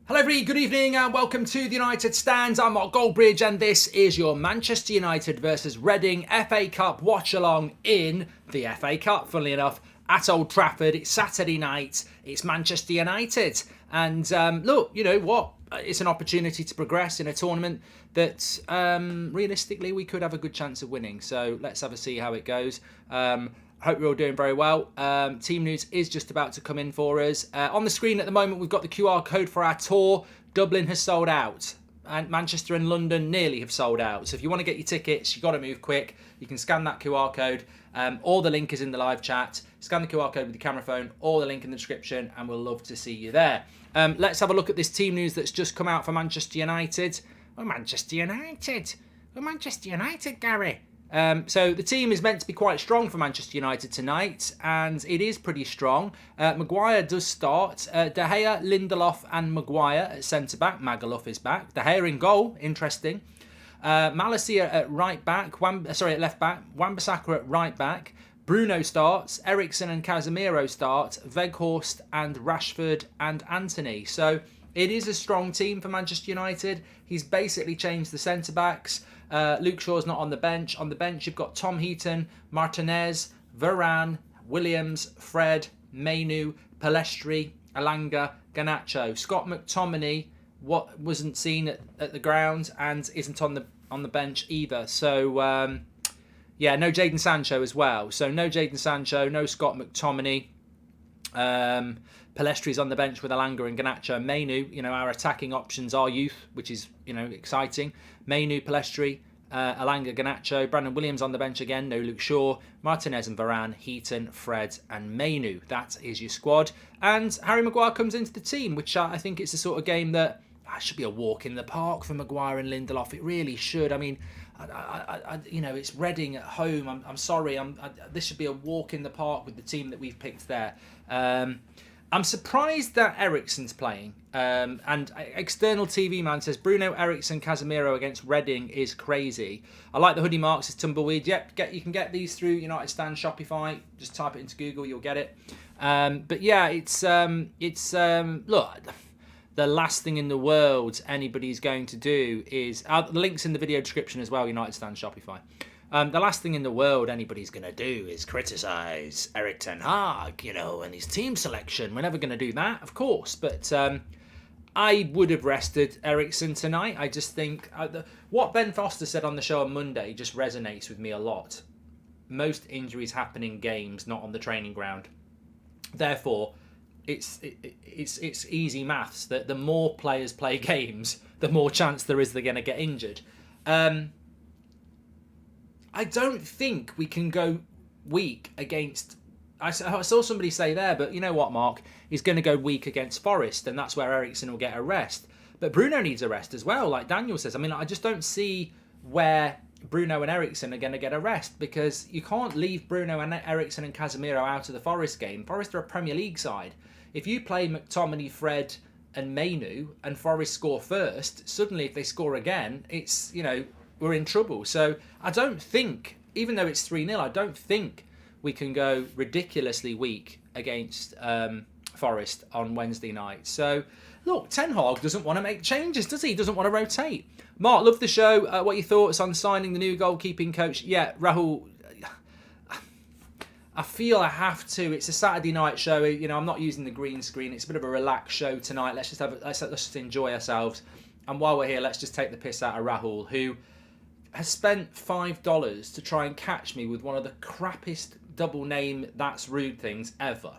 Hello everybody, good evening and welcome to the United Stands. I'm Mark Goldbridge and this is your Manchester United versus Reading FA Cup watch-along in the FA Cup, funnily enough, at Old Trafford. It's Saturday night, it's Manchester United. And look, you know what? It's an opportunity to progress in a tournament that realistically we could have a good chance of winning. So let's have a see how it goes. Hope you're all doing very well. Team news is just about to come in for us. On the screen at the moment, we've got the QR code for our tour. Dublin has sold out. And Manchester and London nearly have sold out. So if you want to get your tickets, you've got to move quick. You can scan that QR code. Or the link is in the live chat. Scan the QR code with your camera phone or the link in the description and we'll love to see you there. Let's have a look at this team news that's just come out for Manchester United. We're Manchester United. We're Manchester United, Gary. So the team is meant to be quite strong for Manchester United tonight, and it is pretty strong. Maguire does start. De Gea, Lindelof and Maguire at centre-back. Magaluf is back. De Gea in goal, interesting. Malacia at right-back, at left-back. Wan-Bissaka at right-back. Bruno starts. Eriksen and Casemiro start. Weghorst and Rashford and Antony. So it is a strong team for Manchester United. He's basically changed the centre-backs. Luke Shaw's not on the bench. On the bench, you've got Tom Heaton, Martinez, Varane, Williams, Fred, Mainu, Pellistri, Alanga, Garnacho. Scott McTominay wasn't seen at the ground and isn't on the bench either. So, yeah, no Jadon Sancho as well. So no Jadon Sancho, no Scott McTominay. Pellestri's on the bench with Alanga and Garnacho. Mainu, you know, our attacking options are youth, which is, you know, exciting. Mainu, Pellistri, Alanga, Garnacho. Brandon Williams on the bench again. No Luke Shaw. Martinez and Varane, Heaton, Fred and Mainu. That is your squad. And Harry Maguire comes into the team, which I think it's the sort of game that should be a walk in the park for Maguire and Lindelof. It really should. I mean, you know, it's Reading at home. I'm sorry. This should be a walk in the park with the team that we've picked there. I'm surprised that Eriksen's playing. And external TV man says Bruno, Eriksen, Casemiro against Reading is crazy. I like the hoodie marks. It's tumbleweed. Yep, you can get these through United Stand Shopify. Just type it into Google, you'll get it. But yeah, it's look. The last thing in the world anybody's going to do is... the link's in the video description as well, United Stand Shopify. The last thing in the world anybody's going to do is criticise Erik ten Hag, you know, and his team selection. We're never going to do that, of course. But I would have rested Eriksen tonight. I just think... what Ben Foster said on the show on Monday just resonates with me a lot. Most injuries happen in games, not on the training ground. Therefore... It's easy maths that the more players play games, the more chance there is they're going to get injured. I don't think we can go weak against... I saw somebody say there, but you know what, Mark? He's going to go weak against Forest, and that's where Eriksen will get a rest. But Bruno needs a rest as well, like Daniel says. I mean, I just don't see where Bruno and Eriksen are going to get a rest, because you can't leave Bruno and Eriksen and Casemiro out of the Forest game. Forest are a Premier League side. If you play McTominay, Fred and Mainu and Forest score first, suddenly if they score again, it's, you know, we're in trouble. So I don't think, even though it's 3-0, I don't think we can go ridiculously weak against Forest on Wednesday night. So, look, Ten Hag doesn't want to make changes, does he? He doesn't want to rotate. Mark, love the show. What are your thoughts on signing the new goalkeeping coach? Yeah, Rahul... I feel I have to. It's a Saturday night show. You know, I'm not using the green screen. It's a bit of a relaxed show tonight. Let's just enjoy ourselves. And while we're here, let's just take the piss out of Rahul, who has spent $5 to try and catch me with one of the crappiest double name that's rude things ever.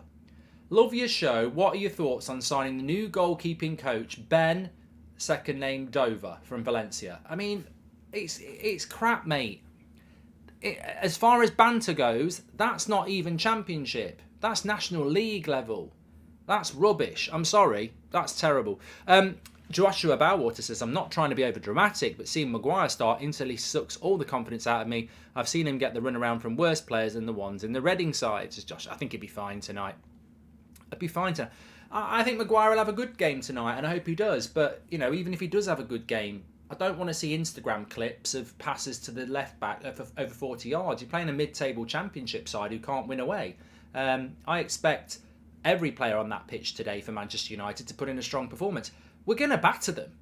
Love your show. What are your thoughts on signing the new goalkeeping coach, Ben, second name Dover, from Valencia? I mean, it's crap, mate. As far as banter goes, that's not even Championship. That's National League level. That's rubbish. I'm sorry. That's terrible. Joshua Bowwater says, I'm not trying to be over dramatic, but seeing Maguire start instantly sucks all the confidence out of me. I've seen him get the runaround from worse players than the ones in the Reading side. Says Josh, I think he'd be fine tonight. I'd be fine tonight. I think Maguire will have a good game tonight, and I hope he does. But, you know, even if he does have a good game, I don't want to see Instagram clips of passes to the left back over 40 yards. You're playing a mid-table Championship side who can't win away. I expect every player on that pitch today for Manchester United to put in a strong performance. We're going to batter them.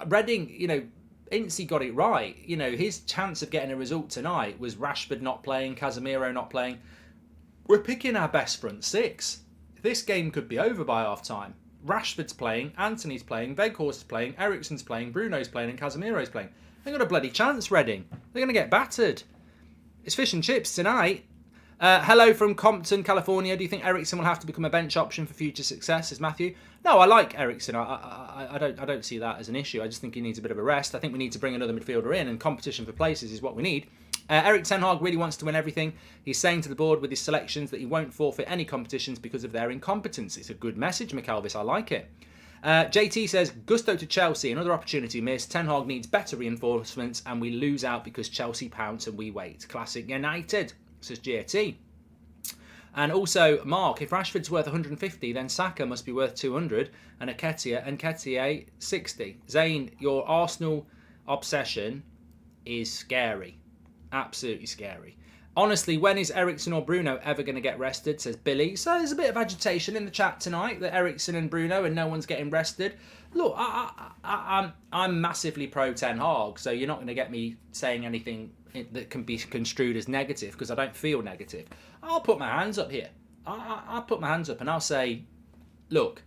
Reading, Ince got it right. His chance of getting a result tonight was Rashford not playing, Casemiro not playing. We're picking our best front six. This game could be over by half-time. Rashford's playing, Anthony's playing, Weghorst's playing, Eriksen's playing, Bruno's playing, and Casemiro's playing. They've got a bloody chance, Reading. They're going to get battered. It's fish and chips tonight. Hello from Compton, California. Do you think Eriksen will have to become a bench option for future success? Is Matthew? No, I like Eriksen. I don't see that as an issue. I just think he needs a bit of a rest. I think we need to bring another midfielder in, and competition for places is what we need. Erik Ten Hag really wants to win everything. He's saying to the board with his selections that he won't forfeit any competitions because of their incompetence. It's a good message, McAlvis. I like it. JT says, Gusto to Chelsea, another opportunity missed. Ten Hag needs better reinforcements and we lose out because Chelsea pounce and we wait. Classic United, says JT. And also, Mark, if Rashford's worth 150, then Saka must be worth 200 and Nketiah 60. Zane, your Arsenal obsession is scary. Absolutely scary. Honestly, when is Eriksen or Bruno ever going to get rested, says Billy. So there's a bit of agitation in the chat tonight that Eriksen and Bruno and no one's getting rested. Look, I'm massively pro Ten Hag, so you're not going to get me saying anything that can be construed as negative because I don't feel negative. I'll put my hands up here. I'll put my hands up and I'll say, look,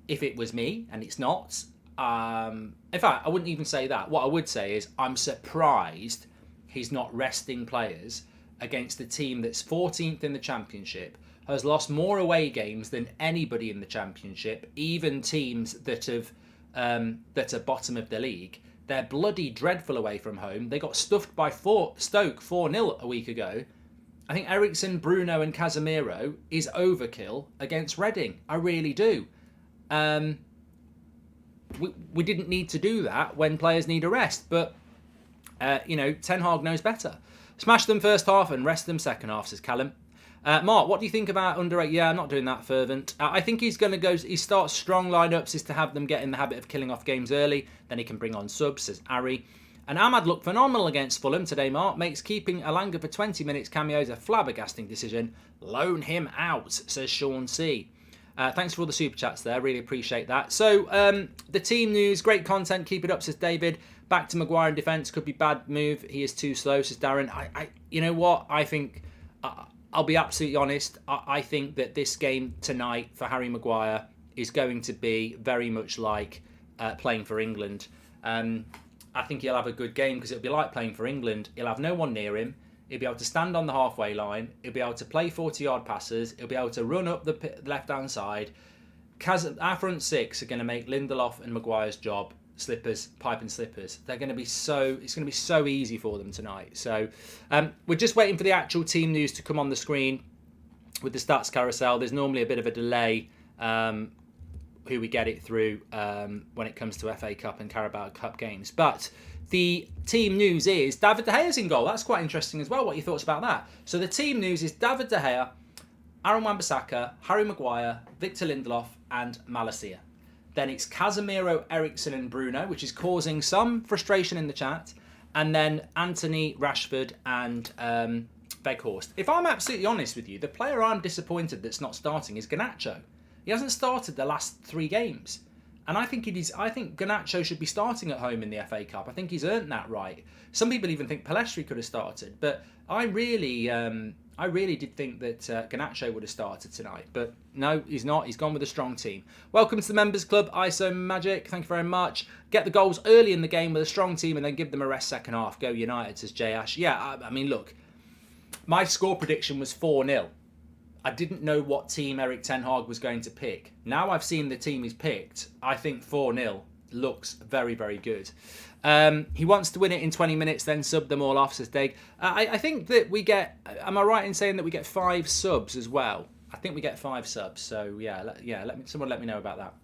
if it was me, and it's not, in fact, I wouldn't even say that. What I would say is I'm surprised he's not resting players against a team that's 14th in the Championship, has lost more away games than anybody in the Championship, even teams that are bottom of the league. They're bloody dreadful away from home. They got stuffed by Stoke 4-0 a week ago. I think Eriksen, Bruno and Casemiro is overkill against Reading. I really do. We didn't need to do that when players need a rest, but Ten Hag knows better. Smash them first half and rest them second half, says Callum. Mark, what do you think about under 8? Yeah, I'm not doing that fervent. I think he's going to go. He starts strong lineups is to have them get in the habit of killing off games early. Then he can bring on subs, says Ari. And Ahmad looked phenomenal against Fulham today, Mark. Makes keeping Alanga for 20 minutes cameos a flabbergasting decision. Loan him out, says Sean C. Thanks for all the super chats there. Really appreciate that. So, the team news, great content. Keep it up, says David. Back to Maguire in defence. Could be bad move. He is too slow, says Darren. You know what? I think, I'll be absolutely honest. I think that this game tonight for Harry Maguire is going to be very much like playing for England. I think he'll have a good game because it'll be like playing for England. He'll have no one near him. He'll be able to stand on the halfway line. He'll be able to play 40-yard passes. He'll be able to run up the left-hand side. Our front six are going to make Lindelof and Maguire's job pipe and slippers. They're going to be it's going to be so easy for them tonight. So we're just waiting for the actual team news to come on the screen with the stats carousel. There's normally a bit of a delay who we get it through when it comes to FA Cup and Carabao Cup games. But the team news is David De Gea's in goal. That's quite interesting as well. What are your thoughts about that? So the team news is David De Gea, Aaron Wan-Bissaka, Harry Maguire, Victor Lindelof and Malacia. Then it's Casemiro, Eriksen and Bruno, which is causing some frustration in the chat. And then Anthony, Rashford and Weghorst. If I'm absolutely honest with you, the player I'm disappointed that's not starting is Garnacho. He hasn't started the last 3 games. And I think Garnacho should be starting at home in the FA Cup. I think he's earned that right. Some people even think Pellistri could have started. But I really did think that Garnacho would have started tonight. But no, he's not. He's gone with a strong team. Welcome to the Members Club, ISO Magic. Thank you very much. Get the goals early in the game with a strong team and then give them a rest second half. Go United, says Jay Ash. Yeah, I mean, look. My score prediction was 4-0. I didn't know what team Erik Ten Hag was going to pick. Now I've seen the team he's picked, I think 4-0 looks very, very good. He wants to win it in 20 minutes, then sub them all off, says Dave. I think that we get, am I right in saying that we get 5 subs as well? I think we get 5 subs, so someone let me know about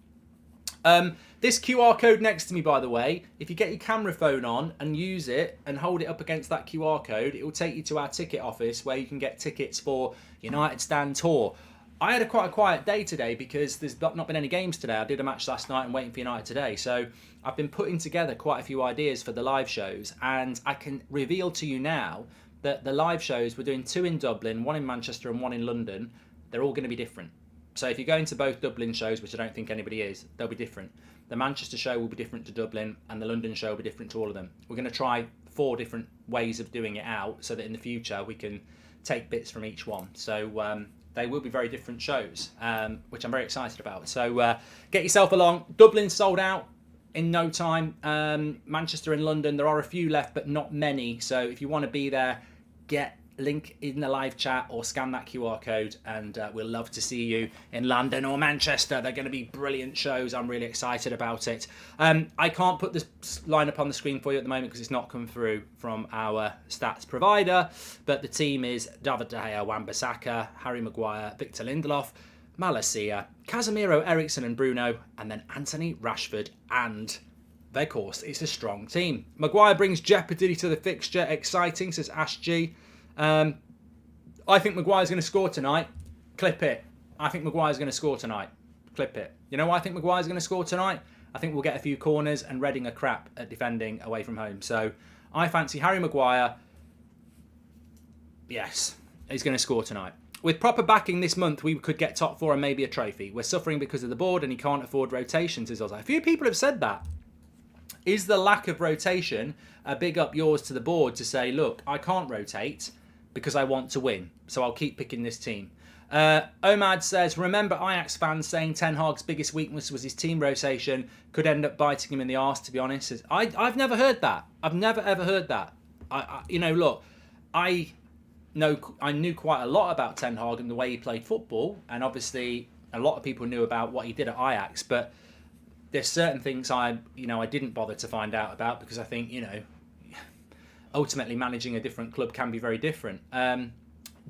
that. This QR code next to me, by the way, if you get your camera phone on and use it and hold it up against that QR code, it will take you to our ticket office where you can get tickets for United Stand Tour. I had quite a quiet day today because there's not been any games today. I did a match last night and waiting for United today. So I've been putting together quite a few ideas for the live shows, and I can reveal to you now that the live shows, we're doing 2 in Dublin, 1 in Manchester and 1 in London. They're all going to be different. So if you're going to both Dublin shows, which I don't think anybody is, they'll be different. The Manchester show will be different to Dublin, and the London show will be different to all of them. We're going to try 4 different ways of doing it out so that in the future we can take bits from each one. So they will be very different shows, which I'm very excited about. So get yourself along. Dublin sold out in no time. Manchester and London, there are a few left, but not many. So if you want to be there, get link in the live chat or scan that QR code, and we'll love to see you in London or Manchester. They're going to be brilliant shows. I'm really excited about it. I can't put this lineup on the screen for you at the moment because it's not come through from our stats provider, but the team is David De Gea, Wan-Bissaka, Harry Maguire, Victor Lindelof, Malacia, Casemiro, Ericsson and Bruno, and then Anthony, Rashford, and of course it's a strong team. Maguire brings jeopardy to the fixture. Exciting, says Ash G. I think Maguire's going to score tonight. Clip it. I think Maguire's going to score tonight. Clip it. You know why I think Maguire's going to score tonight? I think we'll get a few corners, and Reading are crap at defending away from home. So I fancy Harry Maguire. Yes, he's going to score tonight. With proper backing this month, we could get top 4 and maybe a trophy. We're suffering because of the board and he can't afford rotations, says Ozzy. A few people have said that. Is the lack of rotation a big up yours to the board to say, look, I can't rotate because I want to win, so I'll keep picking this team. Omad says, remember Ajax fans saying Ten Hag's biggest weakness was his team rotation, could end up biting him in the arse, to be honest. I've never heard that. I've never ever heard that. Look, I knew quite a lot about Ten Hag and the way he played football, and obviously a lot of people knew about what he did at Ajax, but there's certain things I didn't bother to find out about because I think, ultimately managing a different club can be very different.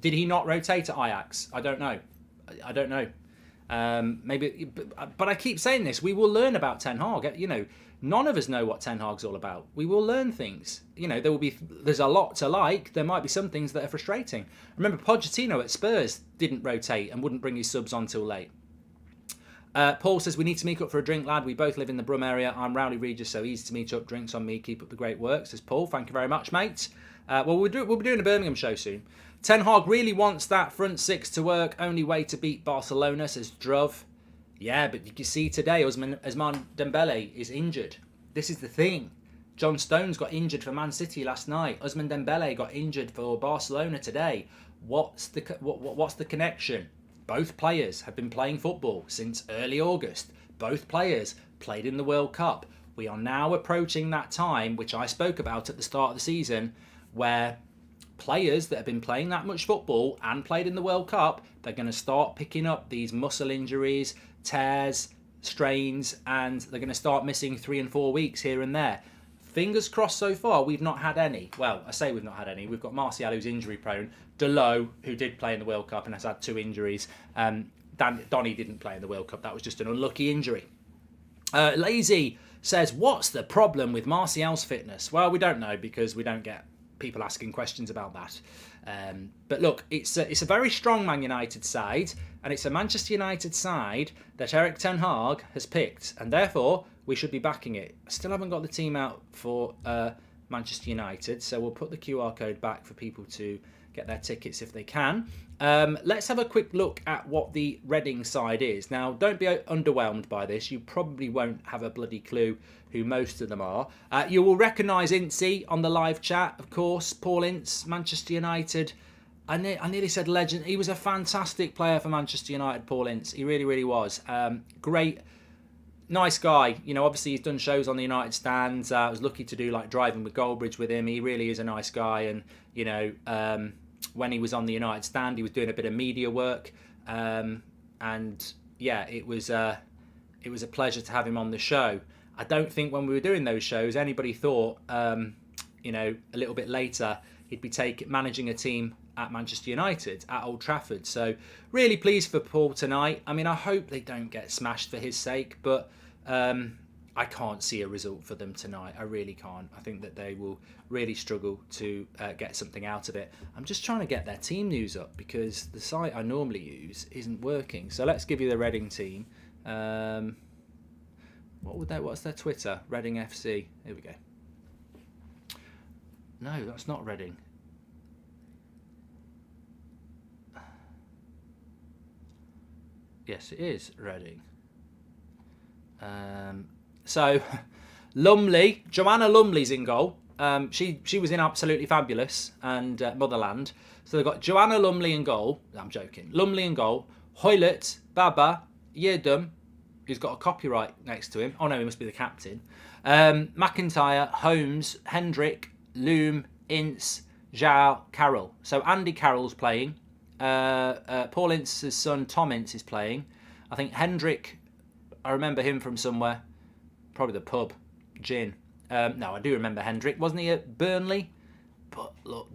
Did he not rotate at Ajax? I don't know. Maybe, but I keep saying this. We will learn about Ten Hag. None of us know what Ten Hag's all about. We will learn things. There's a lot to like. There might be some things that are frustrating. Remember, Pochettino at Spurs didn't rotate and wouldn't bring his subs on till late. Paul says, we need to meet up for a drink, lad. We both live in the Brum area. I'm Rowley Regis, so easy to meet up. Drinks on me. Keep up the great work, says Paul. Thank you very much, mate. We'll be doing a Birmingham show soon. Ten Hag really wants that front 6 to work. Only way to beat Barcelona, says Druv. Yeah, but you can see today, Ousmane Dembele is injured. This is the thing. John Stones got injured for Man City last night. Ousmane Dembele got injured for Barcelona today. What's the connection? Both players have been playing football since early August. Both players played in the World Cup. We are now approaching that time, which I spoke about at the start of the season, where players that have been playing that much football and played in the World Cup, they're going to start picking up these muscle injuries, tears, strains, and they're going to start missing 3 and 4 weeks here and there. Fingers crossed so far, we've not had any. Well, I say we've not had any. We've got Martial, who's injury prone. Delot, who did play in the World Cup and has had 2 injuries. Donny didn't play in the World Cup. That was just an unlucky injury. Lazy says, what's the problem with Martial's fitness? Well, we don't know because we don't get people asking questions about that. But look, it's a very strong Man United side, and it's a Manchester United side that Erik Ten Hag has picked, and therefore we should be backing it. I still haven't got the team out for Manchester United, so we'll put the QR code back for people to get their tickets if they can. Let's have a quick look at what the Reading side is. Now, don't be underwhelmed by this. You probably won't have a bloody clue who most of them are. You will recognise Incy on the live chat, of course. Paul Ince, Manchester United. I nearly said legend. He was a fantastic player for Manchester United, Paul Ince. He really, really was. Great. Nice guy. Obviously he's done shows on the United stands. I was lucky to do driving with Goldbridge with him. He really is a nice guy, and when he was on the United stand, he was doing a bit of media work, and yeah, it was a pleasure to have him on the show. I don't think when we were doing those shows anybody thought a little bit later he'd be managing a team at Manchester United at Old Trafford. So really pleased for Paul tonight. I mean, I hope they don't get smashed for his sake, but I can't see a result for them tonight. I really can't. I think that they will really struggle to get something out of it. I'm just trying to get their team news up because the site I normally use isn't working. So let's give you the Reading team. What's their Twitter? Reading FC. Here we go. No, that's not Reading. Yes, it is Reading. So, Lumley, Joanna Lumley's in goal. She was in absolutely fabulous and Motherland. So they've got Joanna Lumley in goal. I'm joking. Lumley in goal. Hoylett, Baba, Yedum, who's got a copyright next to him. Oh no, he must be the captain. McIntyre, Holmes, Hendrick, Loom, Ince, Zhao, Carroll. So Andy Carroll's playing. Paul Ince's son Tom Ince is playing. I think Hendrick, I remember him from somewhere. Probably the pub. Gin. No, I do remember Hendrick. Wasn't he at Burnley? But look,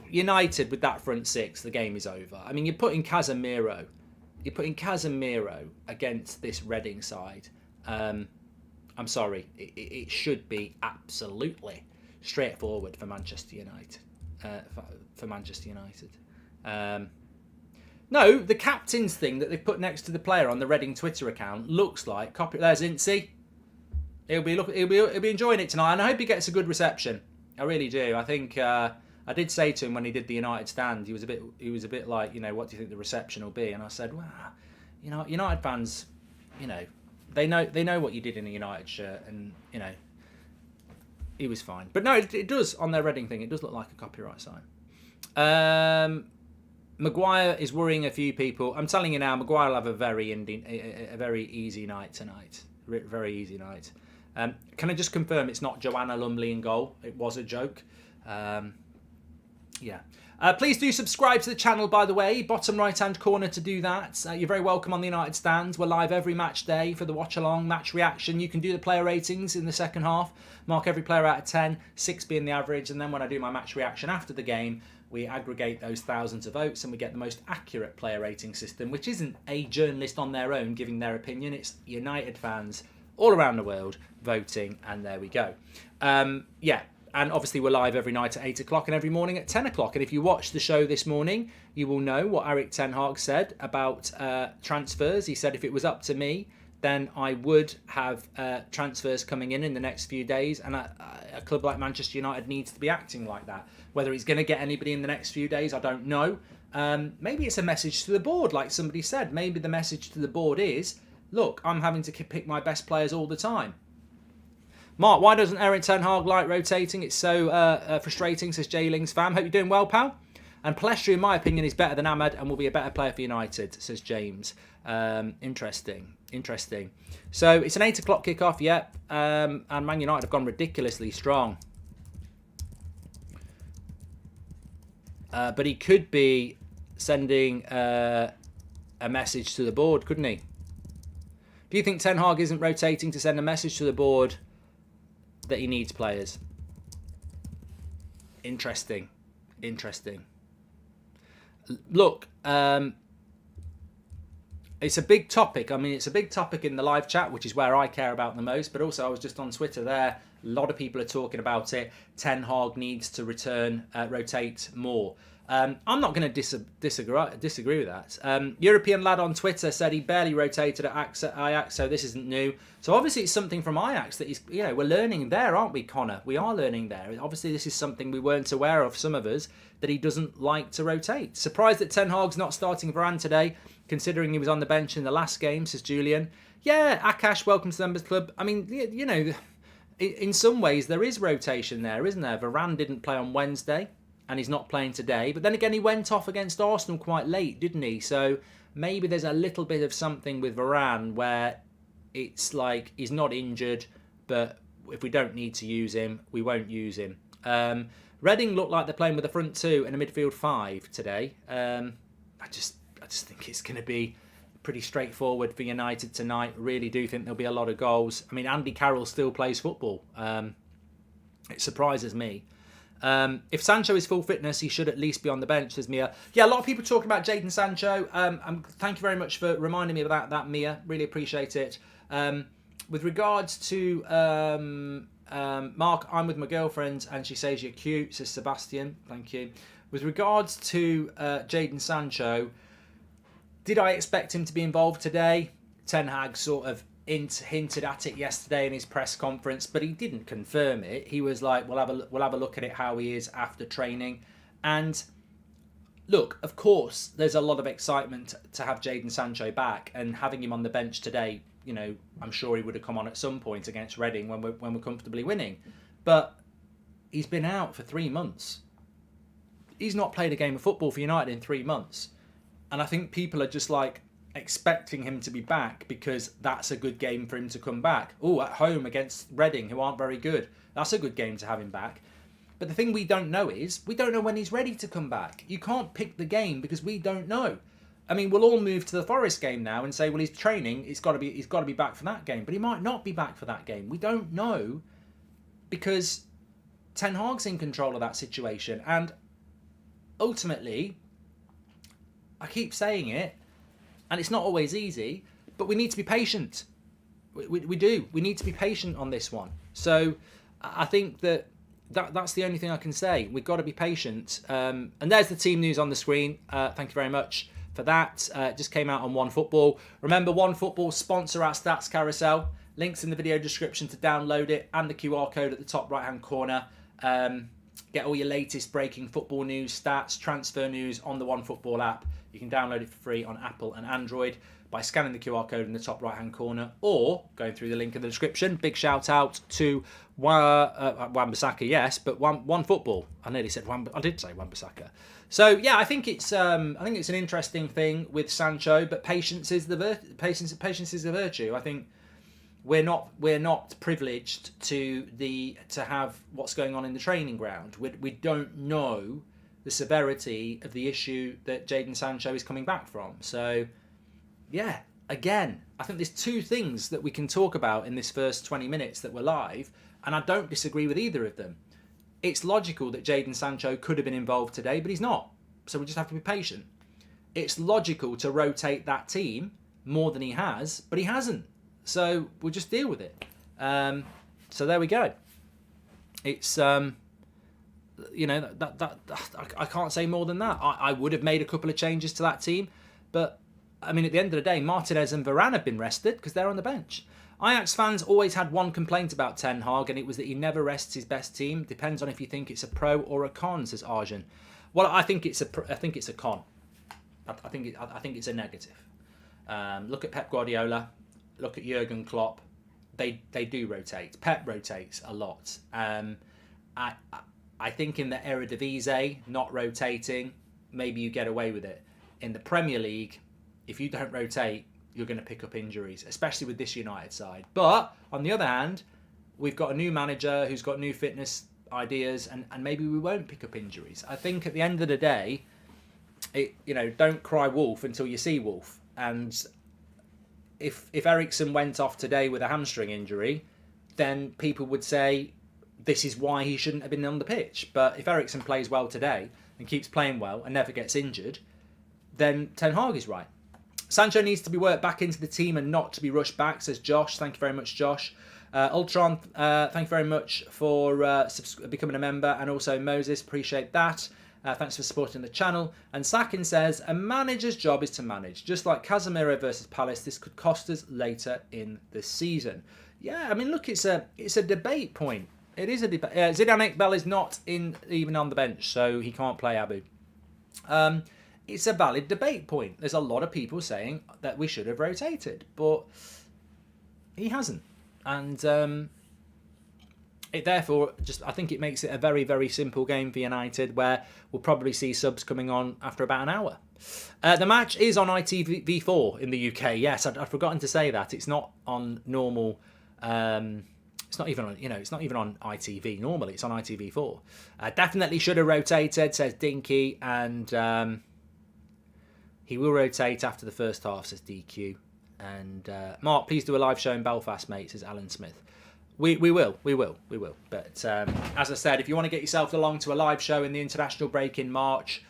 United with that front six, the game is over. I mean, you're putting Casemiro against this Reading side. I'm sorry, it should be absolutely straightforward for Manchester United. No, the captain's thing that they've put next to the player on the Reading Twitter account looks like copy. There's Incy. He'll be enjoying it tonight, and I hope he gets a good reception. I really do. I think I did say to him when he did the United stand, he was a bit like, what do you think the reception will be? And I said, well, United fans, they know what you did in a United shirt, and he was fine. But no, it does on their Reading thing. It does look like a copyright sign. Maguire is worrying a few people. I'm telling you now, Maguire will have a very easy night tonight. Very easy night. Can I just confirm it's not Joanna Lumley in goal? It was a joke. Yeah. Please do subscribe to the channel, by the way. Bottom right-hand corner to do that. You're very welcome on the United Stands. We're live every match day for the watch-along, match reaction. You can do the player ratings in the second half. Mark every player out of 10, 6 being the average. And then when I do my match reaction after the game, we aggregate those thousands of votes and we get the most accurate player rating system, which isn't a journalist on their own giving their opinion. It's United fans all around the world voting, and there we go. Yeah, and obviously we're live every night at 8 o'clock and every morning at 10 o'clock. And if you watched the show this morning, you will know what Erik ten Hag said about transfers. He said if it was up to me, then I would have transfers coming in the next few days. And a club like Manchester United needs to be acting like that. Whether he's going to get anybody in the next few days, I don't know. Maybe it's a message to the board, like somebody said. Maybe the message to the board is, look, I'm having to pick my best players all the time. Mark, why doesn't Erik ten Hag like rotating? It's so frustrating, says J Lings fam. Hope you're doing well, pal. And Palestri, in my opinion, is better than Ahmed and will be a better player for United, says James. Interesting. So it's an 8 o'clock kickoff, yep. And Man United have gone ridiculously strong. But he could be sending a message to the board, couldn't he? Do you think Ten Hag isn't rotating to send a message to the board that he needs players? Interesting. Look, it's a big topic. I mean, it's a big topic in the live chat, which is where I care about the most. But also, I was just on Twitter there. A lot of people are talking about it. Ten Hag needs to rotate more. I'm not going to disagree with that. European lad on Twitter said he barely rotated at Ajax, so this isn't new. So obviously it's something from Ajax that we're learning there, aren't we, Connor? We are learning there. Obviously this is something we weren't aware of, some of us, that he doesn't like to rotate. Surprised that Ten Hag's not starting Varane today, considering he was on the bench in the last game, says Julian. Yeah, Akash, welcome to the Members Club. I mean, in some ways there is rotation there, isn't there? Varane didn't play on Wednesday. And he's not playing today. But then again, he went off against Arsenal quite late, didn't he? So maybe there's a little bit of something with Varane where it's like he's not injured, but if we don't need to use him, we won't use him. Reading look like they're playing with a front two and a midfield five today. I just think it's going to be pretty straightforward for United tonight. Really do think there'll be a lot of goals. I mean, Andy Carroll still plays football. It surprises me. If Sancho is full fitness, he should at least be on the bench, says Mia. Yeah, a lot of people talking about Jadon Sancho. Thank you very much for reminding me about that, Mia. Really appreciate it. With regards to Mark, I'm with my girlfriend and she says you're cute, says Sebastian. Thank you. With regards to Jadon Sancho, did I expect him to be involved today? Ten Hag sort of hinted at it yesterday in his press conference, but he didn't confirm it. He was like, we'll have a look at it how he is after training. And look, of course, there's a lot of excitement to have Jadon Sancho back, and having him on the bench today, you know, I'm sure he would have come on at some point against Reading when we're comfortably winning. But he's been out for 3 months. He's not played a game of football for United in 3 months. And I think people are just like expecting him to be back because that's a good game for him to come back. Oh, at home against Reading, who aren't very good. That's a good game to have him back. But the thing we don't know is, we don't know when he's ready to come back. You can't pick the game because we don't know. I mean, we'll all move to the Forest game now and say, well, he's training, he's got to be back for that game. But he might not be back for that game. We don't know because Ten Hag's in control of that situation. And ultimately, I keep saying it, and it's not always easy, but we need to be patient. We do. We need to be patient on this one. So I think that's the only thing I can say. We've got to be patient. And there's the team news on the screen. Thank you very much for that. It just came out on OneFootball. Remember, OneFootball sponsor our Stats Carousel. Links in the video description to download it and the QR code at the top right-hand corner. Get all your latest breaking football news, stats, transfer news on the OneFootball app. You can download it for free on Apple and Android by scanning the QR code in the top right-hand corner or going through the link in the description. Big shout out to Wan-Bissaka, yes, but OneFootball. I nearly said I did say Wan-Bissaka. So yeah, I think it's an interesting thing with Sancho, but patience is a virtue. I think we're not privileged to have what's going on in the training ground. We don't know the severity of the issue that Jadon Sancho is coming back from. So yeah, again, I think there's two things that we can talk about in this first 20 minutes that we're live, and I don't disagree with either of them. It's logical that Jadon Sancho could have been involved today, but he's not. So we just have to be patient. It's logical to rotate that team more than he has, but he hasn't. So we'll just deal with it. So there we go. It's you know, that I can't say more than that. I would have made a couple of changes to that team, but I mean, at the end of the day, Martinez and Varane have been rested because they're on the bench. Ajax fans always had one complaint about Ten Hag, and it was that he never rests his best team. Depends on if you think it's a pro or a con, says Arjun. Well, I think it's a con. I think it's a negative. Look at Pep Guardiola. Look at Jurgen Klopp. They do rotate. Pep rotates a lot. I think in the Eredivisie, not rotating, maybe you get away with it. In the Premier League, if you don't rotate, you're going to pick up injuries, especially with this United side. But on the other hand, we've got a new manager who's got new fitness ideas, and maybe we won't pick up injuries. I think at the end of the day, don't cry wolf until you see wolf. And if Eriksen went off today with a hamstring injury, then people would say this is why he shouldn't have been on the pitch. But if Eriksen plays well today and keeps playing well and never gets injured, then Ten Hag is right. Sancho needs to be worked back into the team and not to be rushed back, says Josh. Thank you very much, Josh. Ultron, thank you very much for becoming a member, and also Moses, appreciate that. Thanks for supporting the channel. And Sakin says, a manager's job is to manage. Just like Casemiro versus Palace, this could cost us later in the season. Yeah, I mean, look, it's a debate point. It is a debate. Zidane Iqbal is not even on the bench, so he can't play Abu. It's a valid debate point. There's a lot of people saying that we should have rotated, but he hasn't. And it therefore I think it makes it a very, very simple game for United, where we'll probably see subs coming on after about an hour. The match is on ITV4 in the UK. Yes, I'd forgotten to say that. It's not on normal. It's not even on, it's not even on ITV normally. It's on ITV4. Definitely should have rotated, says Dinky, and he will rotate after the first half, says DQ. And Mark, please do a live show in Belfast, mate, says Alan Smith. We will. But as I said, if you want to get yourself along to a live show in the international break in March,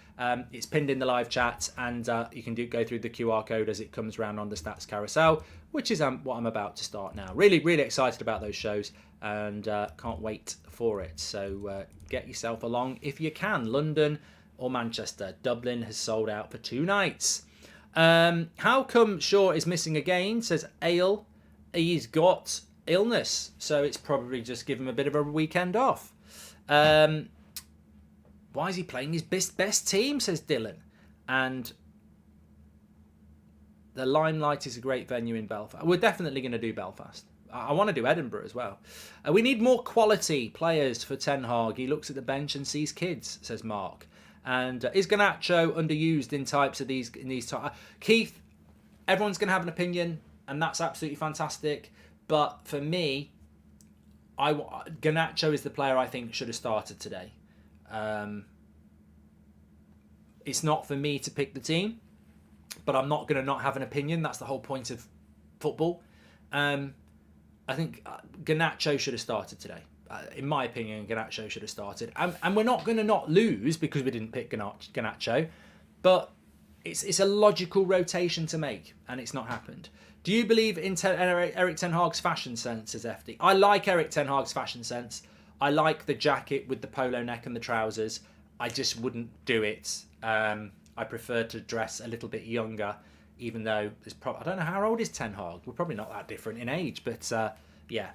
it's pinned in the live chat, and you can go through the QR code as it comes around on the Stats Carousel, which is what I'm about to start now. Really, really excited about those shows, and can't wait for it. So get yourself along if you can. London or Manchester. Dublin has sold out for 2 nights. How come Shaw is missing again, says Ale. He's got illness, so it's probably just give him a bit of a weekend off. Why is he playing his best team, says Dylan. And the Limelight is a great venue in Belfast. We're definitely going to do Belfast. I want to do Edinburgh as well. We need more quality players for Ten Hag. He looks at the bench and sees kids, says Mark. And is Garnacho underused in these types? Keith, everyone's going to have an opinion, and that's absolutely fantastic. But for me, Garnacho is the player I think should have started today. It's not for me to pick the team, but I'm not going to not have an opinion. That's the whole point of football. I think Garnacho should have started today. In my opinion, Garnacho should have started. And we're not going to not lose because we didn't pick Garnacho, but it's a logical rotation to make, and it's not happened. Do you believe in Eric Ten Hag's fashion sense, says FD? I like Eric Ten Hag's fashion sense. I like the jacket with the polo neck and the trousers. I just wouldn't do it. I prefer to dress a little bit younger, even though there's I don't know, how old is Ten Hag? We're probably not that different in age, but yeah.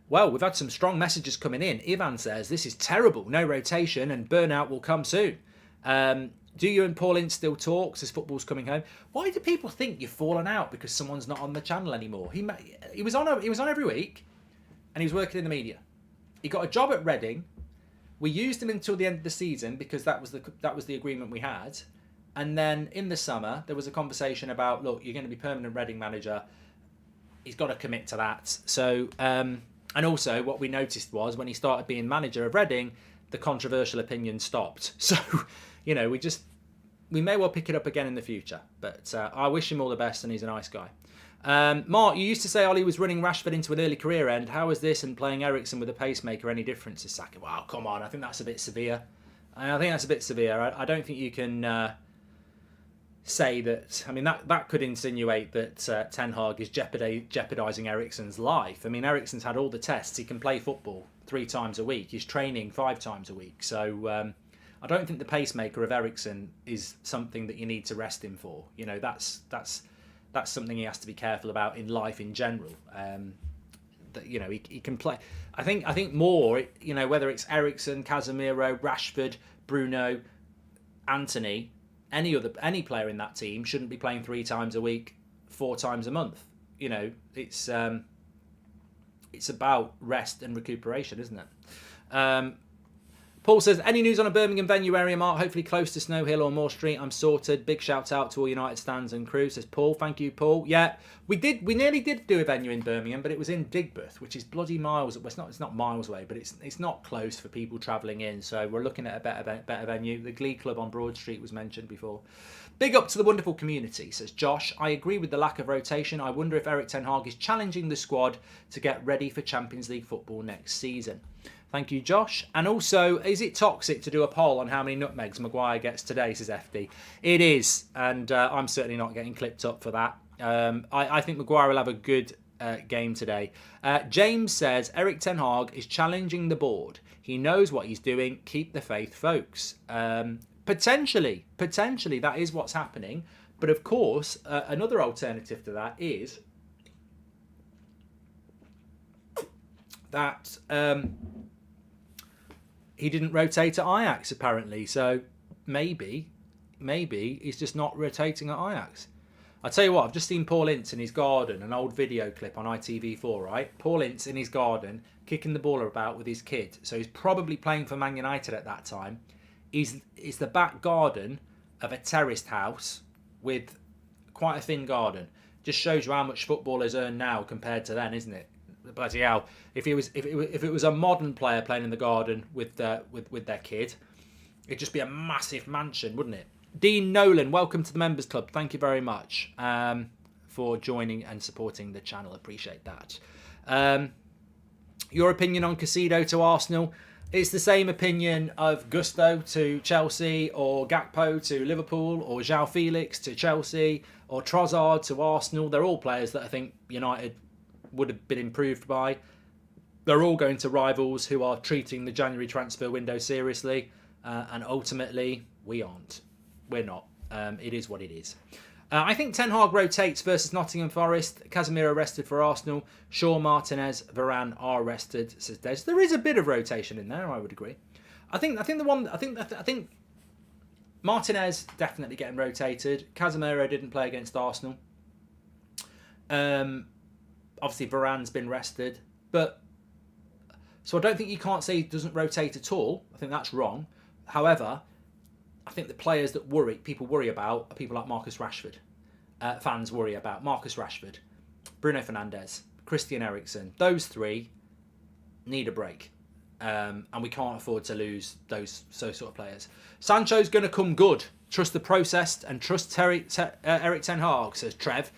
Well, we've had some strong messages coming in. Ivan says, this is terrible. No rotation and burnout will come soon. Do you and Paul Ince still talk as football's coming home? Why do people think you've fallen out because someone's not on the channel anymore? He was on every week, and he was working in the media. He got a job at Reading. We used him until the end of the season because that was the agreement we had. And then in the summer, there was a conversation about, look, you're going to be permanent Reading manager. He's got to commit to that. So, and also what we noticed was when he started being manager of Reading, the controversial opinion stopped. So, you know, we may well pick it up again in the future. But I wish him all the best, and he's a nice guy. Mark, you used to say Ollie was running Rashford into an early career end. How is this and playing Eriksen with a pacemaker any difference to Saka? Wow, come on. I think that's a bit severe. I don't think you can say that. I mean, that could insinuate that Ten Hag is jeopardising Eriksen's life. I mean, Eriksen's had all the tests. He can play football 3 times a week. He's training 5 times a week. So I don't think the pacemaker of Eriksen is something that you need to rest him for. You know, that's something he has to be careful about in life in general. That, you know, he can play. I think more, you know, whether it's Eriksen, Casemiro, Rashford, Bruno, Anthony, any player in that team shouldn't be playing 3 times a week, 4 times a month. You know, it's about rest and recuperation, isn't it? Paul says, any news on a Birmingham venue area, Mark? Hopefully close to Snow Hill or Moore Street. I'm sorted. Big shout out to all United stands and crew, says Paul. Thank you, Paul. Yeah, we nearly did do a venue in Birmingham, but it was in Digbeth, which is bloody miles. It's not miles away, but it's not close for people travelling in. So we're looking at a better venue. The Glee Club on Broad Street was mentioned before. Big up to the wonderful community, says Josh. I agree with the lack of rotation. I wonder if Eric Ten Hag is challenging the squad to get ready for Champions League football next season. Thank you, Josh. And also, is it toxic to do a poll on how many nutmegs Maguire gets today, says FD? It is, and I'm certainly not getting clipped up for that. I think Maguire will have a good game today. James says, Eric Ten Hag is challenging the board. He knows what he's doing. Keep the faith, folks. Potentially, that is what's happening. But of course, another alternative to that is that he didn't rotate at Ajax, apparently. So maybe he's just not rotating at Ajax. I'll tell you what, I've just seen Paul Ince in his garden, an old video clip on ITV4, right? Paul Ince in his garden, kicking the ball about with his kid. So he's probably playing for Man United at that time. It's the back garden of a terraced house with quite a thin garden. Just shows you how much footballers earn now compared to then, isn't it? Bloody hell! If it was a modern player playing in the garden with their kid, it'd just be a massive mansion, wouldn't it? Dean Nolan, welcome to the Members Club. Thank you very much for joining and supporting the channel. Appreciate that. Your opinion on Caicedo to Arsenal? It's the same opinion of Gusto to Chelsea, or Gakpo to Liverpool, or João Felix to Chelsea, or Trossard to Arsenal. They're all players that I think United would have been improved by. They're all going to rivals who are treating the January transfer window seriously, and ultimately we aren't. We're not. It is what it is. I think Ten Hag rotates versus Nottingham Forest. Casemiro rested for Arsenal. Shaw, Martinez, Varane are rested, says Des. There is a bit of rotation in there, I would agree. I think Martinez definitely getting rotated. Casemiro didn't play against Arsenal. Obviously, Varane's been rested. So I don't think you can't say he doesn't rotate at all. I think that's wrong. However, I think the players that people worry about are people like Marcus Rashford. Fans worry about Marcus Rashford, Bruno Fernandes, Christian Eriksen. Those three need a break. And we can't afford to lose those sort of players. Sancho's going to come good. Trust the process and trust Eric Ten Hag, says Trev.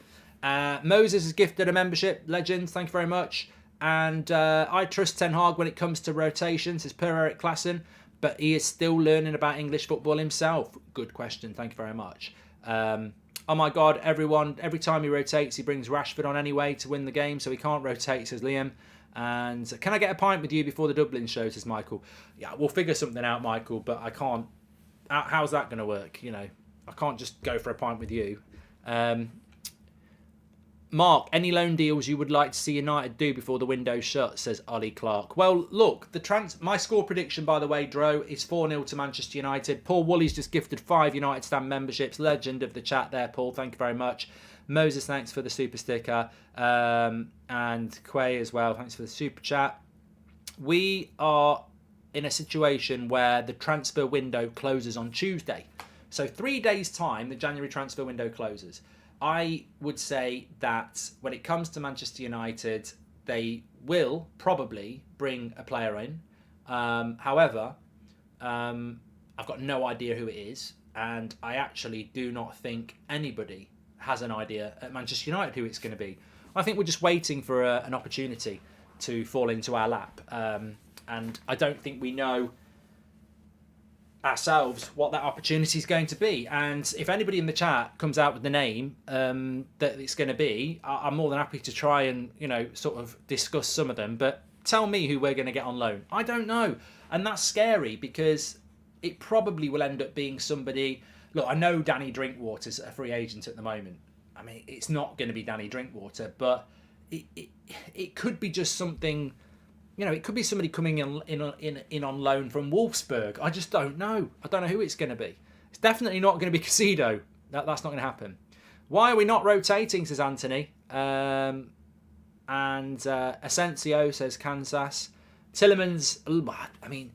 Moses has gifted a membership. Legend, thank you very much. And I trust Ten Hag when it comes to rotations, says Per Eric Klassen. But he is still learning about English football himself. Good question, thank you very much. Oh my God, everyone, every time he rotates, he brings Rashford on anyway to win the game, so he can't rotate, says Liam. And can I get a pint with you before the Dublin show, says Michael. Yeah, we'll figure something out, Michael, but I can't. How's that going to work? You know, I can't just go for a pint with you. Mark, any loan deals you would like to see United do before the window shuts, says Ollie Clark. Well, look, my score prediction, by the way, Dro, is 4-0 to Manchester United. Paul Woolley's just gifted 5 United Stand memberships. Legend of the chat there, Paul. Thank you very much. Moses, thanks for the super sticker. And Quay as well, thanks for the super chat. We are in a situation where the transfer window closes on Tuesday. So 3 days' time, the January transfer window closes. I would say that when it comes to Manchester United, they will probably bring a player in. However, I've got no idea who it is, and I actually do not think anybody has an idea at Manchester United who it's going to be. I think we're just waiting for an opportunity to fall into our lap, and I don't think we know ourselves what that opportunity is going to be. And if anybody in the chat comes out with the name that it's going to be, I'm more than happy to try and sort of discuss some of them. But tell me who we're going to get on loan. I don't know, and that's scary because it probably will end up being somebody. Look, I know Danny Drinkwater's a free agent at the moment. I mean, it's not going to be Danny Drinkwater, but it could be just something. It could be somebody coming in on loan from Wolfsburg. I just don't know. I don't know who it's going to be. It's definitely not going to be Casido. That's not going to happen. Why are we not rotating, says Anthony. And Asensio, says Kansas. Tillemans, I mean,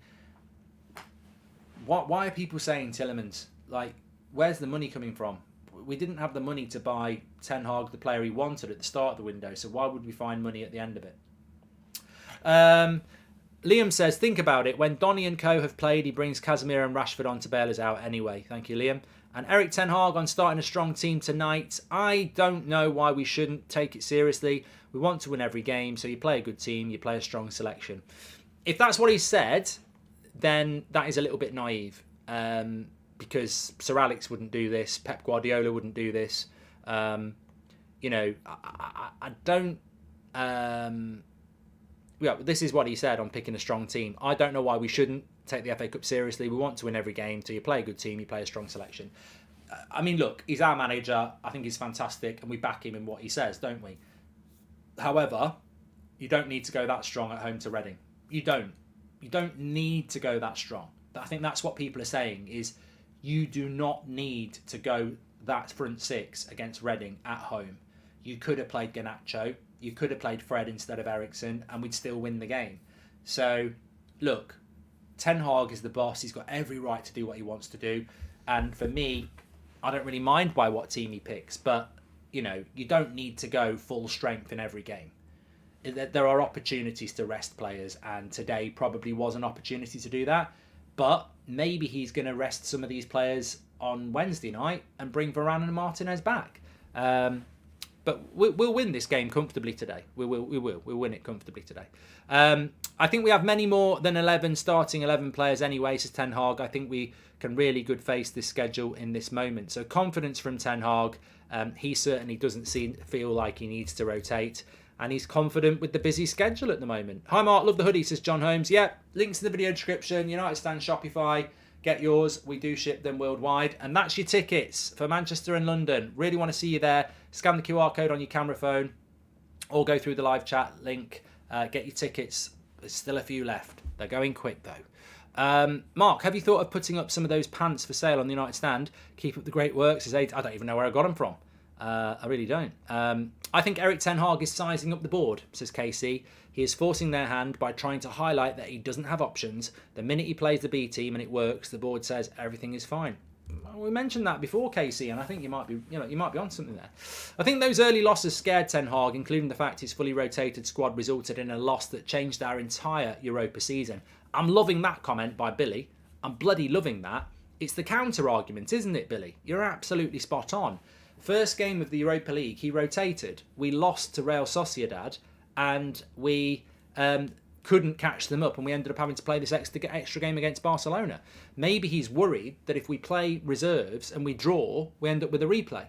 why are people saying Tillemans? Like, where's the money coming from? We didn't have the money to buy Ten Hag, the player he wanted at the start of the window, so why would we find money at the end of it? Liam says, think about it. When Donny and co have played, he brings Casemiro and Rashford on to bail us out anyway. Thank you, Liam. And Eric Ten Hag on starting a strong team tonight. I don't know why we shouldn't take it seriously. We want to win every game, so you play a good team, you play a strong selection. If that's what he said, then that is a little bit naive. Because Sir Alex wouldn't do this. Pep Guardiola wouldn't do this. I don't... Yeah, this is what he said on picking a strong team. I don't know why we shouldn't take the FA Cup seriously. We want to win every game, so you play a good team, you play a strong selection. I mean, look, he's our manager. I think he's fantastic, and we back him in what he says, don't we? However, you don't need to go that strong at home to Reading. You don't. You don't need to go that strong. I think that's what people are saying, is you do not need to go that front six against Reading at home. You could have played Garnacho. You could have played Fred instead of Eriksen, and we'd still win the game. So, look, Ten Hag is the boss. He's got every right to do what he wants to do. And for me, I don't really mind by what team he picks. But, you don't need to go full strength in every game. There are opportunities to rest players, and today probably was an opportunity to do that. But maybe he's going to rest some of these players on Wednesday night and bring Varane and Martinez back. But we'll win this game comfortably today. We will. We'll win it comfortably today. I think we have many more than 11 starting 11 players anyway, says Ten Hag. I think we can really good face this schedule in this moment. So confidence from Ten Hag. He certainly doesn't feel like he needs to rotate. And he's confident with the busy schedule at the moment. Hi Mark, love the hoodie, says John Holmes. Yeah, links in the video description. United Stand Shopify. Get yours. We do ship them worldwide. And that's your tickets for Manchester and London. Really want to see you there. Scan the QR code on your camera phone or go through the live chat link. Get your tickets. There's still a few left. They're going quick though. Mark, have you thought of putting up some of those pants for sale on the United Stand? Keep up the great work. Says, I don't even know where I got them from. I really don't. I think Eric Ten Hag is sizing up the board, says Casey. He is forcing their hand by trying to highlight that he doesn't have options. The minute he plays the B team and it works, the board says everything is fine. Well, we mentioned that before, Casey, and I think you might be on something there. I think those early losses scared Ten Hag, including the fact his fully rotated squad resulted in a loss that changed our entire Europa season. I'm loving that comment by Billy. I'm bloody loving that. It's the counter argument, isn't it, Billy? You're absolutely spot on. First game of the Europa League, he rotated. We lost to Real Sociedad, and we couldn't catch them up, and we ended up having to play this extra game against Barcelona. Maybe he's worried that if we play reserves and we draw, we end up with a replay.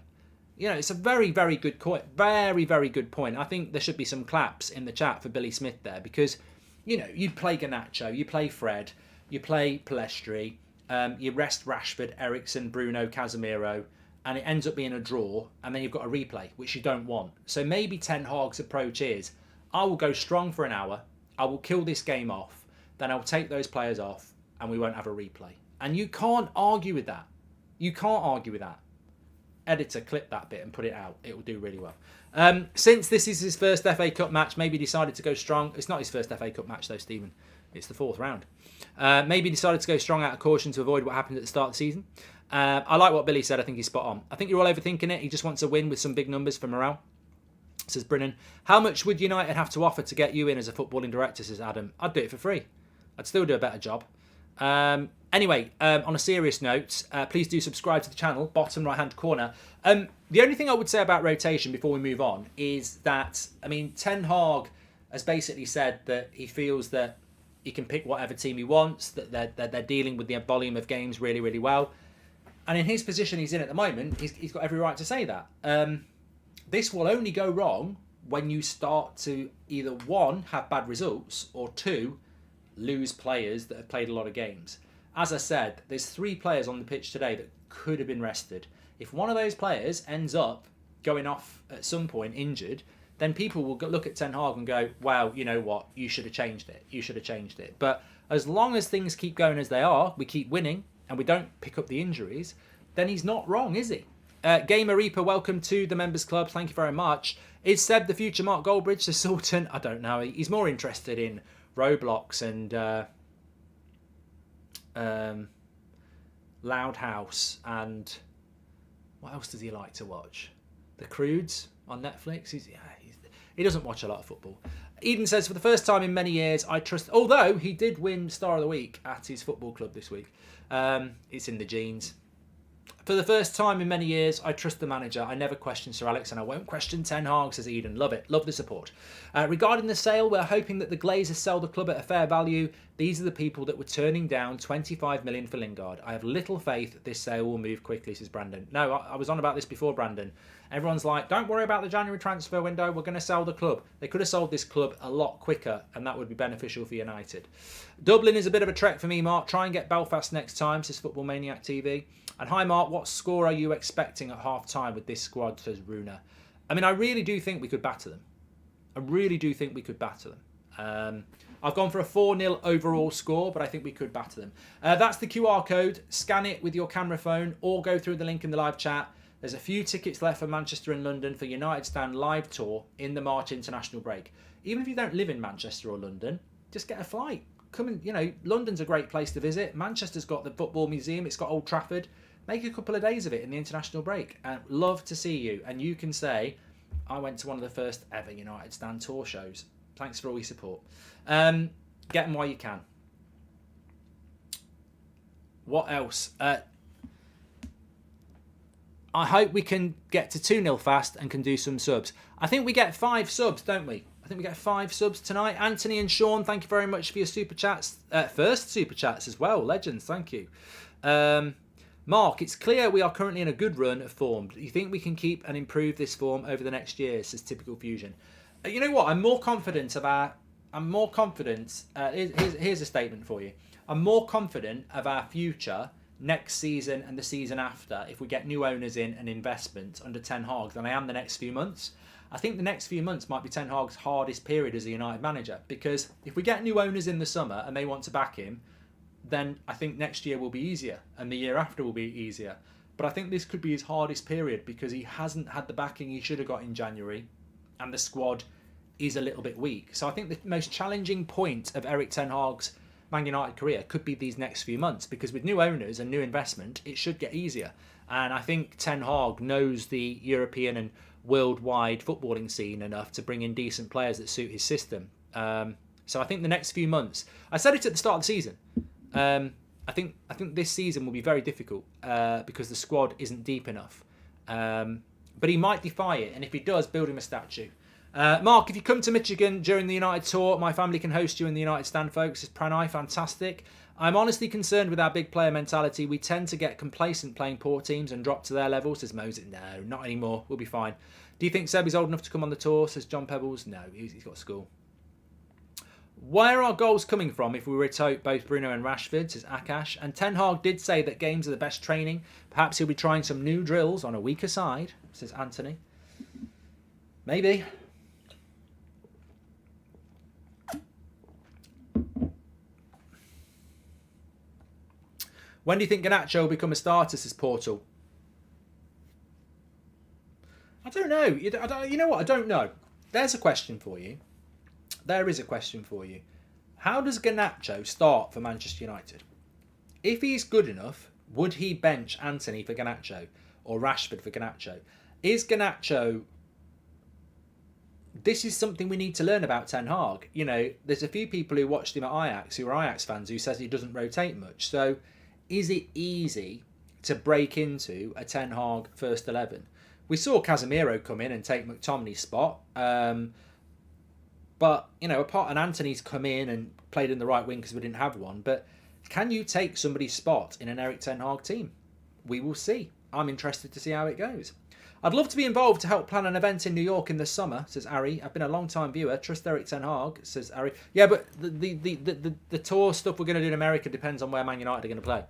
It's a very, very good point. Very, very good point. I think there should be some claps in the chat for Billy Smith there, because, you play Garnacho, you play Fred, you play Pellistri, you rest Rashford, Eriksen, Bruno, Casemiro, and it ends up being a draw, and then you've got a replay, which you don't want. So maybe Ten Hag's approach is, I will go strong for an hour, I will kill this game off, then I'll take those players off, and we won't have a replay. And you can't argue with that. You can't argue with that. Editor, clip that bit and put it out. It will do really well. Since this is his first FA Cup match, maybe he decided to go strong. It's not his first FA Cup match though, Stephen. It's the 4th round. Maybe he decided to go strong out of caution to avoid what happened at the start of the season. I like what Billy said. I think he's spot on. I think you're all overthinking it. He just wants a win with some big numbers for morale. Says Brennan. How much would United have to offer to get you in as a footballing director, says Adam. I'd do it for free. I'd still do a better job. Anyway, on a serious note, please do subscribe to the channel, bottom right-hand corner. The only thing I would say about rotation before we move on is that, Ten Hag has basically said that he feels that he can pick whatever team he wants, that they're dealing with the volume of games really, really well. And in his position he's in at the moment, he's got every right to say that. This will only go wrong when you start to either, 1, have bad results, or 2, lose players that have played a lot of games. As I said, there's 3 players on the pitch today that could have been rested. If one of those players ends up going off at some point injured, then people will look at Ten Hag and go, wow, you know what, you should have changed it. You should have changed it. But as long as things keep going as they are, we keep winning, and we don't pick up the injuries, then he's not wrong, is he? Gamer Reaper, welcome to the Members Club. Thank you very much. Is Seb the future Mark Goldbridge, the Sultan? I don't know. He's more interested in Roblox and Loud House, and what else does he like to watch? The Croods on Netflix. He doesn't watch a lot of football. Eden says, for the first time in many years, I trust... Although he did win Star of the Week at his football club this week. It's in the genes. For the first time in many years, I trust the manager. I never question Sir Alex, and I won't question Ten Hag, says Eden. Love it. Love the support. Regarding the sale, we're hoping that the Glazers sell the club at a fair value. These are the people that were turning down 25 million for Lingard. I have little faith that this sale will move quickly, says Brandon. No, I was on about this before, Brandon. Everyone's like, don't worry about the January transfer window. We're going to sell the club. They could have sold this club a lot quicker, and that would be beneficial for United. Dublin is a bit of a trek for me, Mark. Try and get Belfast next time, says Football Maniac TV. And hi, Mark, what score are you expecting at half-time with this squad, says Runa. I really do think we could batter them. I really do think we could batter them. I've gone for a 4-0 overall score, but I think we could batter them. That's the QR code. Scan it with your camera phone or go through the link in the live chat. There's a few tickets left for Manchester and London for United Stand live tour in the March international break. Even if you don't live in Manchester or London, just get a flight. Come and, London's a great place to visit. Manchester's got the football museum. It's got Old Trafford. Make a couple of days of it in the international break. And love to see you. And you can say, I went to one of the first ever United Stand tour shows. Thanks for all your support. Get them while you can. What else? I hope we can get to 2-0 fast and can do some subs. I think we get 5 subs, don't we? I think we get 5 subs tonight. Anthony and Sean, thank you very much for your super chats. First super chats as well. Legends, thank you. Mark, it's clear we are currently in a good run of form. Do you think we can keep and improve this form over the next year, says Typical Fusion? You know what? I'm more confident. Here's a statement for you. I'm more confident of our future next season and the season after if we get new owners in and investment under Ten Hag than I am the next few months. I think the next few months might be Ten Hag's hardest period as a United manager, because if we get new owners in the summer and they want to back him, then I think next year will be easier and the year after will be easier. But I think this could be his hardest period because he hasn't had the backing he should have got in January and the squad is a little bit weak. So I think the most challenging point of Erik ten Hag's Man United career could be these next few months, because with new owners and new investment, it should get easier. And I think Ten Hag knows the European and worldwide footballing scene enough to bring in decent players that suit his system. So I think the next few months, I said it at the start of the season, I think this season will be very difficult because the squad isn't deep enough. But he might defy it, and if he does, build him a statue. Mark, if you come to Michigan during the United tour, my family can host you in the United stand, folks. It's Pranay, fantastic. I'm honestly concerned with our big player mentality. We tend to get complacent playing poor teams and drop to their level, says Moses. No, not anymore. We'll be fine. Do you think Seb is old enough to come on the tour, says John Pebbles? No, he's got school. Where are goals coming from if we rotate both Bruno and Rashford, says Akash? And Ten Hag did say that games are the best training. Perhaps he'll be trying some new drills on a weaker side, says Anthony. Maybe. When do you think Garnacho will become a starter, says Portal? I don't know. You know what? I don't know. There's a question for you. There is a question for you. How does Garnacho start for Manchester United? If he's good enough, would he bench Anthony for Garnacho or Rashford for Garnacho? Is Garnacho... This is something we need to learn about Ten Hag. You know, there's a few people who watched him at Ajax, who are Ajax fans, who says he doesn't rotate much. So, is it easy to break into a Ten Hag first 11? We saw Casemiro come in and take McTominay's spot. But, you know, and Anthony's come in and played in the right wing because we didn't have one. But can you take somebody's spot in an Erik ten Hag team? We will see. I'm interested to see how it goes. I'd love to be involved to help plan an event in New York in the summer, says Ari. I've been a long-time viewer. Trust Erik ten Hag, says Ari. Yeah, but the tour stuff we're going to do in America depends on where Man United are going to play.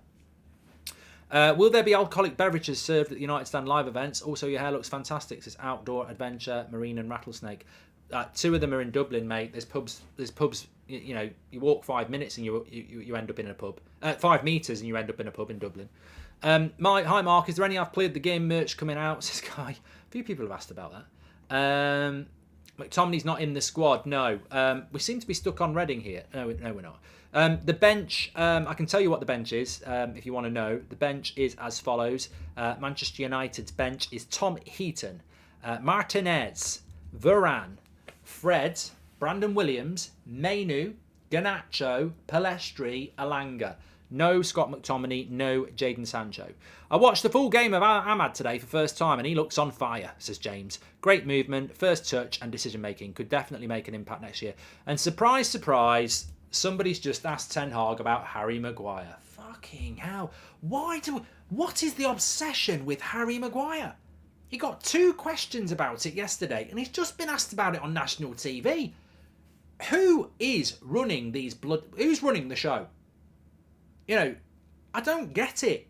Will there be alcoholic beverages served at the United Stand live events? Also, your hair looks fantastic, says Outdoor Adventure, Marine and Rattlesnake. 2 of them are in Dublin, mate. There's pubs. You know, you walk 5 minutes and you end up in a pub. 5 metres and you end up in a pub in Dublin. Hi Mark, is there any I've played the game merch coming out? Says Guy. A few people have asked about that. McTominay's not in the squad. No. We seem to be stuck on Reading here. No, we're not. The bench. I can tell you what the bench is. If you want to know, the bench is as follows. Manchester United's bench is Tom Heaton, Martinez, Varane, Fred, Brandon Williams, Mainu, Garnacho, Pellistri, Elanga. No Scott McTominay, no Jadon Sancho. I watched the full game of Ahmad today for the first time and he looks on fire, says James. Great movement, first touch and decision making. Could definitely make an impact next year. And surprise, surprise, somebody's just asked Ten Hag about Harry Maguire. Fucking hell. What is the obsession with Harry Maguire? He got 2 questions about it yesterday and he's just been asked about it on national TV. Who is running who's running the show? You know, I don't get it.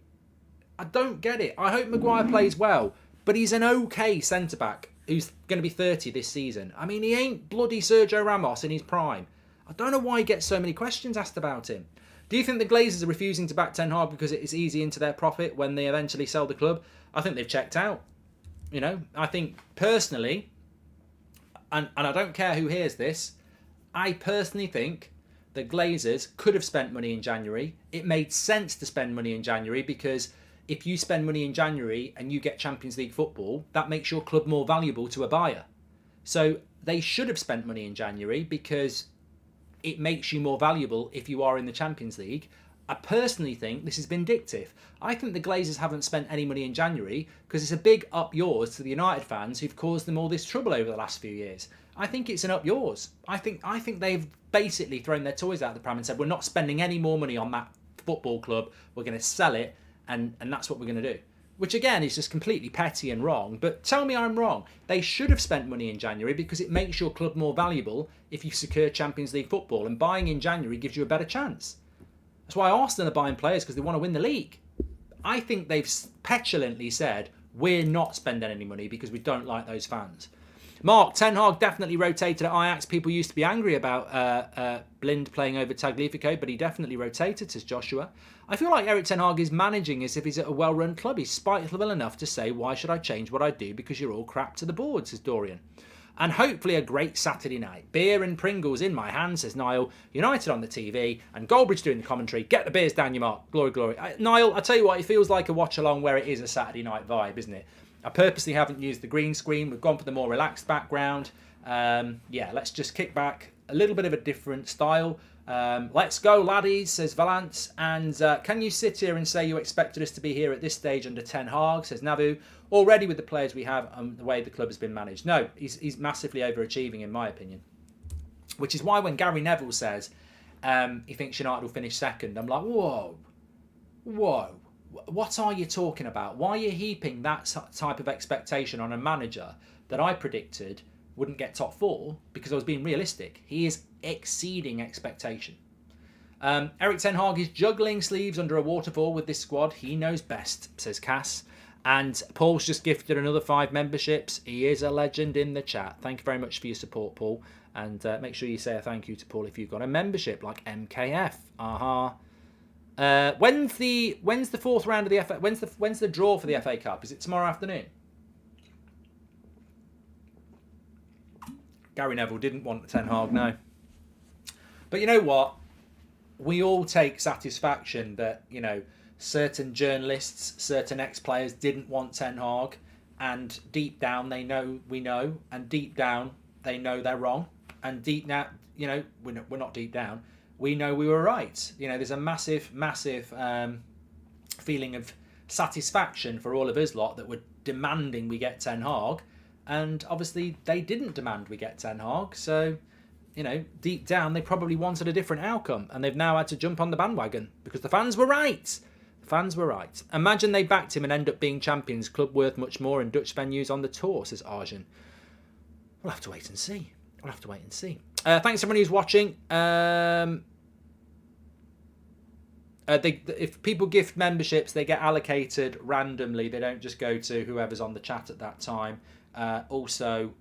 I hope Maguire plays well, but he's an okay centre-back who's going to be 30 this season. I mean, he ain't bloody Sergio Ramos in his prime. I don't know why he gets so many questions asked about him. Do you think the Glazers are refusing to back Ten Hag because it is easy into their profit when they eventually sell the club? I think they've checked out. You know, I think personally, and I don't care who hears this, I personally think the Glazers could have spent money in January. It made sense to spend money in January because if you spend money in January and you get Champions League football, that makes your club more valuable to a buyer. So they should have spent money in January because it makes you more valuable if you are in the Champions League. I personally think this is vindictive. I think the Glazers haven't spent any money in January because it's a big up yours to the United fans who've caused them all this trouble over the last few years. I think it's an up yours. I think they've basically thrown their toys out of the pram and said, we're not spending any more money on that football club. We're going to sell it and that's what we're going to do. Which again is just completely petty and wrong. But tell me I'm wrong. They should have spent money in January because it makes your club more valuable if you secure Champions League football. And buying in January gives you a better chance. That's why Arsenal are buying players, because they want to win the league. I think they've petulantly said, we're not spending any money because we don't like those fans. Mark, Ten Hag definitely rotated at Ajax. People used to be angry about Blind playing over Tagliafico, but he definitely rotated, says Joshua. I feel like Erik Ten Hag is managing as if he's at a well-run club. He's spiteful enough to say, why should I change what I do because you're all crap to the board, says Dorian. And hopefully a great Saturday night. Beer and Pringles in my hand, says Niall. United on the TV and Goldbridge doing the commentary. Get the beers down your mark. Glory, glory. Niall, I tell you what, it feels like a watch-along where it is a Saturday night vibe, isn't it? I purposely haven't used the green screen. We've gone for the more relaxed background. Yeah, let's just kick back. A little bit of a different style. Let's go, laddies, says Valance. And can you sit here and say you expected us to be here at this stage under Ten Hag, says Navu. Already with the players we have and the way the club has been managed. No, he's massively overachieving, in my opinion. Which is why when Gary Neville says he thinks United will finish second, I'm like, whoa. What are you talking about? Why are you heaping that type of expectation on a manager that I predicted wouldn't get top 4 because I was being realistic? He is exceeding expectation. Erik Ten Hag is juggling sleeves under a waterfall with this squad. He knows best, says Cass. And Paul's just gifted another 5 memberships. He is a legend in the chat. Thank you very much for your support, Paul. And make sure you say a thank you to Paul if you've got a membership like MKF. When's the 4th round of the FA? When's the draw for the FA Cup? Is it tomorrow afternoon? Gary Neville didn't want Ten Hag, no. But you know what? We all take satisfaction that, you know, certain journalists, certain ex-players didn't want Ten Hag, and deep down they know we know, and deep down they know they're wrong, and deep down, you know, we're not deep down. We know we were right. You know, there's a massive feeling of satisfaction for all of us lot that were demanding we get Ten Hag. And obviously they didn't demand we get Ten Hag. So, you know, deep down they probably wanted a different outcome. And they've now had to jump on the bandwagon because the fans were right. The fans were right. Imagine they backed him and end up being champions. Club worth much more in Dutch venues on the tour, says Arjun. We'll have to wait and see. Thanks everyone who's watching. If people gift memberships, they get allocated randomly. They don't just go to whoever's on the chat at that time. Also,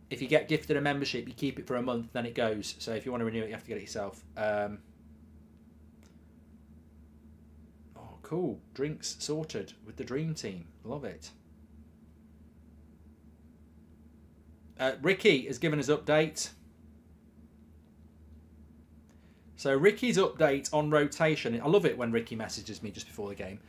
if you get gifted a membership, you keep it for a month, then it goes. So if you want to renew it, you have to get it yourself. Oh, cool. Drinks sorted with the dream team. Love it. Ricky has given us update. So Ricky's update on rotation. I love it when Ricky messages me just before the game.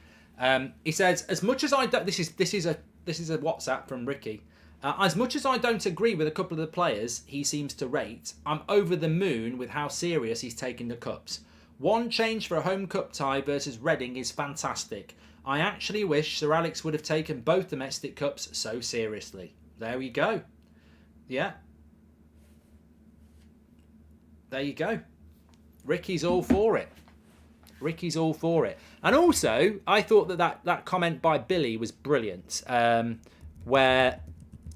He says, as much as I don't, this is a WhatsApp from Ricky. As much as I don't agree with a couple of the players he seems to rate, I'm over the moon with how serious he's taking the cups. One change for a home cup tie versus Reading is fantastic. I actually wish Sir Alex would have taken both domestic cups so seriously. There we go. Yeah. There you go. Ricky's all for it. And also, I thought that comment by Billy was brilliant. Where,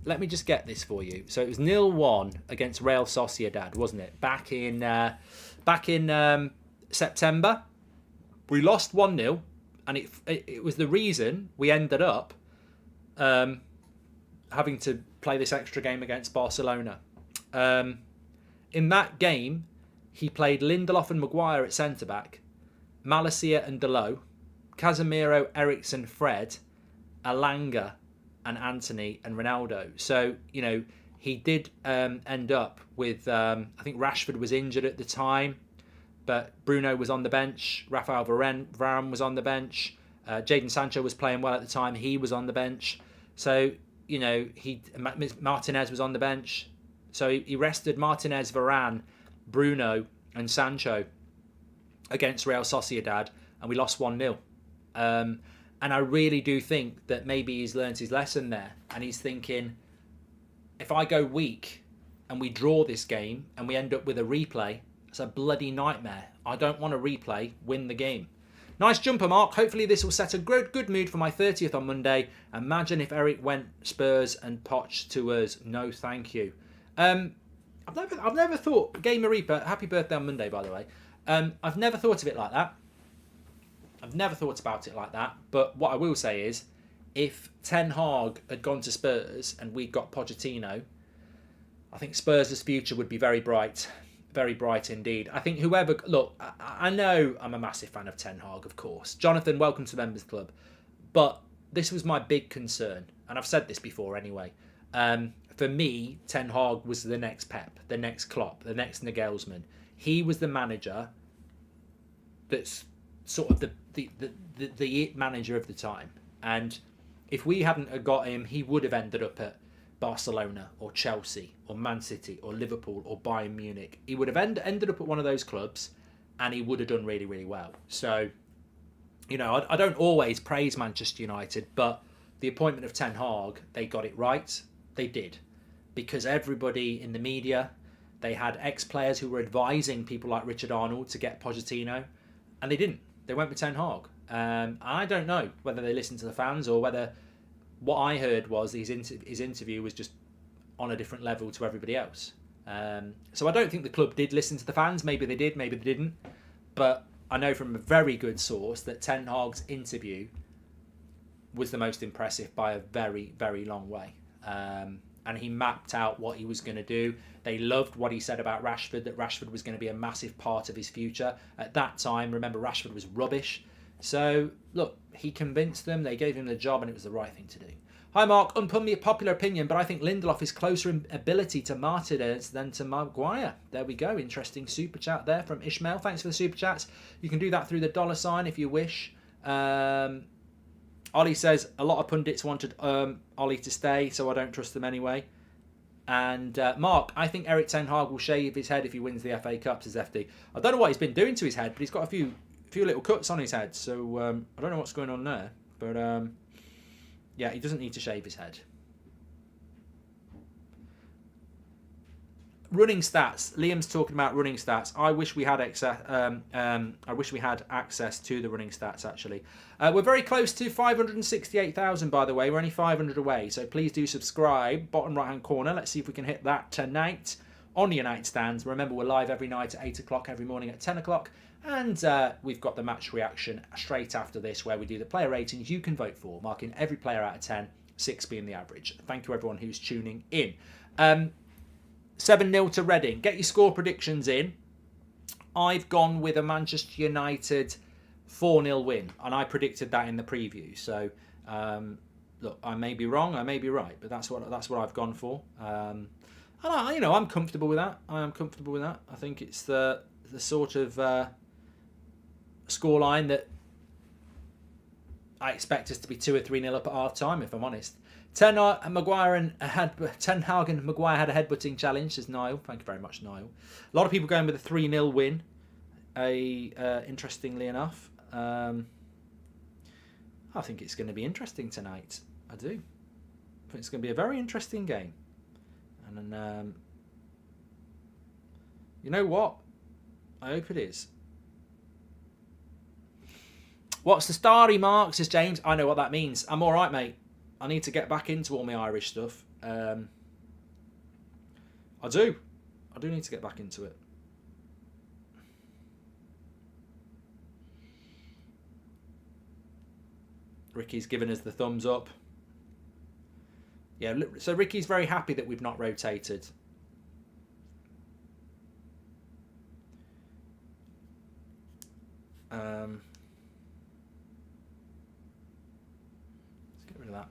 let me just get this for you. So it was 0-1 against Real Sociedad, wasn't it? Back in September. We lost 1-0, and it was the reason we ended up having to play this extra game against Barcelona. In that game, he played Lindelof and Maguire at centre-back, Malacia and Delo, Casemiro, Eriksen, Fred, Alanga and Anthony and Ronaldo. So, you know, he did end up with, I think Rashford was injured at the time, but Bruno was on the bench, Rafael Varane was on the bench, Jadon Sancho was playing well at the time, he was on the bench. So, you know, Martinez was on the bench. So he rested Martinez, Varane, Bruno and Sancho against Real Sociedad, and we lost 1-0. And I really do think that maybe he's learned his lesson there, and he's thinking, if I go weak and we draw this game and we end up with a replay, it's a bloody nightmare. I don't want to replay, win the game. Nice jumper, Mark. Hopefully this will set a good mood for my 30th on Monday. Imagine if Eric went Spurs and Poch to us. No, thank you. I've never thought, Gamer Reaper, happy birthday on Monday, by the way. I've never thought of it like that. I've never thought about it like that. But what I will say is, if Ten Hag had gone to Spurs and we'd got Pochettino, I think Spurs' future would be very bright indeed. I think whoever... Look, I know I'm a massive fan of Ten Hag, of course. Jonathan, welcome to the Members Club. But this was my big concern, and I've said this before anyway. For me, Ten Hag was the next Pep, the next Klopp, the next Nagelsmann. He was the manager that's sort of the manager of the time. And if we hadn't got him, he would have ended up at Barcelona or Chelsea or Man City or Liverpool or Bayern Munich. He would have ended up at one of those clubs, and he would have done really, really well. So, I don't always praise Manchester United, but the appointment of Ten Hag, they got it right. They did. Because everybody in the media, they had ex-players who were advising people like Richard Arnold to get Pochettino, and they didn't. They went with Ten Hag. I don't know whether they listened to the fans or whether what I heard was his interview was just on a different level to everybody else. So I don't think the club did listen to the fans. Maybe they did, maybe they didn't. But I know from a very good source that Ten Hag's interview was the most impressive by a very, very long way. And he mapped out what he was going to do. They loved what he said about Rashford, that Rashford was going to be a massive part of his future. At that time, remember, Rashford was rubbish. So, look, he convinced them, they gave him the job, and it was the right thing to do. Hi, Mark. Unpopular opinion, but I think Lindelof is closer in ability to Martinez than to Maguire. There we go. Interesting super chat there from Ishmael. Thanks for the super chats. You can do that through the $sign if you wish. Ollie says, a lot of pundits wanted Ollie to stay, so I don't trust them anyway. And Mark, I think Eric Ten Hag will shave his head if he wins the FA Cup, says FD. I don't know what he's been doing to his head, but he's got a few little cuts on his head, so I don't know what's going on there. But yeah, he doesn't need to shave his head. Running stats. Liam's talking about running stats. I wish we had access. I wish we had access to the running stats. Actually, we're very close to 568,000. By the way, we're only 500 away. So please do subscribe. Bottom right hand corner. Let's see if we can hit that tonight on the United Stands. Remember, we're live every night at 8 o'clock, every morning at 10 o'clock, and we've got the match reaction straight after this, where we do the player ratings you can vote for, marking every player out of 10, 6 being the average. Thank you everyone who's tuning in. 7-0 to Reading. Get your score predictions in. I've gone with a Manchester United 4-0 win, and I predicted that in the preview. So, look, I may be wrong, I may be right, but that's what I've gone for. And I'm comfortable with that. I am comfortable with that. I think it's the sort of scoreline that I expect us to be 2 or 3-0 up at half time, if I'm honest. Ten Hag and Maguire had a headbutting challenge, says Niall. Thank you very much, Niall. A lot of people going with a 3-0 win. Interestingly enough, I think it's going to be interesting tonight. I do. I think it's going to be a very interesting game. And then, you know what? I hope it is. What's the starry mark, says James? I know what that means. I'm all right, mate. I need to get back into all my Irish stuff. I do need to get back into it. Ricky's given us the thumbs up. Yeah, so Ricky's very happy that we've not rotated. Let's get rid of that.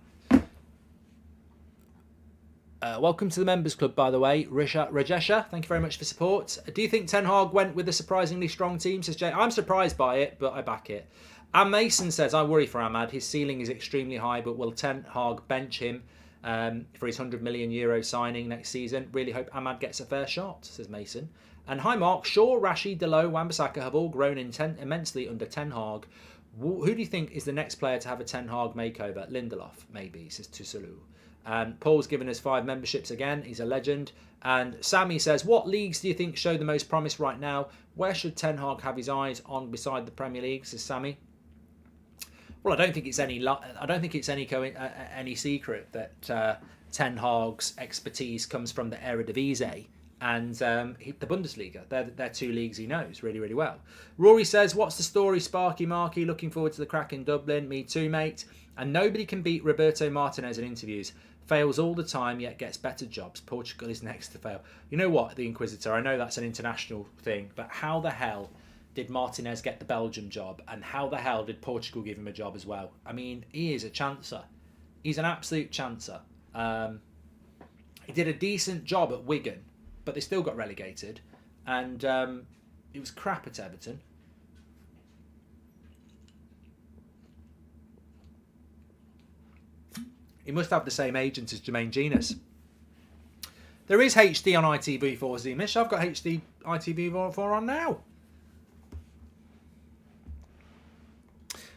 Welcome to the Members Club, by the way. Rajesha, thank you very much for support. Do you think Ten Hag went with a surprisingly strong team, says Jay? I'm surprised by it, but I back it. And Mason says, I worry for Ahmad. His ceiling is extremely high, but will Ten Hag bench him for his €100 million signing next season? Really hope Ahmad gets a fair shot, says Mason. And hi, Mark. Shaw, Rashi, Delo, Wan-Bissaka have all grown immensely under Ten Hag. Who do you think is the next player to have a Ten Hag makeover? Lindelof, maybe, says Tusulu. Paul's given us 5 memberships again. He's a legend. And Sammy says, what leagues do you think show the most promise right now? Where should Ten Hag have his eyes on beside the Premier League, says Sammy. Well, I don't think it's any secret that Ten Hag's expertise comes from the Eredivisie and the Bundesliga. They're two leagues he knows really, really well. Rory says, what's the story, Sparky Marky? Looking forward to the crack in Dublin. Me too, mate. And nobody can beat Roberto Martinez in interviews. Fails all the time, yet gets better jobs. Portugal is next to fail. You know what, the Inquisitor, I know that's an international thing, but how the hell did Martinez get the Belgium job? And how the hell did Portugal give him a job as well? I mean, he is a chancer. He's an absolute chancer. He did a decent job at Wigan, but they still got relegated, and it was crap at Everton. He must have the same agent as Jermaine Genius. There is HD on ITV4, Zemish. I've got HD ITV4 on now.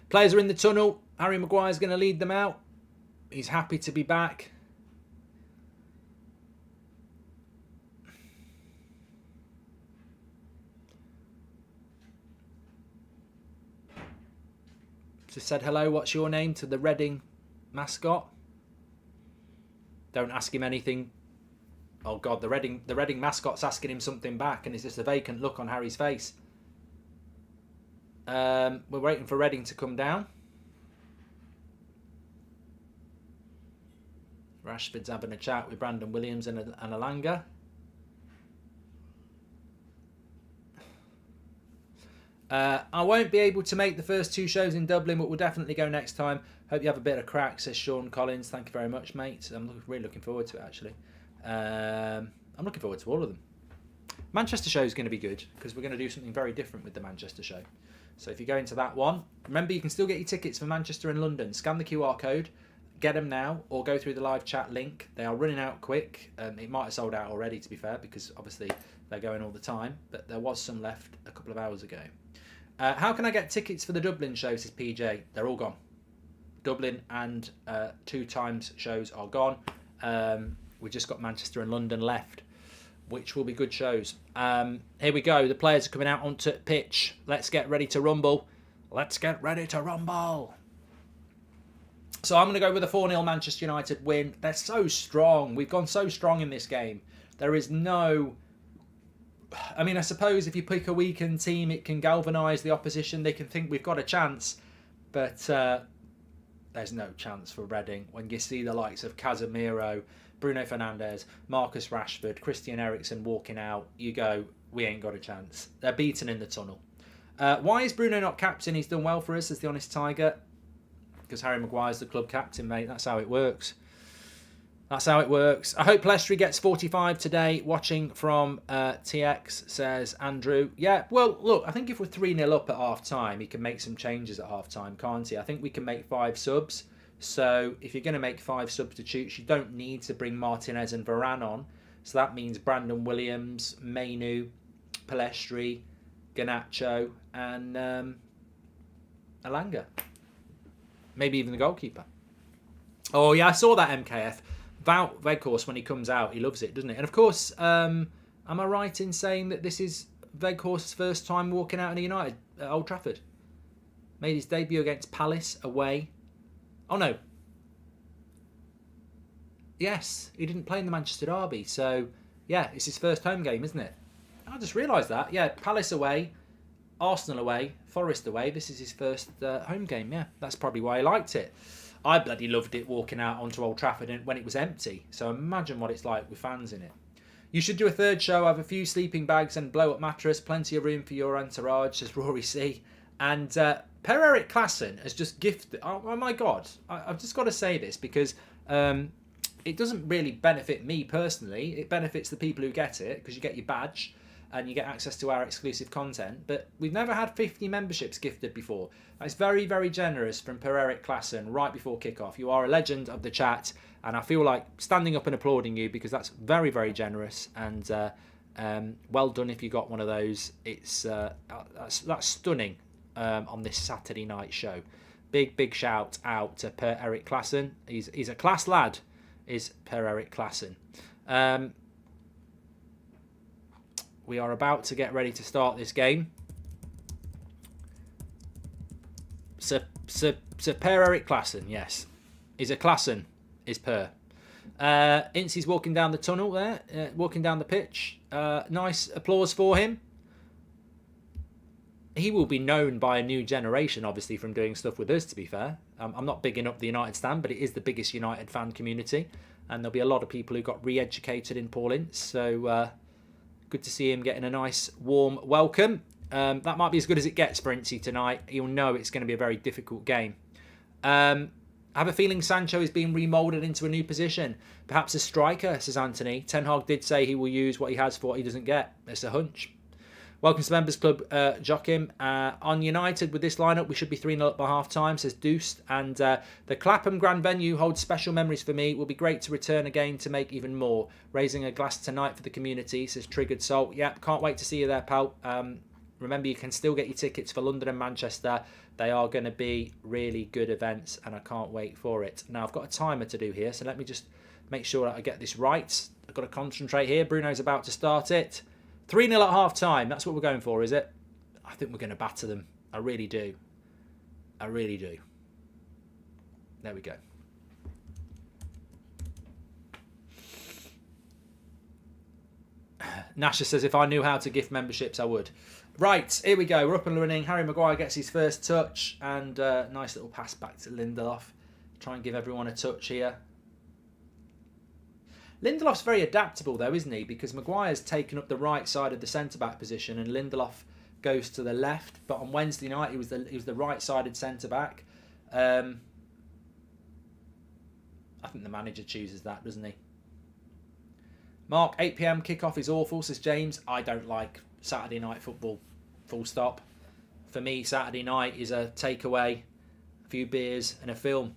Players are in the tunnel. Harry Maguire's going to lead them out. He's happy to be back. Just said hello, what's your name, to the Reading mascot. Don't ask him anything. Oh God, the Reading mascot's asking him something back, and it's just a vacant look on Harry's face. We're waiting for Reading to come down. Rashford's having a chat with Brandon Williams and Alanga. I won't be able to make the first two shows in Dublin, but we'll definitely go next time. Hope you have a bit of crack, says Sean Collins. Thank you very much, mate. I'm really looking forward to it, actually. I'm looking forward to all of them. Manchester show is going to be good because we're going to do something very different with the Manchester show. So if you go into that one, remember you can still get your tickets for Manchester and London. Scan the QR code, get them now, or go through the live chat link. They are running out quick. It might have sold out already, to be fair, because obviously they're going all the time. But there was some left a couple of hours ago. How can I get tickets for the Dublin show, says PJ? They're all gone. Dublin and 2 times shows are gone. We've just got Manchester and London left, which will be good shows. Here we go. The players are coming out onto pitch. Let's get ready to rumble. Let's get ready to rumble. So I'm going to go with a 4-0 Manchester United win. They're so strong. We've gone so strong in this game. There is no... I mean, I suppose if you pick a weakened team, it can galvanise the opposition. They can think we've got a chance. But there's no chance for Reading. When you see the likes of Casemiro, Bruno Fernandes, Marcus Rashford, Christian Eriksen walking out, you go, we ain't got a chance. They're beaten in the tunnel. Why is Bruno not captain? He's done well for us, as the Honest Tiger. Because Harry Maguire's the club captain, mate. That's how it works. That's how it works. I hope Palestri gets 45 today. Watching from TX, says Andrew. Yeah, well, look, I think if we're 3-0 up at half-time, he can make some changes at half-time, can't he? I think we can make 5 subs. So if you're going to make 5 substitutes, you don't need to bring Martinez and Varane on. So that means Brandon Williams, Mainu, Palestri, Garnacho, and Alanga. Maybe even the goalkeeper. Oh, yeah, I saw that MKF. Wout Weghorst, when he comes out, he loves it, doesn't he? And of course, am I right in saying that this is Weghorst's first time walking out in a United at Old Trafford? Made his debut against Palace away. Oh no. Yes, he didn't play in the Manchester derby, so yeah, it's his first home game, isn't it? I just realised that. Yeah, Palace away, Arsenal away, Forest away. This is his first home game. Yeah, that's probably why he liked it. I bloody loved it walking out onto Old Trafford when it was empty. So imagine what it's like with fans in it. You should do a third show, have a few sleeping bags and blow-up mattress. Plenty of room for your entourage, says Rory C. And Per-Erik Klassen has just gifted... Oh my God. I've just got to say this because it doesn't really benefit me personally. It benefits the people who get it because you get your badge and you get access to our exclusive content. But we've never had 50 memberships gifted before. That's very, very generous from Per-Erik Klassen right before kickoff. You are a legend of the chat, and I feel like standing up and applauding you because that's very, very generous. And well done if you got one of those. It's that's stunning on this Saturday night show. Big shout out to Per-Erik Klassen. He's a class lad, is Per-Erik Klassen. We are about to get ready to start this game. Sir Per-Erik Klassen, yes. He's a Klassen, is Per. Ince's walking down the tunnel there, walking down the pitch. Nice applause for him. He will be known by a new generation, obviously, from doing stuff with us, to be fair. I'm not bigging up the United stand, but it is the biggest United fan community. And there'll be a lot of people who got re-educated in Paul Ince. So good to see him getting a nice, warm welcome. That might be as good as it gets for Ince tonight. He'll know it's going to be a very difficult game. I have a feeling Sancho is being remoulded into a new position. Perhaps a striker, says Anthony. Ten Hag did say he will use what he has for what he doesn't get. It's a hunch. Welcome to the Members Club, Joachim. On United, with this lineup, we should be 3-0 up by half-time, says Deuce. And the Clapham Grand Venue holds special memories for me. It will be great to return again to make even more. Raising a glass tonight for the community, says Triggered Salt. Yep, can't wait to see you there, pal. Remember, you can still get your tickets for London and Manchester. They are going to be really good events, and I can't wait for it. Now, I've got a timer to do here, so let me just make sure that I get this right. I've got to concentrate here. Bruno's about to start it. 3-0 at half-time. That's what we're going for, is it? I think we're going to batter them. I really do. I really do. There we go. Nasha says, if I knew how to gift memberships, I would. Right, here we go. We're up and running. Harry Maguire gets his first touch. And nice little pass back to Lindelof. Try and give everyone a touch here. Lindelof's very adaptable, though, isn't he? Because Maguire's taken up the right side of the centre-back position and Lindelof goes to the left. But on Wednesday night, he was the right-sided centre-back. I think the manager chooses that, doesn't he? Mark, 8 PM kickoff is awful, says James. I don't like Saturday night football, full stop. For me, Saturday night is a takeaway, a few beers and a film,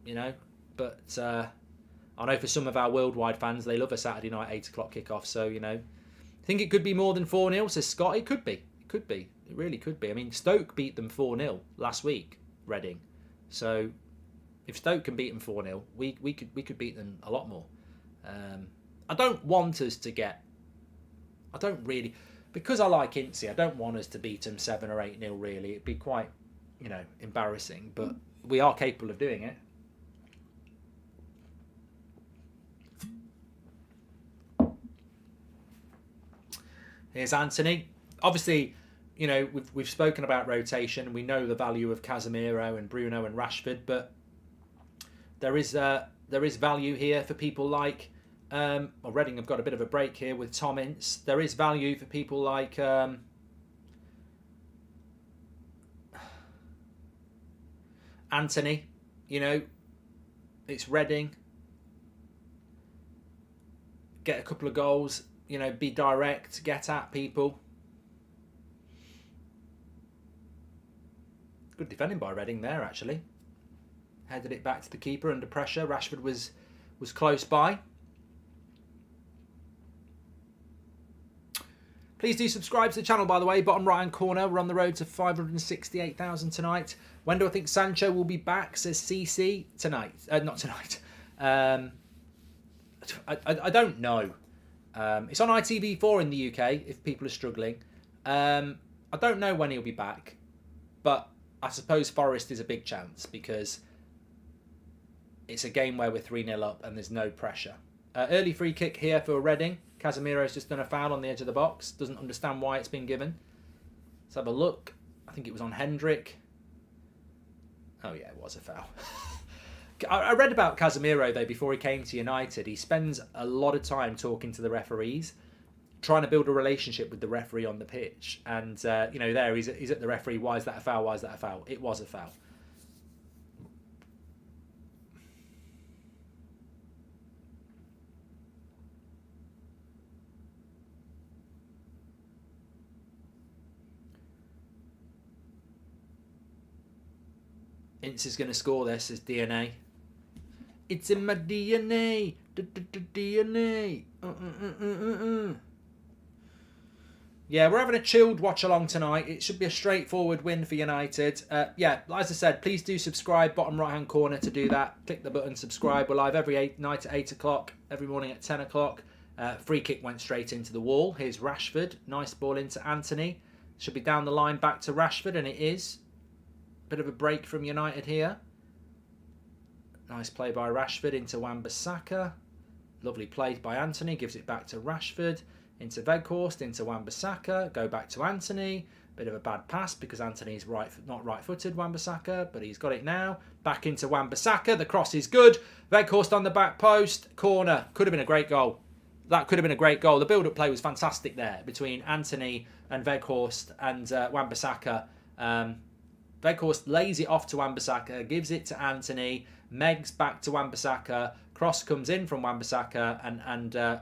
you know. But I know for some of our worldwide fans, they love a Saturday night 8 o'clock kickoff. So, you know, I think it could be more than 4-0, says Scott. It could be. It could be. It really could be. I mean, Stoke beat them 4-0 last week, Reading. So if Stoke can beat them 4-0, we could beat them a lot more. I don't want us to get... I don't really... Because I like Ince, I don't want us to beat them 7 or 8-0, really. It'd be quite, you know, embarrassing. But we are capable of doing it. Here's Anthony. Obviously, you know, we've spoken about rotation. We know the value of Casemiro and Bruno and Rashford, but there is value here for people like... well, Reading have got a bit of a break here with Tom Ince. There is value for people like... Anthony. You know, it's Reading. Get a couple of goals. You know, be direct, get at people. Good defending by Reading there, actually. Headed it back to the keeper under pressure. Rashford was close by. Please do subscribe to the channel, by the way. Bottom right-hand corner. We're on the road to 568,000 tonight. When do I think Sancho will be back, says CC? Tonight. Not tonight. I don't know. It's on ITV4 in the UK, if people are struggling. I don't know when he'll be back, but I suppose Forest is a big chance because it's a game where we're 3-0 up and there's no pressure. Early free kick here for Reading. Casemiro's just done a foul on the edge of the box. Doesn't understand why it's been given. Let's have a look. I think it was on Hendrick. Oh yeah, it was a foul. I read about Casemiro, though, before he came to United. He spends a lot of time talking to the referees, trying to build a relationship with the referee on the pitch. And, you know, there, he's at the referee. Why is that a foul? Why is that a foul? It was a foul. Ince is going to score this as DNA. It's in my DNA. DNA. Yeah, we're having a chilled watch along tonight. It should be a straightforward win for United. Yeah, as I said, please do subscribe. Bottom right hand corner to do that. Click the button, subscribe. We're live every night at 8 o'clock, every morning at 10 o'clock. Free kick went straight into the wall. Here's Rashford. Nice ball into Anthony. Should be down the line back to Rashford, and it is. Bit of a break from United here. Nice play by Rashford into Wan-Bissaka. Lovely play by Anthony. Gives it back to Rashford. Into Weghorst. Into Wan-Bissaka. Go back to Anthony. Bit of a bad pass because Anthony's not right-footed, Wan-Bissaka, but he's got it now. Back into Wan-Bissaka. The cross is good. Weghorst on the back post. Corner. Could have been a great goal. That could have been a great goal. The build-up play was fantastic there between Anthony and Weghorst and Wan-Bissaka. Weghorst lays it off to Wan-Bissaka, gives it to Anthony, Megs back to Wan-Bissaka, cross comes in from Wan-Bissaka, and I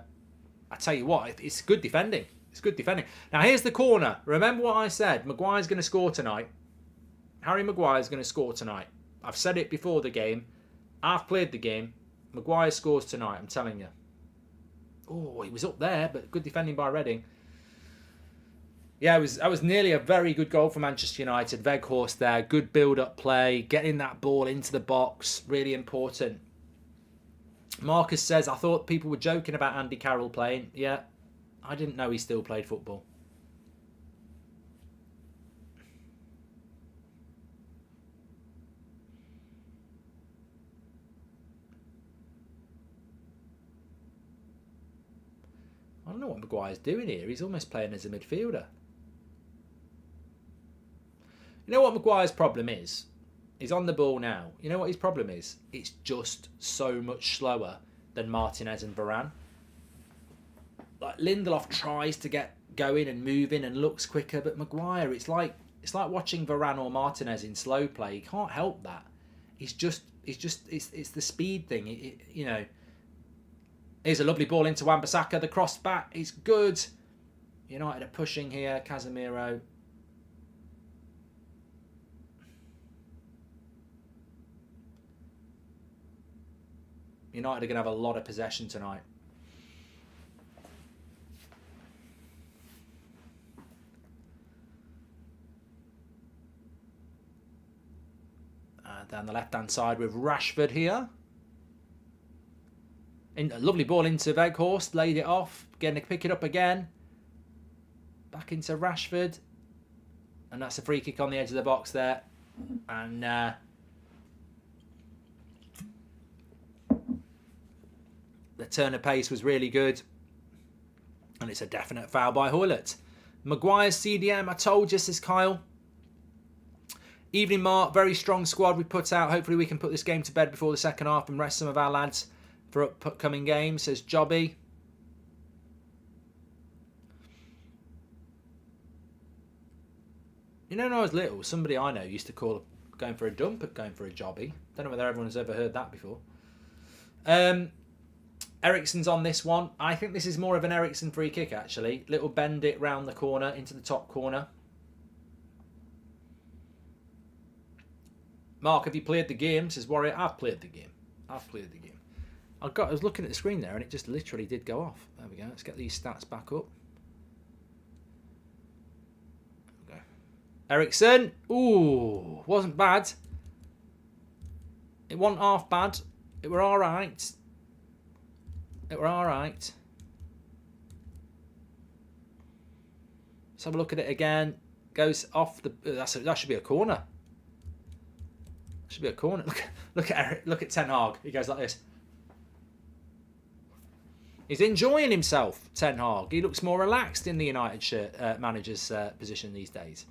tell you what, it's good defending. It's good defending. Now here's the corner. Remember what I said, Maguire's going to score tonight. Harry Maguire's going to score tonight. I've said it before the game. I've played the game. Maguire scores tonight, I'm telling you. Oh, he was up there, but good defending by Reading. Yeah, that was nearly a very good goal for Manchester United. Weghorst there, good build-up play, getting that ball into the box, really important. Marcus says, I thought people were joking about Andy Carroll playing. Yeah, I didn't know he still played football. I don't know what Maguire's doing here. He's almost playing as a midfielder. You know what Maguire's problem is? He's on the ball now. You know what his problem is? It's just so much slower than Martinez and Varane. Like Lindelof tries to get going and moving and looks quicker, but Maguire, it's like watching Varane or Martinez in slow play. He can't help that. It's the speed thing. You know. Here's a lovely ball into Wan-Bissaka. The cross back is good. United are pushing here. Casemiro. United are going to have a lot of possession tonight. Down the left-hand side with Rashford here. A lovely ball into Weghorst, laid it off, getting to pick it up again. Back into Rashford. And that's a free kick on the edge of the box there. And the turn of pace was really good. And it's a definite foul by Hoylett. Maguire's CDM, I told you, says Kyle. Evening, Mark. Very strong squad we put out. Hopefully we can put this game to bed before the second half and rest some of our lads for upcoming games, says Jobby. You know, when I was little, somebody I know used to call going for a dump at going for a jobby. Don't know whether everyone's ever heard that before. Eriksen's on this one. I think this is more of an Eriksen free kick, actually. Little bend it round the corner into the top corner. Mark, have you played the game? Says Warrior. I've played the game. I've played the game. I was looking at the screen there and it just literally did go off. There we go. Let's get these stats back up. There we go. Eriksen. Ooh, wasn't bad. It wasn't half bad. It were all right. It were all right. Let's have a look at it again. Goes off the. That should be a corner. Should be a corner. Look at Eric. Look at Ten Hag. He goes like this. He's enjoying himself, Ten Hag. He looks more relaxed in the United manager's position these days.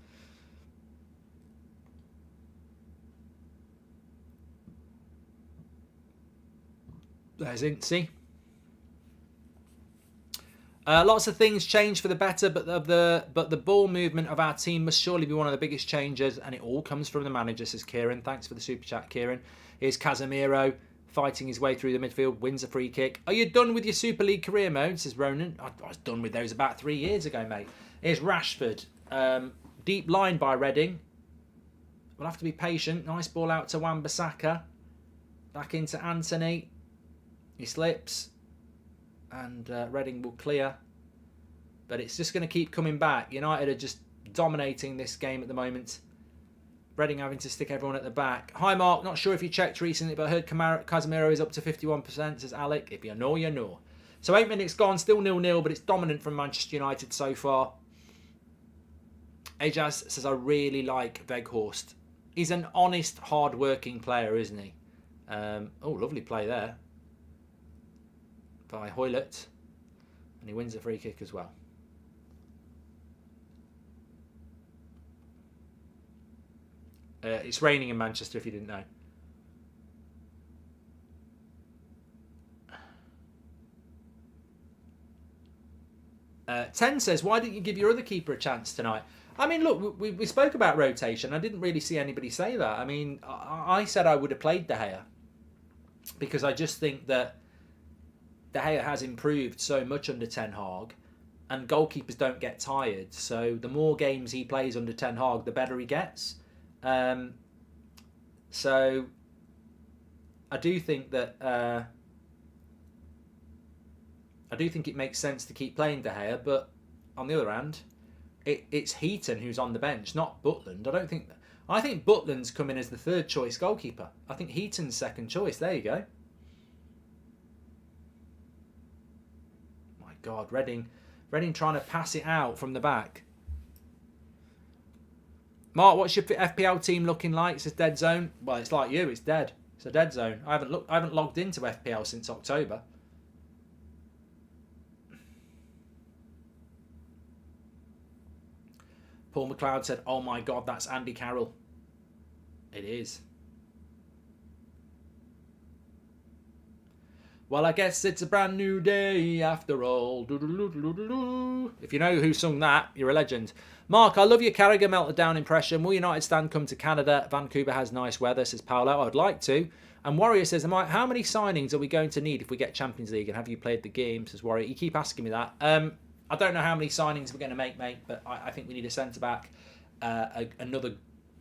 There's Incy. Lots of things changed for the better, but the ball movement of our team must surely be one of the biggest changes, and it all comes from the manager, says Kieran. Thanks for the super chat, Kieran. Here's Casemiro fighting his way through the midfield, wins a free kick. Are you done with your Super League career mode, says Ronan? I was done with those about 3 years ago, mate. Here's Rashford. Deep line by Reading. We'll have to be patient. Nice ball out to Wan-Bissaka. Back into Anthony. He slips. And Reading will clear. But it's just going to keep coming back. United are just dominating this game at the moment. Reading having to stick everyone at the back. Hi, Mark. Not sure if you checked recently, but I heard Casemiro is up to 51%, says Alec. If you know, you know. So 8 minutes gone. Still 0-0, but it's dominant from Manchester United so far. Ajaz says, I really like Weghorst. He's an honest, hard-working player, isn't he? Oh, lovely play there. by Hoylett. And he wins a free kick as well. It's raining in Manchester, if you didn't know. Ten says, why didn't you give your other keeper a chance tonight? I mean, look, we spoke about rotation. I didn't really see anybody say that. I mean, I said I would have played De Gea because I just think that De Gea has improved so much under Ten Hag, and goalkeepers don't get tired. So the more games he plays under Ten Hag, the better he gets. So I do think that I do think it makes sense to keep playing De Gea, but on the other hand, it's Heaton who's on the bench, not Butland. I think Butland's come in as the third choice goalkeeper. I think Heaton's second choice. There you go. My God, Reading trying to pass it out from the back. Mark, what's your FPL team looking like? It says dead zone. Well, it's like you. It's dead. It's a dead zone. I haven't logged into FPL since October. Paul McLeod said, oh my God, that's Andy Carroll. It is. Well, I guess it's a brand new day after all. If you know who sung that, you're a legend. Mark, I love your Carragher melted down impression. Will United Stand come to Canada? Vancouver has nice weather, says Paolo. I'd like to. And Warrior says, how many signings are we going to need if we get Champions League? And have you played the game, says Warrior. You keep asking me that. I don't know how many signings we're going to make, mate, but I think we need a centre-back, another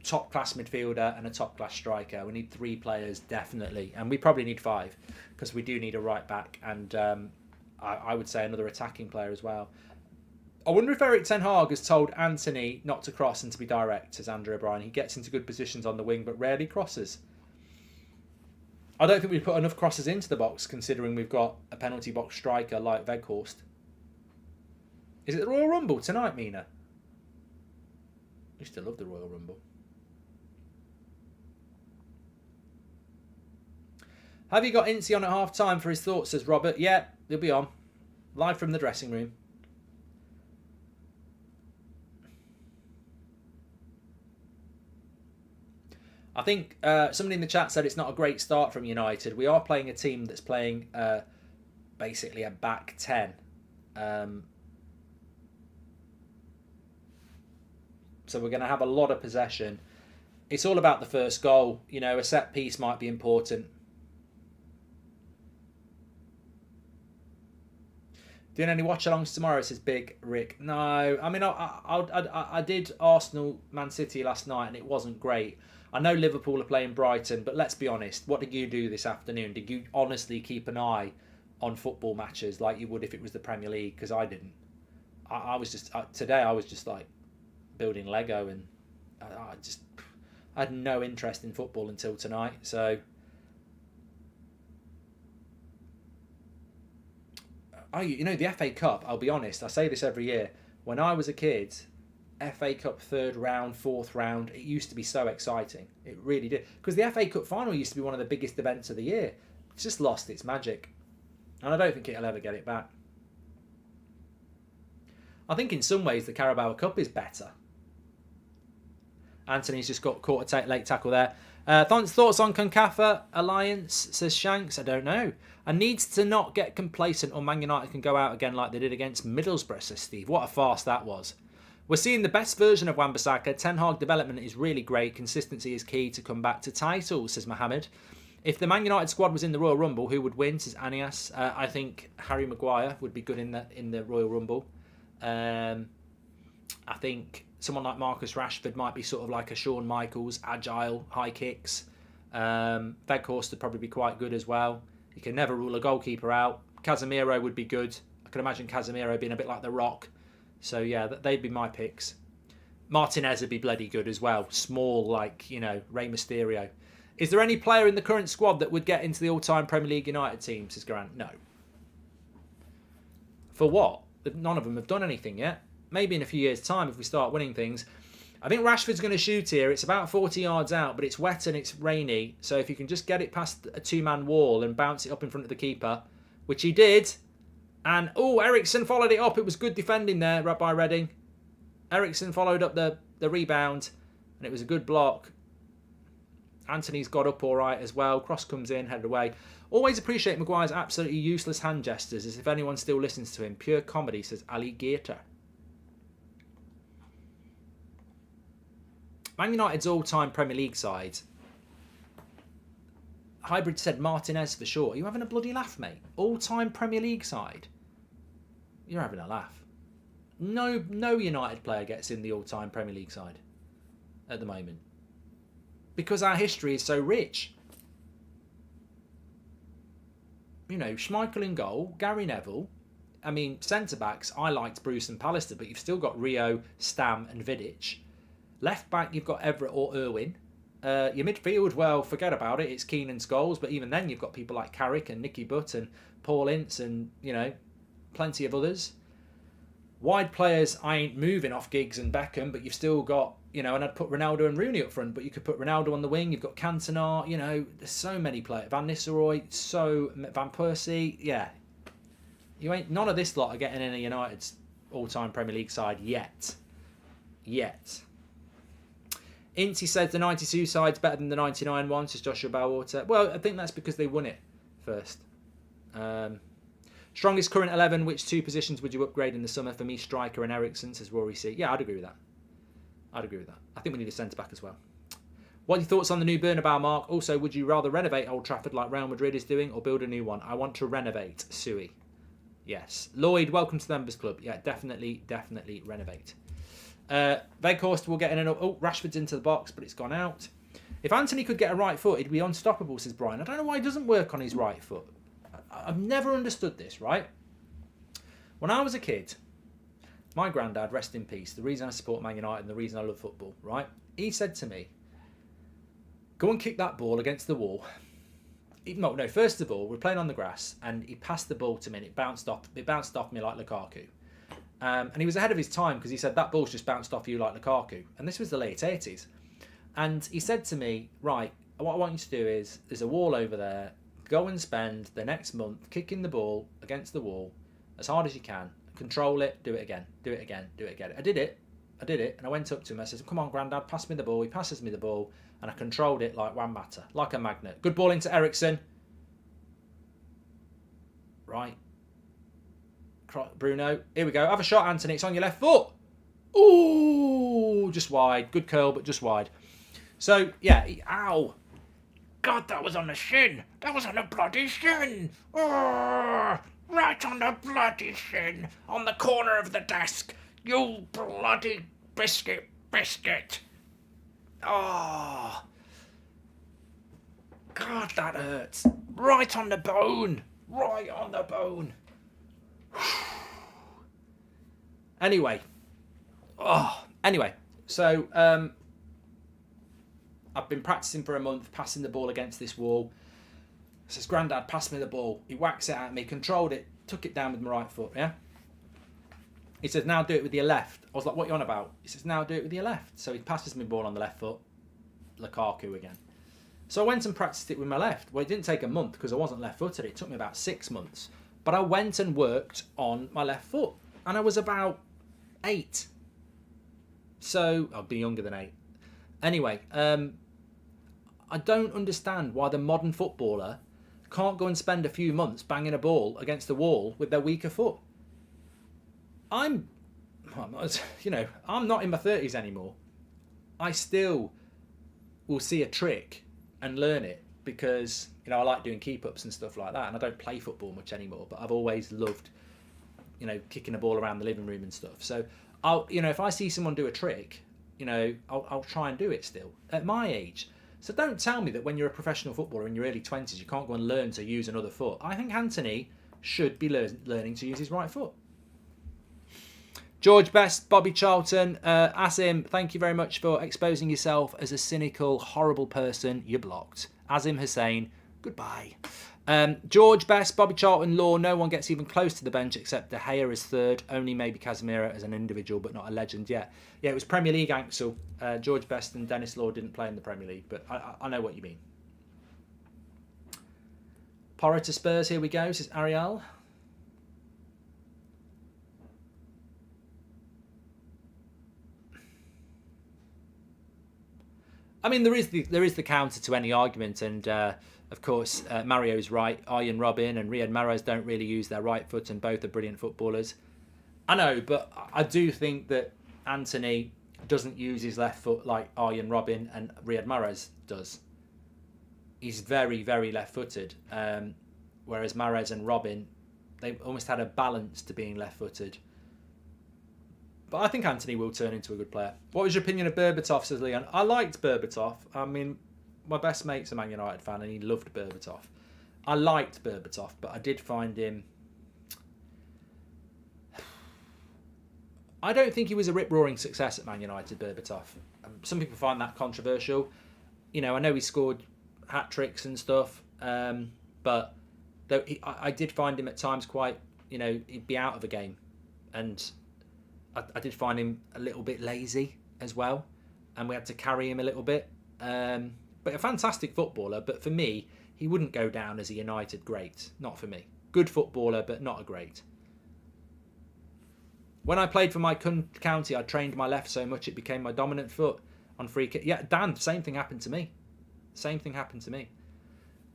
top-class midfielder and a top-class striker. We need 3 players, definitely. And we probably need 5, because we do need a right-back and I would say another attacking player as well. I wonder if Eric Ten Hag has told Anthony not to cross and to be direct, says Andrew O'Brien. He gets into good positions on the wing, but rarely crosses. I don't think we put enough crosses into the box, considering we've got a penalty box striker like Weghorst. Is it the Royal Rumble tonight, Mina? I used to love the Royal Rumble. Have you got Incy on at half-time for his thoughts, says Robert? Yeah, he'll be on. Live from the dressing room. I think somebody in the chat said it's not a great start from United. We are playing a team that's playing basically a back 10. So we're going to have a lot of possession. It's all about the first goal. You know, a set piece might be important. Doing any watch-alongs tomorrow, says Big Rick. No, I mean, I did Arsenal Man City last night and it wasn't great. I know Liverpool are playing Brighton, but let's be honest. What did you do this afternoon? Did you honestly keep an eye on football matches like you would if it was the Premier League? Because I didn't. Today I was just like building Lego, and I had no interest in football until tonight. So you know, the FA Cup, I'll be honest, I say this every year. When I was a kid, FA Cup 3rd round, 4th round, it used to be so exciting. It really did. Because the FA Cup final used to be one of the biggest events of the year. It's just lost its magic. And I don't think it'll ever get it back. I think in some ways the Carabao Cup is better. Anthony's just got caught a late tackle there. Thoughts on Concacaf Alliance, says Shanks. I don't know. And needs to not get complacent or Man United can go out again like they did against Middlesbrough, says Steve. What a farce that was. We're seeing the best version of Wan-Bissaka. Ten Hag development is really great. Consistency is key to come back to titles, says Mohammed. If the Man United squad was in the Royal Rumble, who would win, says Anias. I think Harry Maguire would be good in the Royal Rumble. I think someone like Marcus Rashford might be sort of like a Shawn Michaels, agile, high kicks. Weghorst would probably be quite good as well. You can never rule a goalkeeper out. Casemiro would be good. I can imagine Casemiro being a bit like The Rock. So yeah, they'd be my picks. Martinez would be bloody good as well. Small, like, you know, Rey Mysterio. Is there any player in the current squad that would get into the all-time Premier League United team, says Grant? No. For what? None of them have done anything yet. Maybe in a few years' time if we start winning things. I think Rashford's going to shoot here. It's about 40 yards out, but it's wet and it's rainy. So if you can just get it past a 2-man wall and bounce it up in front of the keeper, which he did, And, oh, Ericsson followed it up. It was good defending there right by Reading. Ericsson followed up the rebound, and it was a good block. Anthony's got up all right as well. Cross comes in, headed away. Always appreciate Maguire's absolutely useless hand gestures, as if anyone still listens to him. Pure comedy, says Alligator. Man United's all-time Premier League side. Hybrid said Martinez for sure. Are you having a bloody laugh, mate? All-time Premier League side? You're having a laugh. No United player gets in the all-time Premier League side at the moment. Because our history is so rich. You know, Schmeichel in goal, Gary Neville. I mean, centre-backs, I liked Bruce and Pallister, but you've still got Rio, Stam and Vidic. Left-back, you've got Everett or Irwin. Your midfield, well, forget about it. It's Keane and Scholes, but even then you've got people like Carrick and Nicky Butt and Paul Ince and, you know, plenty of others. Wide players, I ain't moving off Giggs and Beckham, but you've still got, you know, and I'd put Ronaldo and Rooney up front, but you could put Ronaldo on the wing. You've got Cantona, you know, there's so many players. Van Nistelrooy, Van Persie, yeah. You ain't, none of this lot are getting in a United's all-time Premier League side yet. Incy says the 92 side's better than the 99 one, says Joshua Bellwater. Well, I think that's because they won it first. Strongest current 11, which two positions would you upgrade in the summer? For me, striker and Ericsson, says Rory C. Yeah, I'd agree with that. I think we need a centre-back as well. What are your thoughts on the new Bernabeu, Mark? Also, would you rather renovate Old Trafford like Real Madrid is doing or build a new one? I want to renovate, Sui. Yes. Lloyd, welcome to the Members Club. Yeah, definitely renovate. Veghorst will get in and oh, Rashford's into the box, but it's gone out. If Anthony could get a right foot, he'd be unstoppable, says Brian. I don't know why he doesn't work on his right foot. I've never understood this, right? When I was a kid, my granddad, rest in peace, the reason I support Man United and the reason I love football, right? He said to me, go and kick that ball against the wall. No, first of all, we're playing on the grass and he passed the ball to me and it bounced off me like Lukaku. And he was ahead of his time because he said that ball's just bounced off you like Lukaku. And this was the late 80s. And he said to me, right, what I want you to do is, there's a wall over there, go and spend the next month kicking the ball against the wall as hard as you can. Control it, do it again. I did it, and I went up to him. I said, come on, Grandad, pass me the ball. He passes me the ball, and I controlled it like one matter, like a magnet. Good ball into Ericsson. Right. Bruno, here we go. Have a shot, Anthony. It's on your left foot. Ooh, just wide. Good curl, but just wide. So, yeah, ow. God, that was on the shin. That was on the bloody shin. Oh, right on the bloody shin. On the corner of the desk. You bloody biscuit. Oh. God, that hurts. Right on the bone. Anyway. So, I've been practicing for a month, passing the ball against this wall. Says, Grandad, pass me the ball. He whacks it at me, controlled it, took it down with my right foot, yeah? He says, now do it with your left. I was like, what are you on about? He says, now do it with your left. So he passes me the ball on the left foot. Lukaku again. So I went and practiced it with my left. Well, it didn't take a month because I wasn't left-footed. It took me about 6 months. But I went and worked on my left foot. And I was about 8. So, I'd be younger than 8. Anyway, I don't understand why the modern footballer can't go and spend a few months banging a ball against the wall with their weaker foot. I'm not in my 30s anymore. I still will see a trick and learn it because, I like doing keep-ups and stuff like that, and I don't play football much anymore, but I've always loved, kicking a ball around the living room and stuff. So, if I see someone do a trick, I'll try and do it still at my age. So don't tell me that when you're a professional footballer in your early 20s, you can't go and learn to use another foot. I think Anthony should be learning to use his right foot. George Best, Bobby Charlton, Azim, thank you very much for exposing yourself as a cynical, horrible person. You're blocked. Azim Hussain, goodbye. George Best, Bobby Charlton, Law, no one gets even close to the bench except De Gea as third, only maybe Casemiro as an individual, but not a legend yet. Yeah, it was Premier League, Axel. George Best and Dennis Law didn't play in the Premier League, but I know what you mean. Porro to Spurs, here we go, says Ariel. I mean, there is the counter to any argument, and of course, Mario's right. Arjen Robben and Riyad Mahrez don't really use their right foot, and both are brilliant footballers. I know, but I do think that Anthony doesn't use his left foot like Arjen Robben and Riyad Mahrez does. He's very, very left-footed, whereas Mahrez and Robben, they almost had a balance to being left-footed. But I think Anthony will turn into a good player. What was your opinion of Berbatov, says Leon? I liked Berbatov. I mean, my best mate's a Man United fan and he loved Berbatov. I liked Berbatov, but I did find him... I don't think he was a rip-roaring success at Man United, Berbatov. Some people find that controversial. You know, I know he scored hat-tricks and stuff, but I did find him at times quite, you know, he'd be out of a game. And I did find him a little bit lazy as well, and we had to carry him a little bit. But a fantastic footballer, but for me, he wouldn't go down as a United great. Not for me. Good footballer, but not a great. When I played for my county, I trained my left so much it became my dominant foot on free kick. Yeah, Dan, same thing happened to me. Same thing happened to me.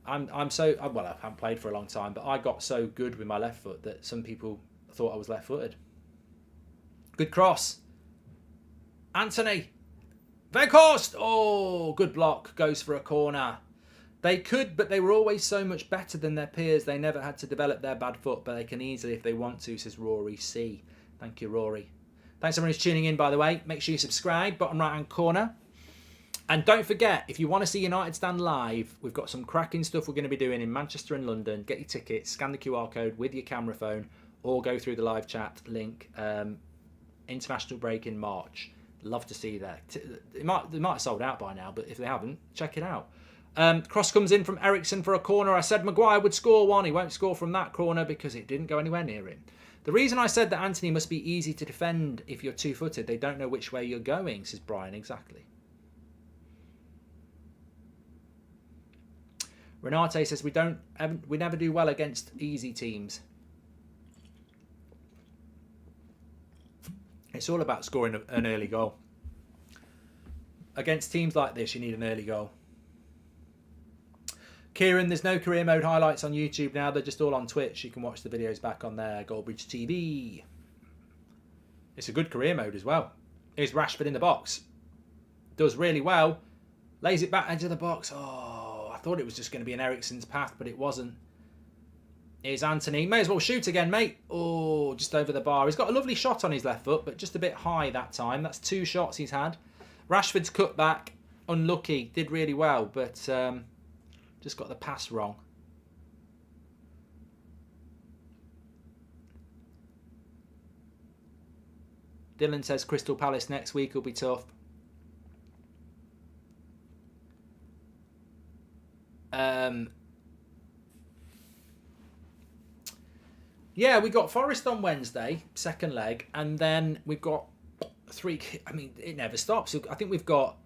I'm so... Well, I haven't played for a long time, but I got so good with my left foot that some people thought I was left-footed. Good cross. Anthony. Weghorst. Oh, good block. Goes for a corner. They could, but they were always so much better than their peers. They never had to develop their bad foot, but they can easily if they want to, says Rory C. Thank you, Rory. Thanks everyone who's tuning in, by the way. Make sure you subscribe, bottom right-hand corner. And don't forget, if you want to see United Stand live, we've got some cracking stuff we're going to be doing in Manchester and London. Get your tickets, scan the QR code with your camera phone, or go through the live chat link. International break in March. Love to see you there. They might have sold out by now, but if they haven't, check it out. Cross comes in from Ericsson for a corner. I said Maguire would score one. He won't score from that corner because it didn't go anywhere near him. The reason I said that Anthony must be easy to defend if you're two-footed, they don't know which way you're going, says Brian. Exactly. Renate says we never do well against easy teams. It's all about scoring an early goal. Against teams like this, you need an early goal. Kieran, there's no career mode highlights on YouTube now. They're just all on Twitch. You can watch the videos back on there. Goldbridge TV. It's a good career mode as well. Here's Rashford in the box. Does really well. Lays it back into the box. Oh, I thought it was just going to be an Ericsson's path, but it wasn't. Here's Anthony. May as well shoot again, mate. Oh, just over the bar. He's got a lovely shot on his left foot, but just a bit high that time. That's 2 shots he's had. Rashford's cut back. Unlucky. Did really well, but just got the pass wrong. Dylan says Crystal Palace next week will be tough. Yeah, we got Forest on Wednesday, second leg, and then we've got 3... I mean, it never stops. I think we've got...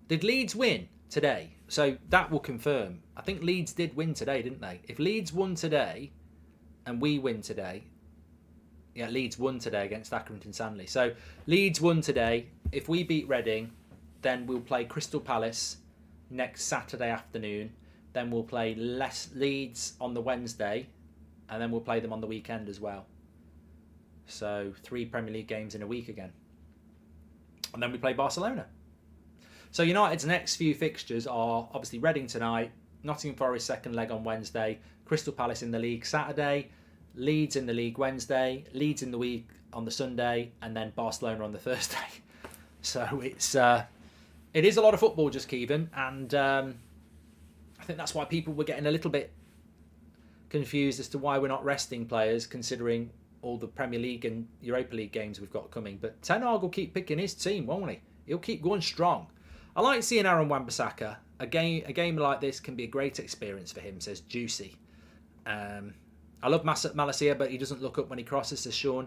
Did Leeds win today? So that will confirm. I think Leeds did win today, didn't they? If Leeds won today and we win today... Yeah, Leeds won today against Accrington Stanley. So Leeds won today. If we beat Reading, then we'll play Crystal Palace next Saturday afternoon. Then we'll play Leeds on the Wednesday. And then we'll play them on the weekend as well. So 3 Premier League games in a week again. And then we play Barcelona. So United's next few fixtures are obviously Reading tonight, Nottingham Forest second leg on Wednesday, Crystal Palace in the league Saturday, Leeds in the league Wednesday, Leeds in the week on the Sunday, and then Barcelona on the Thursday. So it is a lot of football, just Kevin, and I think that's why people were getting a little bit confused as to why we're not resting players, considering all the Premier League and Europa League games we've got coming. But Ten Hag will keep picking his team, won't he? He'll keep going strong. I like seeing Aaron Wan-Bissaka. A game like this can be a great experience for him, says Juicy. I love Malacia, but he doesn't look up when he crosses, says Sean.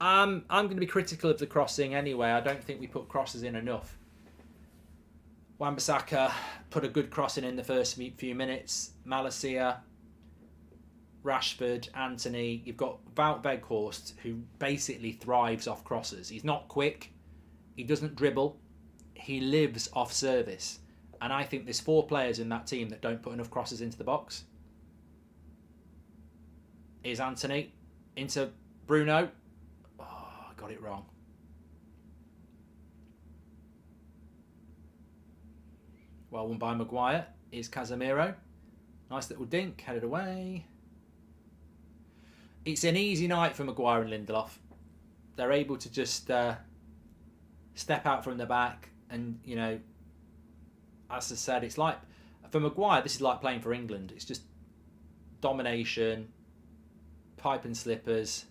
I'm going to be critical of the crossing anyway. I don't think we put crosses in enough. Wan-Bissaka put a good crossing in the first few minutes. Malacia, Rashford, Anthony. You've got Wout Weghorst, who basically thrives off crosses. He's not quick. He doesn't dribble. he lives off service. And I think there's 4 players in that team that don't put enough crosses into the box. Here's Anthony into Bruno. Oh, I got it wrong. Well won by Maguire. Here's Casemiro. Nice little dink, headed away. It's an easy night for Maguire and Lindelof. They're able to just step out from the back and, you know, as I said, it's like, for Maguire, this is like playing for England. It's just domination, pipe and slippers.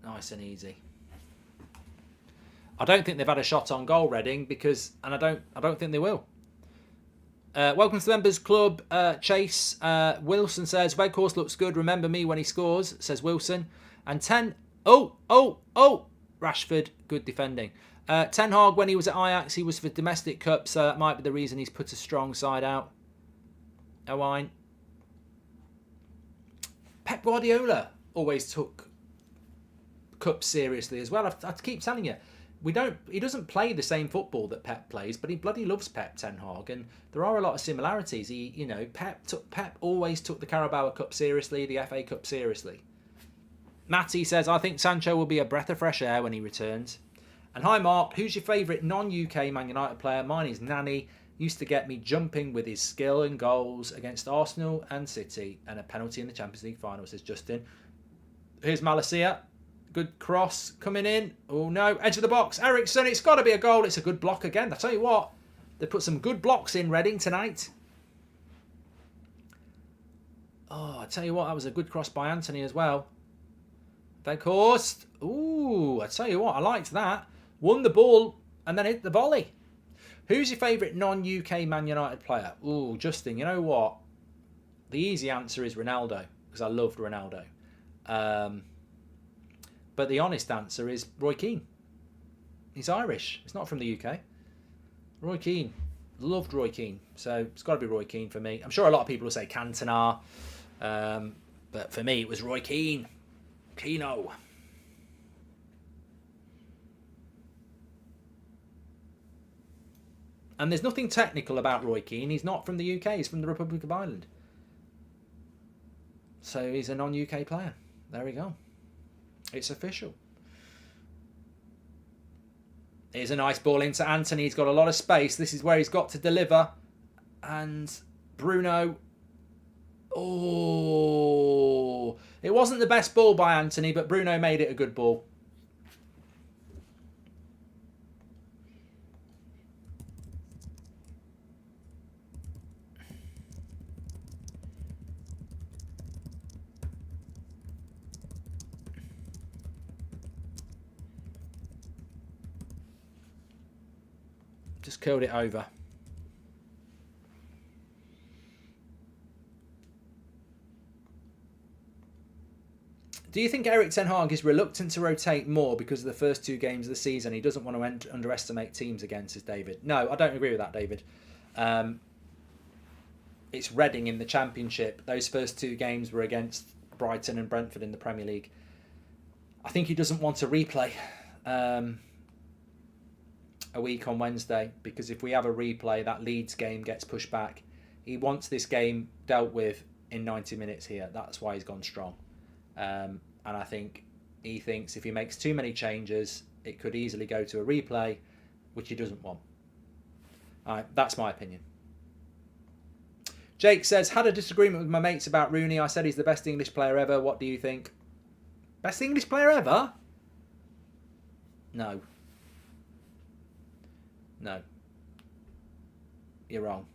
Nice and easy. I don't think they've had a shot on goal, Reading, because, and I don't think they will. Welcome to the Members Club, Chase. Wilson says, Weghorst looks good. Remember me when he scores, says Wilson. And Rashford, good defending. Ten Hag, when he was at Ajax, he was for domestic cups, so that might be the reason he's put a strong side out. Owain. Pep Guardiola always took cups seriously as well. I keep telling you, he doesn't play the same football that Pep plays, but he bloody loves Pep, Ten Hag, and there are a lot of similarities. Pep always took the Carabao Cup seriously, the FA Cup seriously. Matty says, I think Sancho will be a breath of fresh air when he returns. And hi Mark, who's your favourite non-UK Man United player? Mine is Nani. Used to get me jumping with his skill and goals against Arsenal and City, and a penalty in the Champions League final, says Justin. Here's Malacia. Good cross coming in. Oh no, edge of the box. Ericsson, it's got to be a goal. It's a good block again. I tell you what, they put some good blocks in Reading tonight. Oh, I tell you what, that was a good cross by Anthony as well. Weghorst. Ooh, I tell you what, I liked that. Won the ball and then hit the volley. Who's your favourite non-UK Man United player? Ooh, Justin, you know what? The easy answer is Ronaldo, because I loved Ronaldo. But the honest answer is Roy Keane. He's Irish. He's not from the UK. Roy Keane. Loved Roy Keane. So it's got to be Roy Keane for me. I'm sure a lot of people will say Cantona. But for me, it was Roy Keane. Keano. And there's nothing technical about Roy Keane. He's not from the UK. He's from the Republic of Ireland. So he's a non-UK player. There we go. It's official. Here's a nice ball into Anthony. He's got a lot of space. This is where he's got to deliver. And Bruno. Oh. It wasn't the best ball by Anthony, but Bruno made it a good ball. Just curled it over. Do you think Erik ten Hag is reluctant to rotate more because of the first 2 games of the season? He doesn't want to underestimate teams again, says David. No, I don't agree with that, David. It's Reading in the Championship. Those first 2 games were against Brighton and Brentford in the Premier League. I think he doesn't want to replay a week on Wednesday, because if we have a replay, that Leeds game gets pushed back. He wants this game dealt with in 90 minutes here. That's why he's gone strong. And I think he thinks if he makes too many changes, it could easily go to a replay, which he doesn't want. That's my opinion. Jake says, had a disagreement with my mates about Rooney. I said he's the best English player ever. What do you think? Best English player ever? No. No. You're wrong.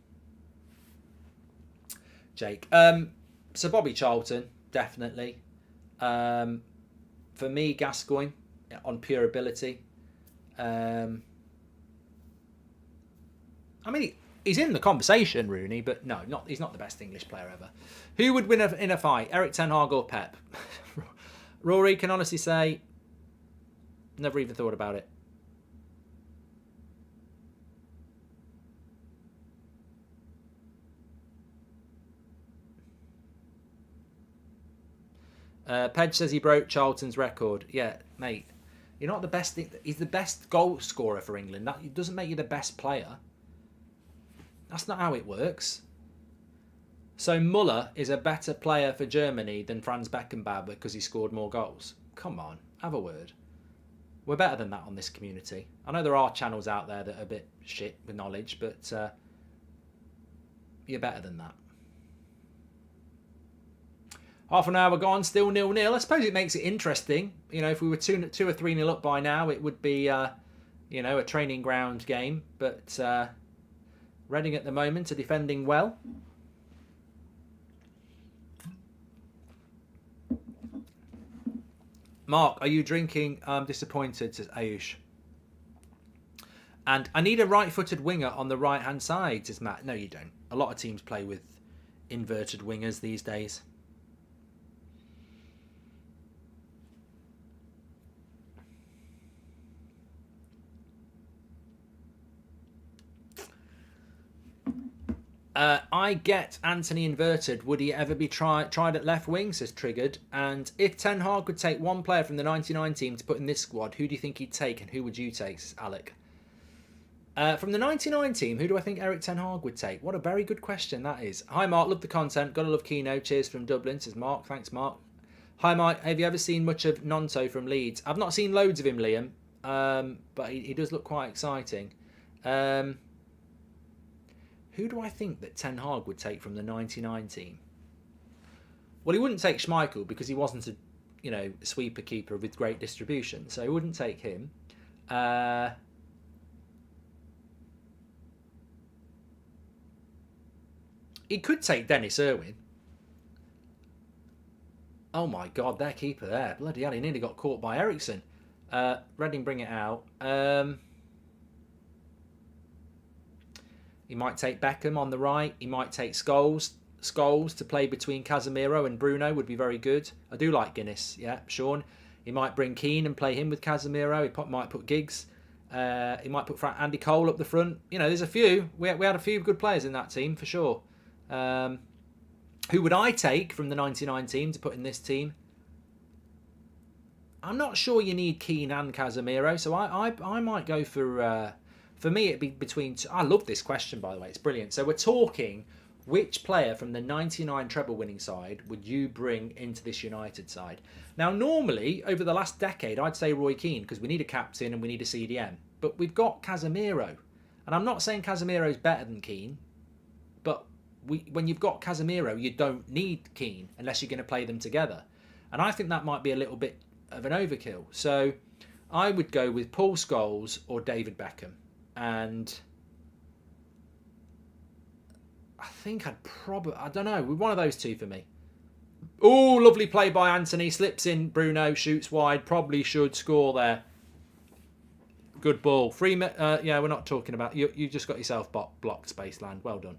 Jake. So Bobby Charlton, definitely. For me, Gascoigne, on pure ability. I mean, he's in the conversation, Rooney, but no, he's not the best English player ever. Who would win in a fight, Erik ten Hag or Pep? Rory can honestly say, never even thought about it. Pedge says he broke Charlton's record. Yeah, mate. You're not the best. He's the best goal scorer for England. That doesn't make you the best player. That's not how it works. So Muller is a better player for Germany than Franz Beckenbauer because he scored more goals. Come on, have a word. We're better than that on this community. I know there are channels out there that are a bit shit with knowledge, but you're better than that. Half an hour gone, still 0-0. I suppose it makes it interesting. You know, if we were 2 or 3-0 up by now, it would be, you know, a training ground game. But Reading at the moment are defending well. Mark, are you drinking? I'm disappointed, says Ayush. And I need a right-footed winger on the right-hand side, says Matt. No, you don't. A lot of teams play with inverted wingers these days. I get Anthony inverted. Would he ever be tried at left wing, says Triggered. And if Ten Hag could take one player from the 99 team to put in this squad, who do you think he'd take and who would you take, says Alec? From the 99 team, who do I think Eric Ten Hag would take? What a very good question that is. Hi Mark, love the content. Gotta love Keno. Cheers from Dublin, says Mark. Thanks Mark. Hi Mike, have you ever seen much of Nonto from Leeds? I've not seen loads of him, Liam, but he does look quite exciting. Who do I think that Ten Hag would take from the 99 team? Well, he wouldn't take Schmeichel because he wasn't a, you know, sweeper keeper with great distribution, so he wouldn't take him. He could take Dennis Irwin. Oh my God, their keeper there. Bloody hell, he nearly got caught by Ericsson. Reading bring it out. He might take Beckham on the right. He might take Scholes to play between Casemiro and Bruno would be very good. I do like Guinness, yeah, Sean. He might bring Keane and play him with Casemiro. He might put Giggs. He might put Andy Cole up the front. You know, there's a few. We had a few good players in that team, for sure. Who would I take from the 99 team to put in this team? I'm not sure you need Keane and Casemiro, so I might go for... For me, it'd be between... I love this question, by the way. It's brilliant. So we're talking, which player from the 99 treble-winning side would you bring into this United side? Now, normally, over the last decade, I'd say Roy Keane, because we need a captain and we need a CDM. But we've got Casemiro. And I'm not saying Casemiro's better than Keane, but when you've got Casemiro, you don't need Keane unless you're going to play them together. And I think that might be a little bit of an overkill. So I would go with Paul Scholes or David Beckham. And I think I'd probably... I don't know. One of those two for me. Oh, lovely play by Anthony. Slips in. Bruno shoots wide. Probably should score there. Good ball. Yeah, we're not talking about... You just got yourself blocked, Spaceland. Well done.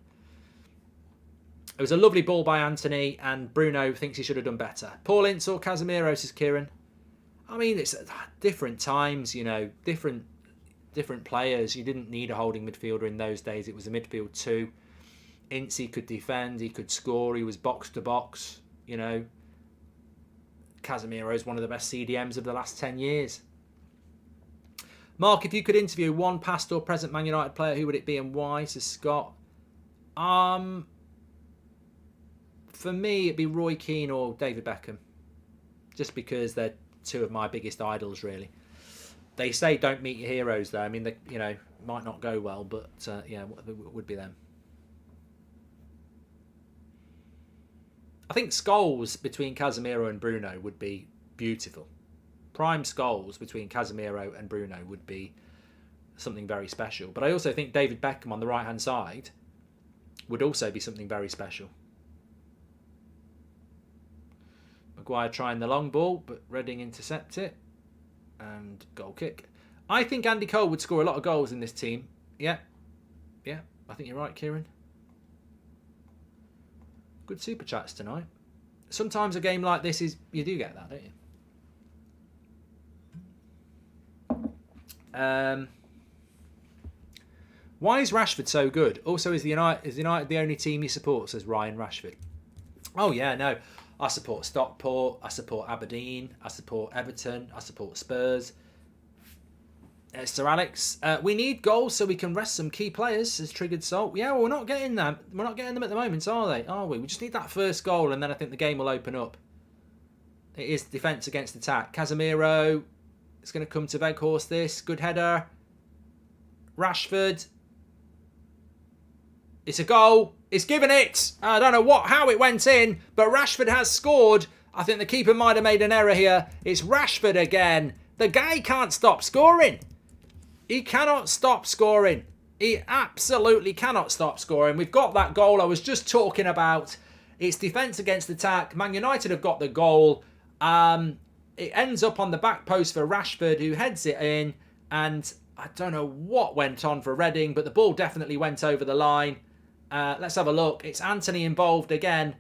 It was a lovely ball by Anthony, and Bruno thinks he should have done better. Paul Ince or Casemiro, says Kieran. I mean, it's different times, you know. Different players. You didn't need a holding midfielder in those days. It was a midfield two. Ince, he could defend, he could score, he was box to box, you know. Casemiro is one of the best CDMs of the last 10 years. Mark, if you could interview one past or present Man United player, who would it be and why, says Scott? For me, it'd be Roy Keane or David Beckham. Just because they're two of my biggest idols, really. They say don't meet your heroes, though. I mean, they, you know, might not go well, but yeah, it would be them. I think Scholes between Casemiro and Bruno would be beautiful. Prime Scholes between Casemiro and Bruno would be something very special. But I also think David Beckham on the right-hand side would also be something very special. Maguire trying the long ball, but Reading intercept it. And goal kick. I think Andy Cole would score a lot of goals in this team. Yeah. Yeah, I think you're right, Kieran. Good super chats tonight. Sometimes a game like this is... You do get that, don't you? Why is Rashford so good? Also, is United the only team he supports, says Ryan Rashford? Oh, yeah, no. I support Stockport. I support Aberdeen. I support Everton. I support Spurs. Sir Alex, we need goals so we can rest some key players, says Triggered Salt. Yeah, well, we're not getting them. We're not getting them at the moment, are they? Are we? We just need that first goal, and then I think the game will open up. It is defence against attack. Casemiro, it's going to come to Weghorst this. Good header. Rashford. It's a goal. It's given it. I don't know how it went in, but Rashford has scored. I think the keeper might have made an error here. It's Rashford again. The guy can't stop scoring. He cannot stop scoring. He absolutely cannot stop scoring. We've got that goal I was just talking about. It's defence against attack. Man United have got the goal. It ends up on the back post for Rashford, who heads it in. And I don't know what went on for Reading, but the ball definitely went over the line. Let's have a look. It's Anthony involved again.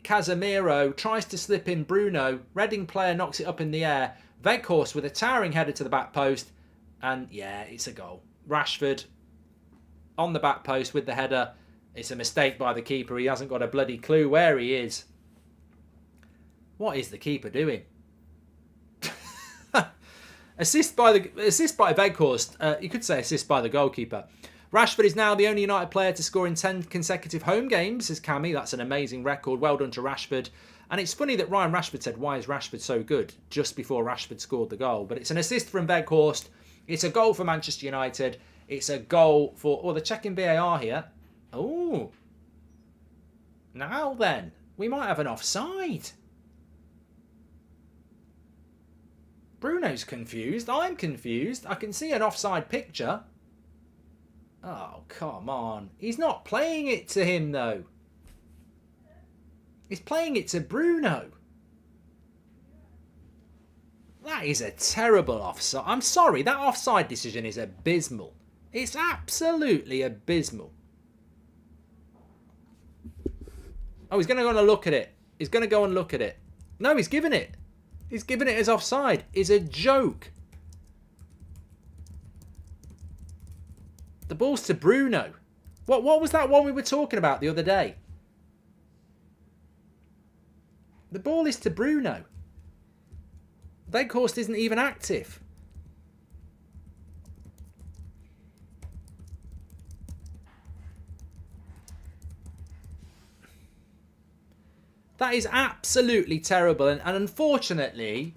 Casemiro tries to slip in Bruno. Reading player knocks it up in the air. Weghorst with a towering header to the back post. And yeah, it's a goal. Rashford on the back post with the header. It's a mistake by the keeper. He hasn't got a bloody clue where he is. What is the keeper doing? Assist by Weghorst. You could say assist by the goalkeeper. Rashford is now the only United player to score in 10 consecutive home games, says Cammy. That's an amazing record. Well done to Rashford. And it's funny that Ryan Rashford said, why is Rashford so good? Just before Rashford scored the goal. But it's an assist from Weghorst. It's a goal for Manchester United. It's a goal for... Oh, they're checking VAR here. Oh. Now then. We might have an offside. Bruno's confused. I'm confused. I can see an offside picture. Oh, come on. He's not playing it to him, though. He's playing it to Bruno. That is a terrible offside. I'm sorry, that offside decision is abysmal. It's absolutely abysmal. Oh, he's going to go and look at it. He's going to go and look at it. No, he's given it. He's given it as offside. It's a joke. The ball's to Bruno. What was that one we were talking about the other day? The ball is to Bruno. Weghorst isn't even active. That is absolutely terrible. And unfortunately,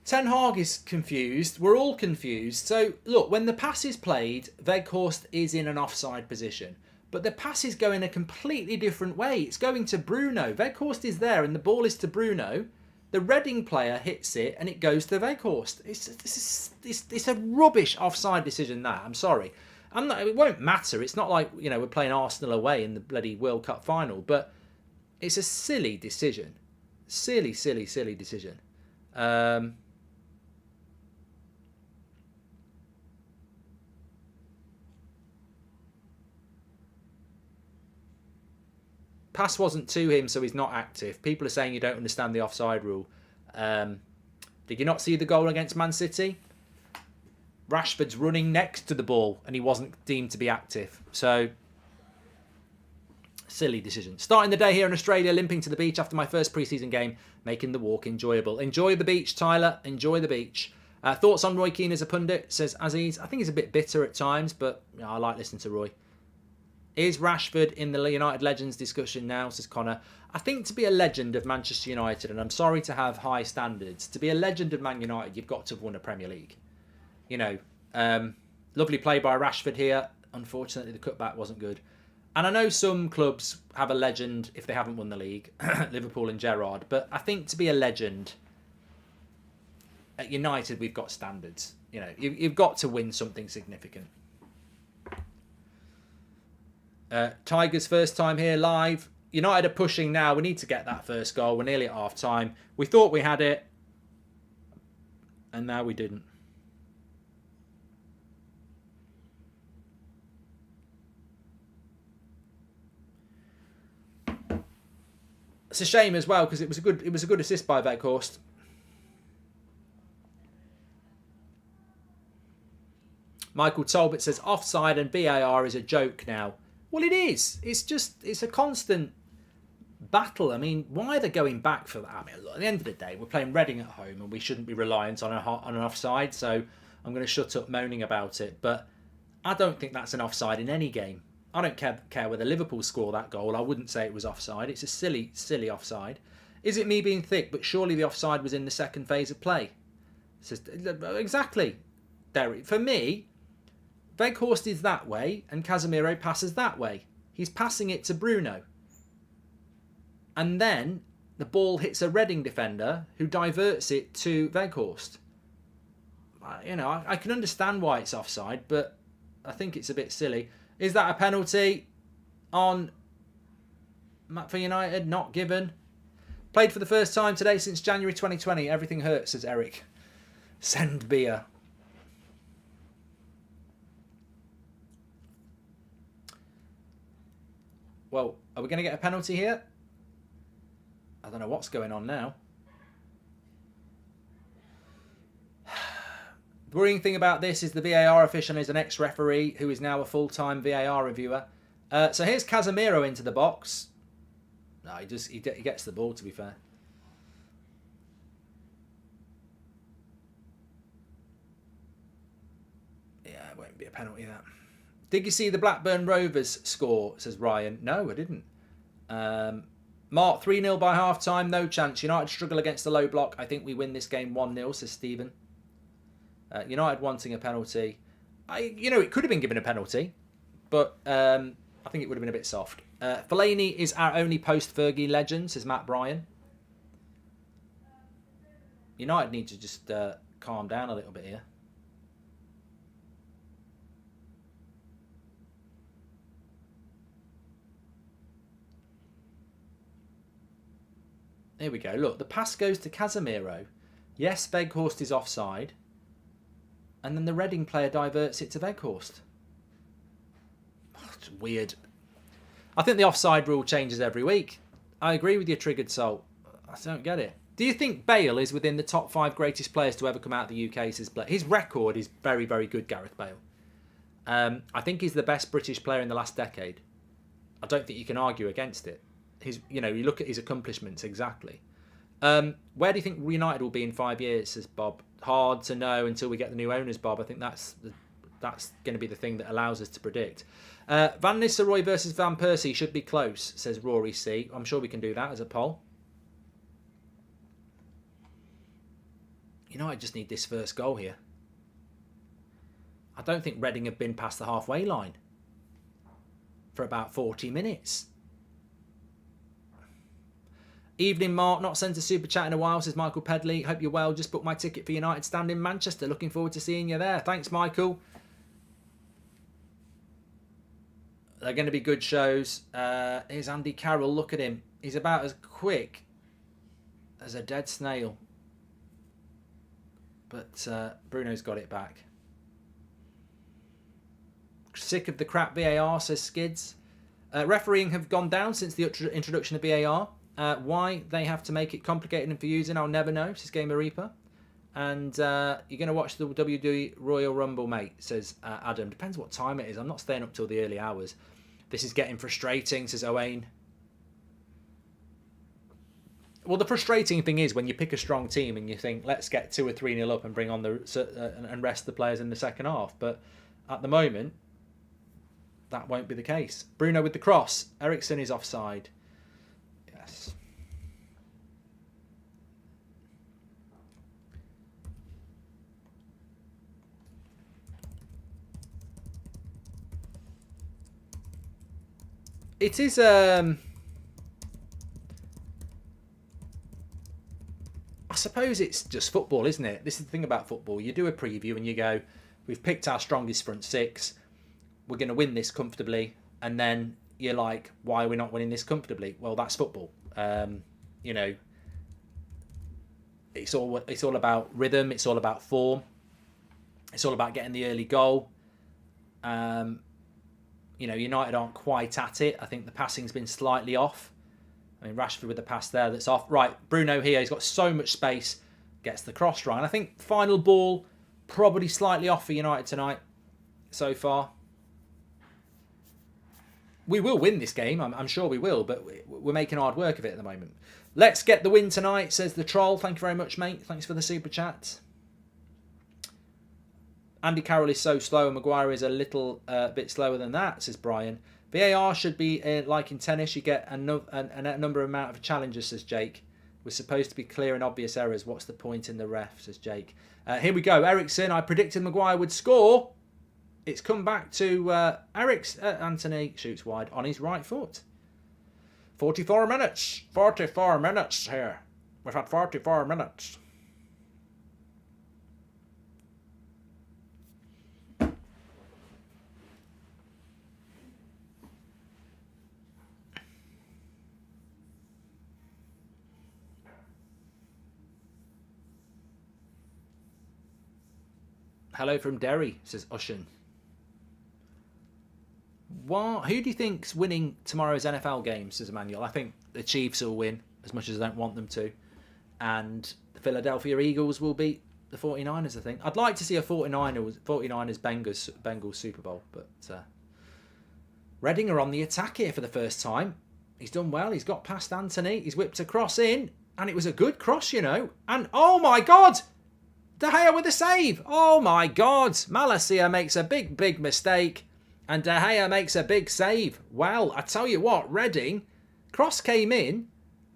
Ten Hag is confused. We're all confused. So, look, when the pass is played, Weghorst is in an offside position. But the pass is going a completely different way. It's going to Bruno. Weghorst is there and the ball is to Bruno. The Reading player hits it and it goes to Weghorst. It's a rubbish offside decision, that. I'm sorry. It won't matter. It's not like, you know, we're playing Arsenal away in the bloody World Cup final. But it's a silly decision. Silly, silly, silly decision. Pass wasn't to him, so he's not active. People are saying you don't understand the offside rule. Did you not see the goal against Man City? Rashford's running next to the ball and he wasn't deemed to be active. So, silly decision. Starting the day here in Australia, limping to the beach after my first pre-season game, making the walk enjoyable. Enjoy the beach, Tyler. Enjoy the beach. Thoughts on Roy Keane as a pundit, says Aziz. I think he's a bit bitter at times, but you know, I like listening to Roy. Is Rashford in the United Legends discussion now, says Connor. I think to be a legend of Manchester United, and I'm sorry to have high standards, to be a legend of Man United, you've got to have won a Premier League. You know, lovely play by Rashford here. Unfortunately, the cutback wasn't good. And I know some clubs have a legend if they haven't won the league, Liverpool and Gerrard, but I think to be a legend, at United, we've got standards. You know, you've got to win something significant. Tigers first time here live. United are pushing now. We need to get that first goal. We're nearly at half time. We thought we had it, and now we didn't. It's a shame as well because it was a good assist by Weghorst. Michael Talbot says offside and VAR is a joke now. Well, it is. It's a constant battle. I mean, why are they going back for that? I mean, look, at the end of the day, we're playing Reading at home and we shouldn't be reliant on an offside. So, I'm going to shut up moaning about it. But I don't think that's an offside in any game. I don't care whether Liverpool score that goal. I wouldn't say it was offside. It's a silly, silly offside. Is it me being thick? But surely the offside was in the second phase of play. Says, exactly, Derek. For me, Weghorst is that way and Casemiro passes that way. He's passing it to Bruno. And then the ball hits a Reading defender who diverts it to Weghorst. You know, I can understand why it's offside, but I think it's a bit silly. Is that a penalty on for United? Not given. Played for the first time today since January 2020. Everything hurts, says Eric. Send beer. Well, are we going to get a penalty here? I don't know what's going on now. The worrying thing about this is the VAR official is an ex-referee who is now a full-time VAR reviewer. So here's Casemiro into the box. No, he gets the ball, to be fair. Yeah, it won't be a penalty, that. Did you see the Blackburn Rovers score, says Ryan? No, I didn't. Mark, 3-0 by half-time, no chance. United struggle against the low block. I think we win this game 1-0, says Stephen. United wanting a penalty. It could have been given a penalty, but I think it would have been a bit soft. Fellaini is our only post-Fergie legend, says Matt Bryan. United need to just calm down a little bit here. Here we go. Look, the pass goes to Casemiro. Yes, Weghorst is offside. And then the Reading player diverts it to Weghorst. Oh, it's weird. I think the offside rule changes every week. I agree with your Triggered Soul. I don't get it. Do you think Bale is within the top 5 greatest players to ever come out of the UK? His record is very, very good, Gareth Bale. I think he's the best British player in the last decade. I don't think you can argue against it. You look at his accomplishments exactly. Where do you think United will be in 5 years, says Bob? Hard to know until we get the new owners, Bob. I think that's going to be the thing that allows us to predict. Van Nistelrooy versus Van Persie should be close, says Rory C. I'm sure we can do that as a poll. I just need this first goal here. I don't think Reading have been past the halfway line for about 40 minutes. Evening, Mark. Not sent a super chat in a while, says Michael Pedley. Hope you're well. Just booked my ticket for United stand in Manchester. Looking forward to seeing you there. Thanks, Michael. They're going to be good shows. Here's Andy Carroll. Look at him. He's about as quick as a dead snail. But Bruno's got it back. Sick of the crap VAR, says Skids. Refereeing have gone down since the introduction of VAR. Why they have to make it complicated and confusing, I'll never know, says Gamer Reaper. And you're going to watch the WWE Royal Rumble, mate, says Adam. Depends what time it is. I'm not staying up till the early hours. This is getting frustrating, says Owain. Well, the frustrating thing is when you pick a strong team and you think, let's get 2 or 3-0 up and bring on and rest the players in the second half. But at the moment, that won't be the case. Bruno with the cross. Ericsson is offside. Yes. It is I suppose it's just football, isn't it? This is the thing about football. You do a preview and you go, we've picked our strongest front six. We're going to win this comfortably. And then you're like, why are we not winning this comfortably? Well, that's football. It's all about rhythm. It's all about form. It's all about getting the early goal. United aren't quite at it. I think the passing's been slightly off. I mean, Rashford with the pass there that's off. Right, Bruno here, he's got so much space, gets the cross right. And I think final ball, probably slightly off for United tonight so far. We will win this game, I'm sure we will, but we're making hard work of it at the moment. Let's get the win tonight, says the Troll. Thank you very much, mate. Thanks for the super chat. Andy Carroll is so slow and Maguire is a little bit slower than that, says Brian. VAR should be like in tennis. You get a number amount of challenges, says Jake. We're supposed to be clear and obvious errors. What's the point in the ref, says Jake. Here we go. Ericsson, I predicted Maguire would score. It's come back to Anthony shoots wide on his right foot. 44 minutes. 44 minutes here. We've had 44 minutes. Hello from Derry, says Ushin. Who do you think's winning tomorrow's NFL game, says Emmanuel? I think the Chiefs will win, as much as I don't want them to. And the Philadelphia Eagles will beat the 49ers, I think. I'd like to see a 49ers Bengals Super Bowl, but Reading are on the attack here for the first time. He's done well. He's got past Anthony. He's whipped a cross in, and it was a good cross, you know. And, oh, my God! De Gea with a save. Oh, my God. Malacia makes a big, big mistake. And De Gea makes a big save. Well, I tell you what, Reading, cross came in.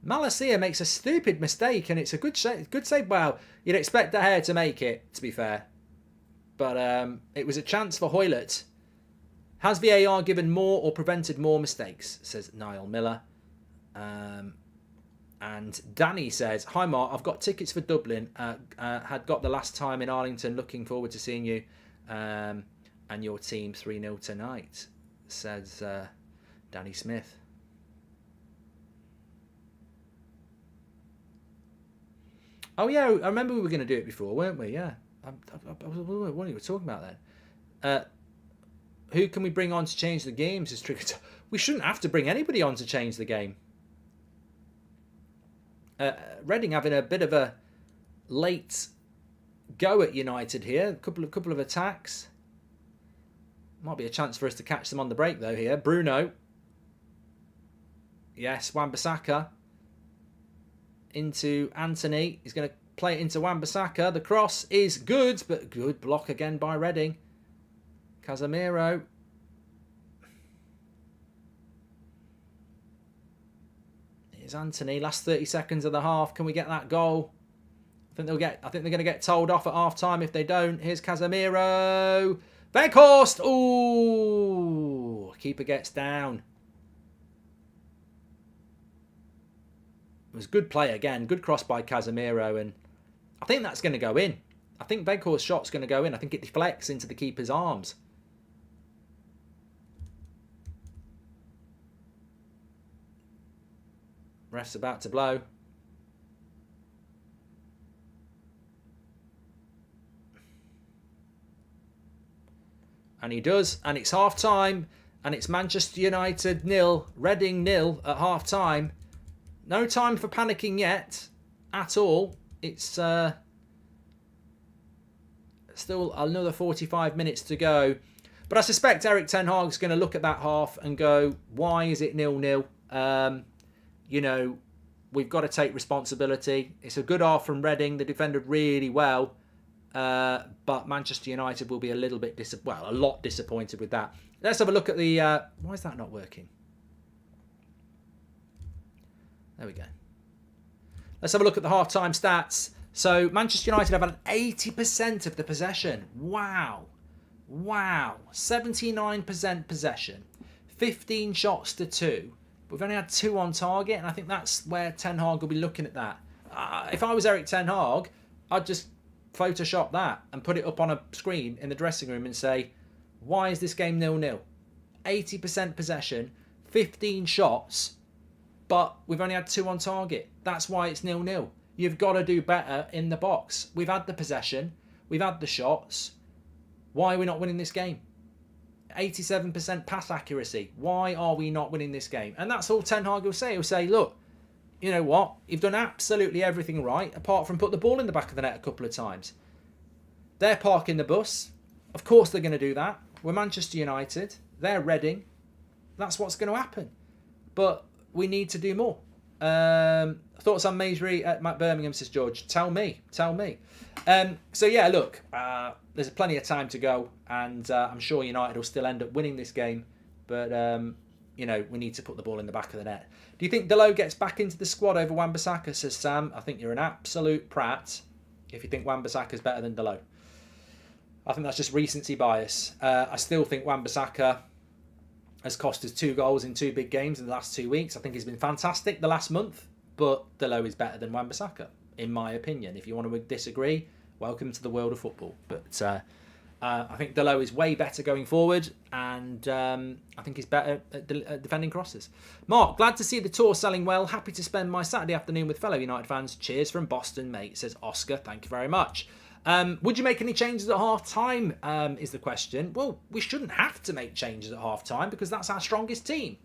Malacia makes a stupid mistake, and it's a good save. Well, you'd expect De Gea to make it, to be fair. But it was a chance for Hoylett. Has VAR given more or prevented more mistakes, says Niall Miller. And Danny says, hi Mark, I've got tickets for Dublin. Had got the last time in Arlington. Looking forward to seeing you and your team 3-0 tonight, says Danny Smith. Oh yeah, I remember we were going to do it before, weren't we? Yeah. What were we talking about then? Who can we bring on to change the games? Is triggered. We shouldn't have to bring anybody on to change the game. Reading having a bit of a late go at United here. A couple of attacks. Might be a chance for us to catch them on the break though here. Bruno. Yes, Wan-Bissaka. Into Anthony. He's going to play it into Wan-Bissaka. The cross is good, but good block again by Reading. Casemiro. Here's Anthony. Last 30 seconds of the half. Can we get that goal? I think they're going to get told off at half time if they don't. Here's Casemiro. Weghorst. Ooh. Keeper gets down. It was good play again. Good cross by Casemiro, and I think that's going to go in. I think Weghorst's shot's going to go in. I think it deflects into the keeper's arms. Ref's about to blow. And he does, and it's half time, and it's Manchester United 0, Reading 0 at half time. No time for panicking yet, at all. It's still another 45 minutes to go. But I suspect Erik ten Hag's going to look at that half and go, why is it 0-0? You know, we've got to take responsibility. It's a good half from Reading. They defended really well. But Manchester United will be a little bit, a lot disappointed with that. Let's have a look at the... why is that not working? There we go. Let's have a look at the half-time stats. So Manchester United have had 80% of the possession. Wow. 79% possession. 15 shots to 2. We've only had 2 on target, and I think that's where Ten Hag will be looking at that. If I was Erik ten Hag, I'd just Photoshop that and put it up on a screen in the dressing room and say, why is this game 0-0? 80% possession, 15 shots, but we've only had 2 on target. That's why it's 0-0. You've got to do better in the box. We've had the possession. We've had the shots. Why are we not winning this game? 87% pass accuracy. Why are we not winning this game? And that's all Ten Hag will say. He'll say, look, you know what? You've done absolutely everything right, apart from put the ball in the back of the net a couple of times. They're parking the bus. Of course they're going to do that. We're Manchester United. They're Reading. That's what's going to happen. But we need to do more. Thoughts on Maysbury at Matt Birmingham, says George. Tell me. So yeah, look, there's plenty of time to go, and I'm sure United will still end up winning this game, but we need to put the ball in the back of the net. Do you think Dalot gets back into the squad over Wan-Bissaka, says Sam? I think you're an absolute prat if you think Wan-Bissaka's better than Dalot. I think that's just recency bias. I still think Wan-Bissaka has cost us 2 goals in 2 big games in the last 2 weeks. I think he's been fantastic the last month, but Dalot is better than Wan-Bissaka, in my opinion. If you want to disagree, welcome to the world of football. But I think Dalot is way better going forward, and I think he's better at defending crosses. Mark, glad to see the tour selling well. Happy to spend my Saturday afternoon with fellow United fans. Cheers from Boston, mate, says Oscar. Thank you very much. Would you make any changes at half-time, is the question. Well, we shouldn't have to make changes at half-time because that's our strongest team.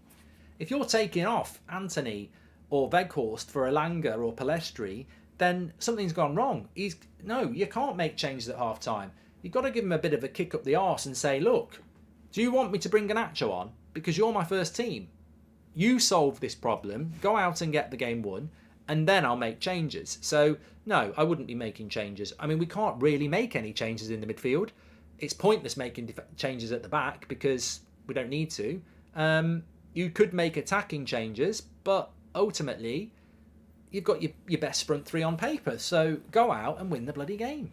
If you're taking off Anthony or Weghorst for Elanga or Palestri, then something's gone wrong. No, you can't make changes at half-time. You've got to give him a bit of a kick up the arse and say, look, do you want me to bring Garnacho on? Because you're my first team. You solve this problem, go out and get the game won, and then I'll make changes. So, no, I wouldn't be making changes. I mean, we can't really make any changes in the midfield. It's pointless making changes at the back because we don't need to. You could make attacking changes, but ultimately, you've got your best front 3 on paper. So, go out and win the bloody game.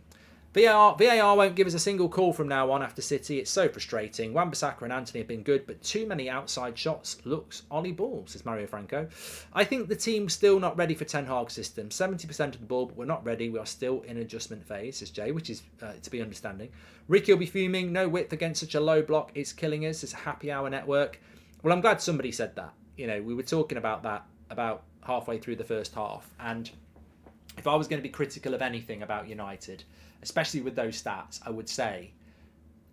VAR won't give us a single call from now on after City. It's so frustrating. Wan-Bissaka and Anthony have been good, but too many outside shots. Looks Ollie ball, says Mario Franco. I think the team's still not ready for Ten Hag's system. 70% of the ball, but we're not ready. We are still in adjustment phase, says Jay, which is to be understanding. Ricky will be fuming. No width against such a low block. It's killing us. It's a happy hour network. Well, I'm glad somebody said that. We were talking about that about halfway through the first half. And if I was going to be critical of anything about United, especially with those stats, I would say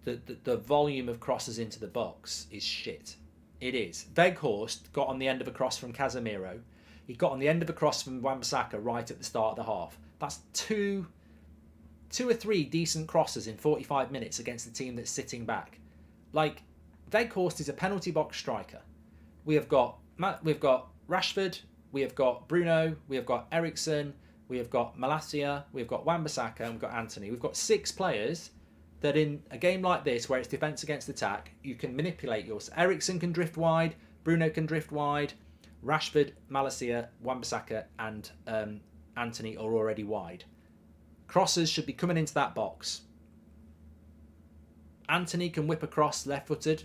that the volume of crosses into the box is shit. It is. Weghorst got on the end of a cross from Casemiro. He got on the end of a cross from Wan-Bissaka right at the start of the half. That's two or three decent crosses in 45 minutes against the team that's sitting back. Like, Weghorst is a penalty box striker. We've got Rashford, we have got Bruno, we have got Eriksen, we have got Malacia, we've got Wan-Bissaka, and we've got Anthony. We've got 6 players that in a game like this, where it's defence against attack, you can manipulate yours. Eriksen can drift wide, Bruno can drift wide, Rashford, Malacia, Wan-Bissaka, and Anthony are already wide. Crosses should be coming into that box. Anthony can whip across left-footed,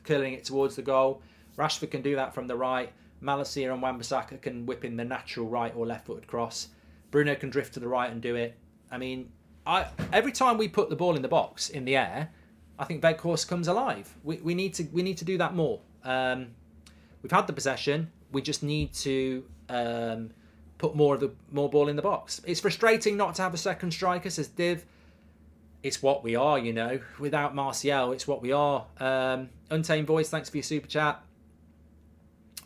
curling it towards the goal. Rashford can do that from the right. Malacia and Wan-Bissaka can whip in the natural right or left-footed cross. Bruno can drift to the right and do it. I mean, every time we put the ball in the box, in the air, I think Weghorst comes alive. We need to do that more. We've had the possession. We just need to put more ball in the box. It's frustrating not to have a second striker, says Div. It's what we are, Without Martial, it's what we are. Untamed Voice, thanks for your super chat.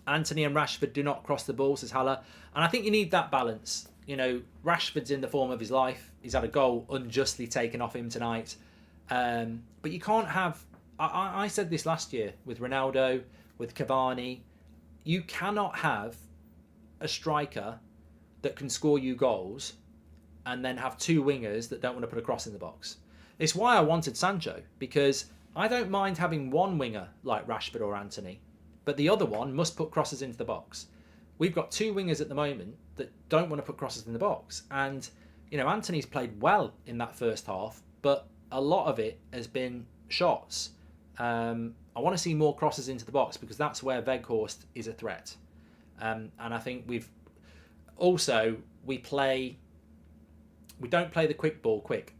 Anthony and Rashford do not cross the ball, says Haller. And I think you need that balance. Rashford's in the form of his life. He's had a goal unjustly taken off him tonight. But you can't have... I said this last year with Ronaldo, with Cavani. You cannot have a striker that can score you goals and then have 2 wingers that don't want to put a cross in the box. It's why I wanted Sancho, because I don't mind having one winger like Rashford or Anthony, but the other one must put crosses into the box. We've got 2 wingers at the moment that don't want to put crosses in the box. And, Anthony's played well in that first half, but a lot of it has been shots. I want to see more crosses into the box because that's where Weghorst is a threat. And I think we don't play the quick ball quick.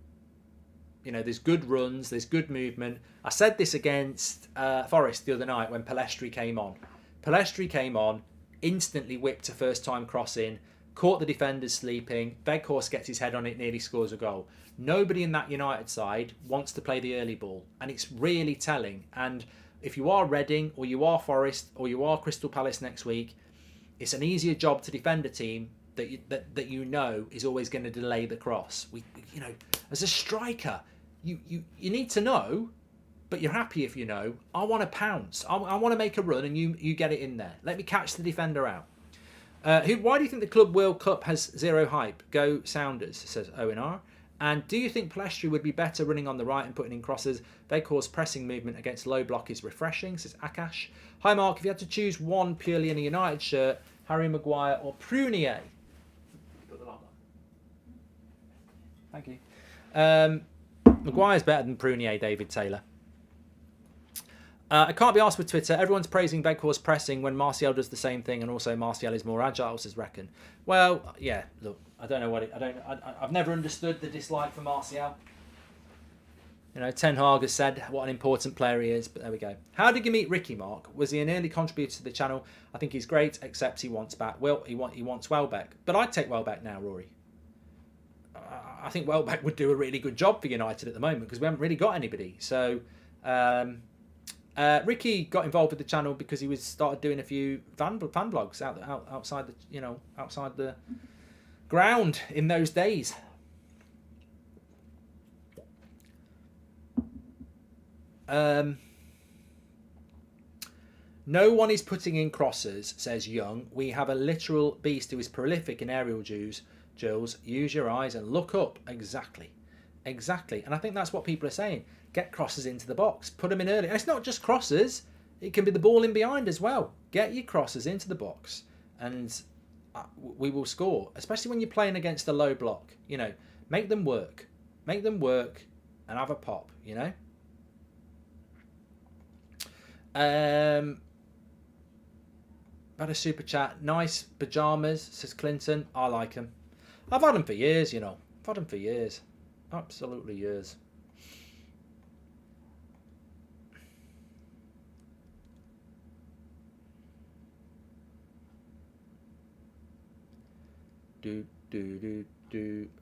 There's good runs, there's good movement. I said this against Forest the other night when Palestri came on. Palestri came on, instantly whipped a first-time cross in, caught the defenders sleeping. Weghorst gets his head on it, nearly scores a goal. Nobody in that United side wants to play the early ball, and it's really telling. And if you are Reading, or you are Forest, or you are Crystal Palace next week, it's an easier job to defend a team that is always going to delay the cross. As a striker, you need to know, but you're happy if you know. I want to pounce. I want to make a run, and you get it in there. Let me catch the defender out. Why do you think the Club World Cup has zero hype? Go Sounders, says ONR. And do you think Palestri would be better running on the right and putting in crosses? They cause pressing movement against low block is refreshing, says Akash. Hi Mark, if you had to choose one purely in a United shirt, Harry Maguire or Prunier? Thank you. Maguire's better than Prunier, David Taylor. I can't be asked with Twitter. Everyone's praising Weghorst pressing when Martial does the same thing, and also Martial is more agile, says Reckon. Well, yeah. Look, I don't know what I've never understood the dislike for Martial. You know, Ten Hag has said what an important player he is, but there we go. How did you meet Ricky, Mark? Was he an early contributor to the channel? I think he's great, except he wants back. Well, he wants Welbeck, but I'd take Welbeck now, Rory. I think Welbeck would do a really good job for United at the moment because we haven't really got anybody. So. Ricky got involved with the channel because he started doing a few fan blogs outside the ground in those days. No one is putting in crosses, says Young. We have a literal beast who is prolific in aerial duels. Use your eyes and look up. Exactly. And I think that's what people are saying. Get crosses into the box. Put them in early. And it's not just crosses. It can be the ball in behind as well. Get your crosses into the box and we will score. Especially when you're playing against a low block. You know, make them work. Make them work and have a pop, you know. Had a super chat. Nice pyjamas, says Clinton. I like them. I've had them for years, you know. I've had them for years. Absolutely years.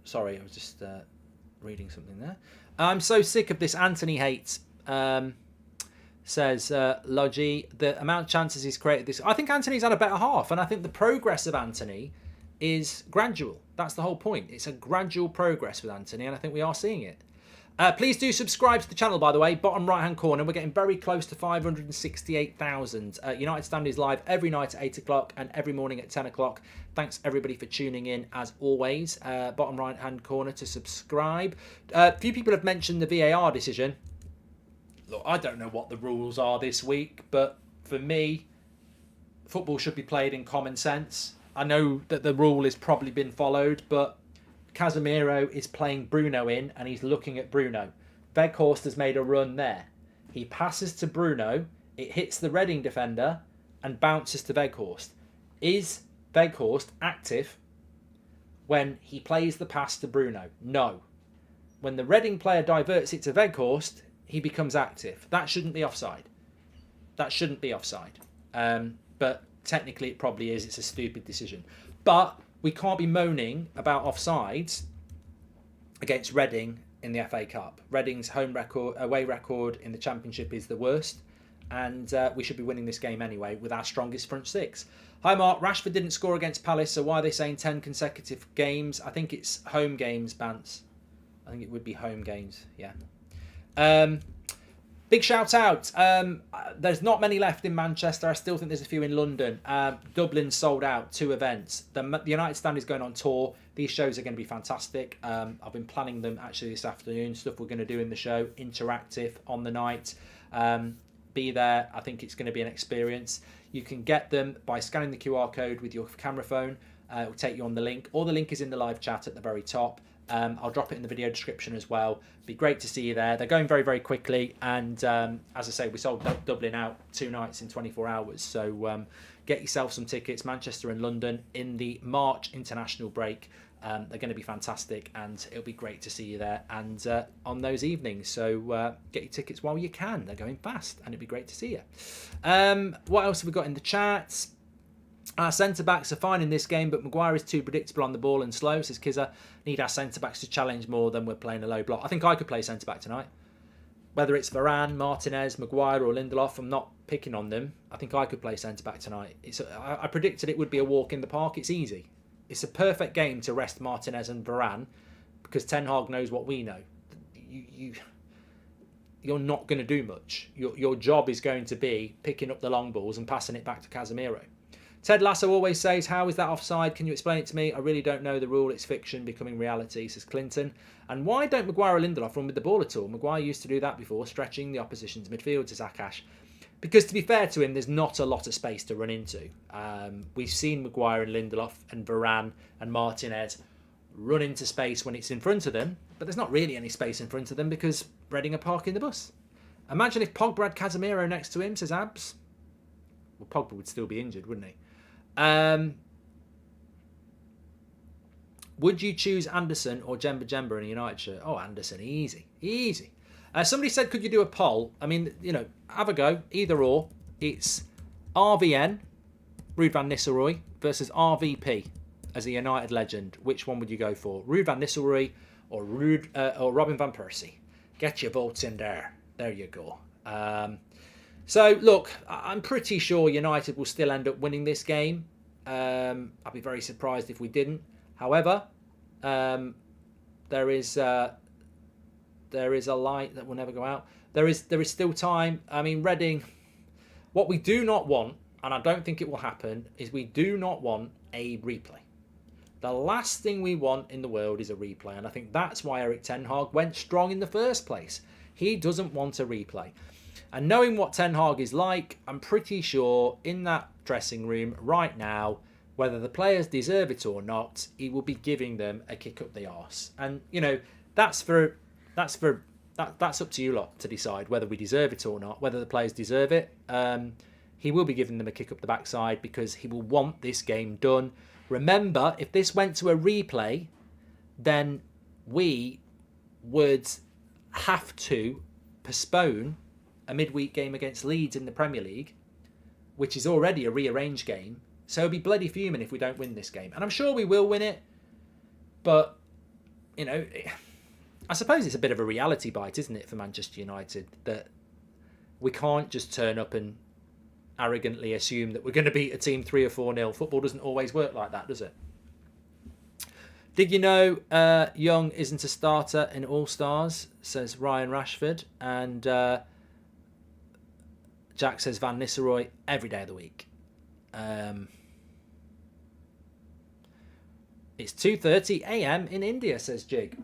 Sorry, I was just reading something there. I'm so sick of this Anthony hate, says Logie. The amount of chances he's created this. I think Anthony's had a better half, and I think the progress of Anthony is gradual. That's the whole point. It's a gradual progress with Anthony, and I think we are seeing it. Please do subscribe to the channel, by the way. Bottom right-hand corner, we're getting very close to 568,000. United Stand is live every night at 8 o'clock and every morning at 10 o'clock. Thanks, everybody, for tuning in, as always. Bottom right-hand corner to subscribe. A few people have mentioned the VAR decision. Look, I don't know what the rules are this week, but for me, football should be played in common sense. I know that the rule has probably been followed, but Casemiro is playing Bruno in and he's looking at Bruno. Weghorst has made a run there. He passes to Bruno, it hits the Reading defender and bounces to Weghorst. Is Weghorst active when he plays the pass to Bruno? No. When the Reading player diverts it to Weghorst, he becomes active. That shouldn't be offside. But technically it probably is. It's a stupid decision. But we can't be moaning about offsides against Reading in the FA Cup. Reading's away record in the Championship is the worst, and we should be winning this game anyway with our strongest front six. Hi Mark, Rashford didn't score against Palace, so why are they saying 10 consecutive games? I think it's home games, Bance. I think it would be home games, yeah. Big shout out. There's not many left in Manchester. I still think there's a few in London. Dublin sold out 2 events. The United Stand is going on tour. These shows are going to be fantastic. I've been planning them actually this afternoon. Stuff we're going to do in the show. Interactive on the night. Be there. I think it's going to be an experience. You can get them by scanning the QR code with your camera phone. It will take you on the link. Or the link is in the live chat at the very top. I'll drop it in the video description as well. Be great to see you there. They're going very, very quickly. And as I say, we sold Dublin out 2 nights in 24 hours. So get yourself some tickets. Manchester and London in the March international break. They're going to be fantastic and it'll be great to see you there and on those evenings. So get your tickets while you can. They're going fast and it'd be great to see you. What else have we got in the chat? Our centre-backs are fine in this game, but Maguire is too predictable on the ball and slow, says Kizza. Need our centre-backs to challenge more than we're playing a low block. I think I could play centre-back tonight. Whether it's Varane, Martinez, Maguire or Lindelof, I'm not picking on them. I think I could play centre-back tonight. I predicted it would be a walk in the park. It's easy. It's a perfect game to rest Martinez and Varane because Ten Hag knows what we know. You're not going to do much. Your job is going to be picking up the long balls and passing it back to Casemiro. Ted Lasso always says, how is that offside? Can you explain it to me? I really don't know the rule. It's fiction becoming reality, says Clinton. And why don't Maguire or Lindelof run with the ball at all? Maguire used to do that before, stretching the opposition's midfield, says Akash. Because to be fair to him, there's not a lot of space to run into. We've seen Maguire and Lindelof and Varane and Martinez run into space when it's in front of them, but there's not really any space in front of them because Reading are parking the bus. Imagine if Pogba had Casemiro next to him, says Abs. Well, Pogba would still be injured, wouldn't he? Would you choose Anderson or Jemba Jemba in a United shirt? Oh, Anderson, easy. Somebody said, could you do a poll? I mean, have a go, either or. It's RVN, Ruud van Nistelrooy, versus RVP as a United legend. Which one would you go for? Ruud van Nistelrooy or Robin van Persie? Get your votes in there. There you go. So, look, I'm pretty sure United will still end up winning this game. I'd be very surprised if we didn't. However, there is a light that will never go out. There is still time. I mean, Reading, what we do not want, and I don't think it will happen, is we do not want a replay. The last thing we want in the world is a replay, and I think that's why Erik ten Hag went strong in the first place. He doesn't want a replay. And knowing what Ten Hag is like, I'm pretty sure in that dressing room right now, whether the players deserve it or not, he will be giving them a kick up the arse. And that's up to you lot to decide whether we deserve it or not, whether the players deserve it. He will be giving them a kick up the backside because he will want this game done. Remember, if this went to a replay, then we would have to postpone a midweek game against Leeds in the Premier League, which is already a rearranged game. So it'll be bloody fuming if we don't win this game. And I'm sure we will win it. But, I suppose it's a bit of a reality bite, isn't it, for Manchester United, that we can't just turn up and arrogantly assume that we're going to beat a team 3 or 4-0. Football doesn't always work like that, does it? Did you know Young isn't a starter in All-Stars, says Ryan Rashford. And Jack says Van Nistelrooy every day of the week. It's 2:30 a.m. in India, says Jig.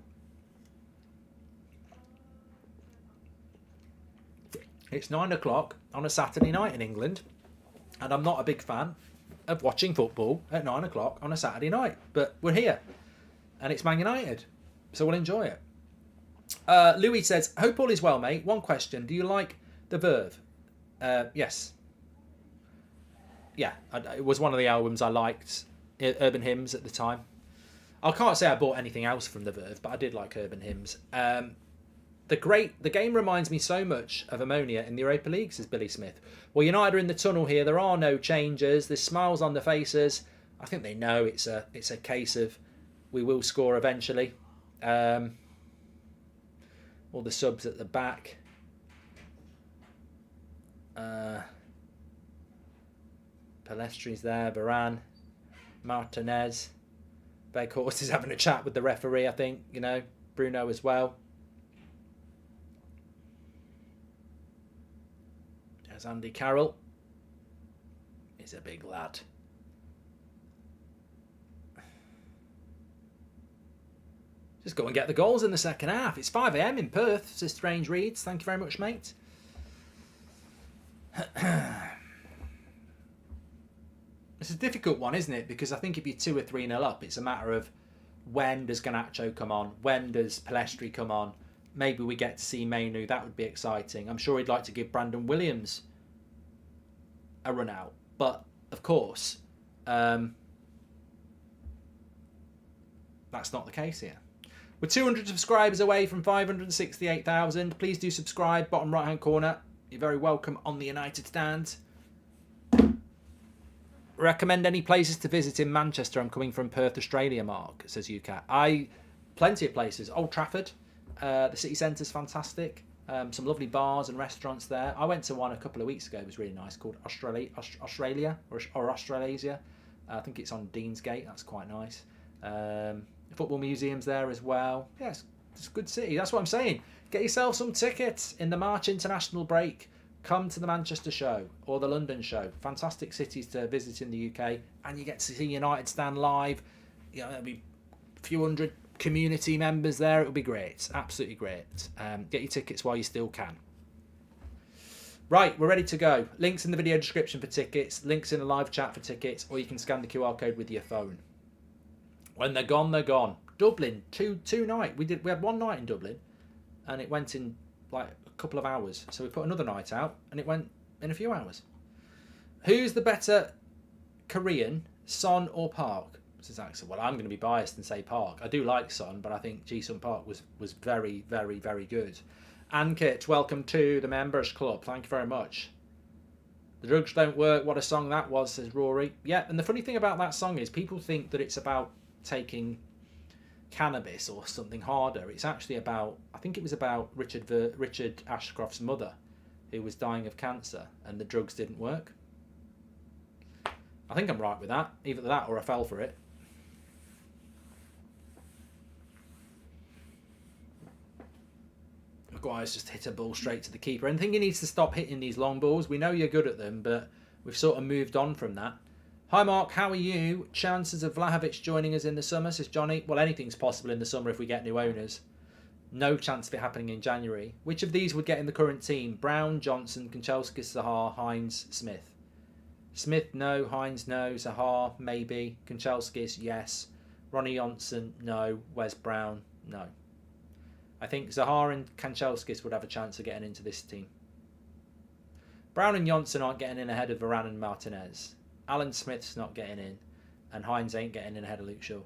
It's 9 o'clock on a Saturday night in England, and I'm not a big fan of watching football at 9 o'clock on a Saturday night, but we're here, and it's Man United, so we'll enjoy it. Louis says, hope all is well, mate. One question, do you like the Verve? Yes. Yeah, it was one of the albums I liked, Urban Hymns at the time. I can't say I bought anything else from the Verve, but I did like Urban Hymns. The game reminds me so much of Ammonia in the Europa League, says Billy Smith. Well, United are in the tunnel here. There are no changes. There's smiles on the faces. I think they know it's a case of we will score eventually. All the subs at the back. Palestri's there. Varane, Martinez. Weghorst is having a chat with the referee, I think. Bruno as well. There's Andy Carroll. He's a big lad. Just go and get the goals in the second half. It's 5 a.m. in Perth, says Strange Reads. Thank you very much, mate. It's a difficult one, isn't it? Because I think if you're 2 or 3-0 up, it's a matter of when does Garnacho come on? When does Palestri come on? Maybe we get to see Mainu. That would be exciting. I'm sure he'd like to give Brandon Williams a run out. But, of course, that's not the case here. We're 200 subscribers away from 568,000. Please do subscribe. Bottom right-hand corner. You're very welcome on the United Stand. Recommend any places to visit in Manchester. I'm coming from Perth, Australia, Mark, says UCAT. Plenty of places. Old Trafford. The city centre's fantastic. Some lovely bars and restaurants there. I went to one a couple of weeks ago. It was really nice, called Australia or Australasia. I think it's on Deansgate. That's quite nice. Football museums there as well. Yeah, it's a good city. That's what I'm saying. Get yourself some tickets in the March international break. Come to the Manchester show or the London show. Fantastic cities to visit in the UK, and you get to see United stand live. You know, there'll be a few hundred community members there. It'll be great, absolutely great. Get your tickets while you still can. Right, we're ready to go. Links in the video description for tickets, links in the live chat for tickets, or you can scan the QR code with your phone. When they're gone, they're gone. Dublin, two night. We had one night in Dublin, and it went in like a couple of hours. So we put another night out, and it went in a few hours. Who's the better Korean, Son or Park? Says Axel. Well, I'm going to be biased and say Park. I do like Son, but I think Ji-Sung Park was very, very, very good. Ankit, welcome to the members club. Thank you very much. The drugs don't work. What a song that was, says Rory. Yeah, and the funny thing about that song is people think that it's about taking cannabis or something harder. It's actually about, I think it was about Richard Ashcroft's mother, who was dying of cancer, and the drugs didn't work. I think I'm right with that. Either that or I fell for it. Maguire's just hit a ball straight to the keeper. I think he needs to stop hitting these long balls. We know you're good at them, but we've sort of moved on from that. Hi Mark, how are you? Chances of Vlahovic joining us in the summer, says Johnny. Well, anything's possible in the summer if we get new owners. No chance of it happening in January. Which of these would get in the current team? Brown, Johnson, Kanchelskis, Zaha, Hines, Smith. Smith, no. Hines, no. Zaha, maybe. Kanchelskis, yes. Ronnie Johnson, no. Wes Brown, no. I think Zaha and Kanchelskis would have a chance of getting into this team. Brown and Johnson aren't getting in ahead of Varane and Martinez. Alan Smith's not getting in. And Hines ain't getting in ahead of Luke Shaw.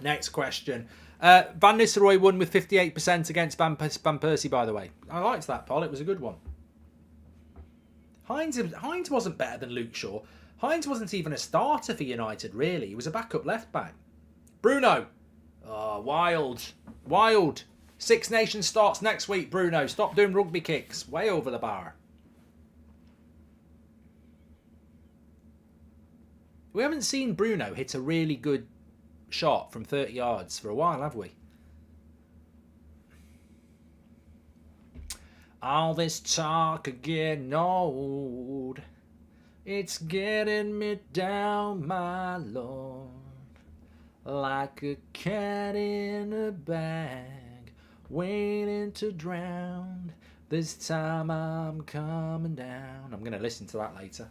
Next question. Van Nistelrooy won with 58% against Van Persie, by the way. I liked that poll. It was a good one. Hines wasn't better than Luke Shaw. Hines wasn't even a starter for United, really. He was a backup left-back. Bruno. Oh, wild. Wild. Six Nations starts next week, Bruno. Stop doing rugby kicks. Way over the bar. We haven't seen Bruno hit a really good shot from 30 yards for a while, have we? All this talk of getting old, it's getting me down, my lord, like a cat in a bag, waiting to drown. This time I'm coming down. I'm going to listen to that later.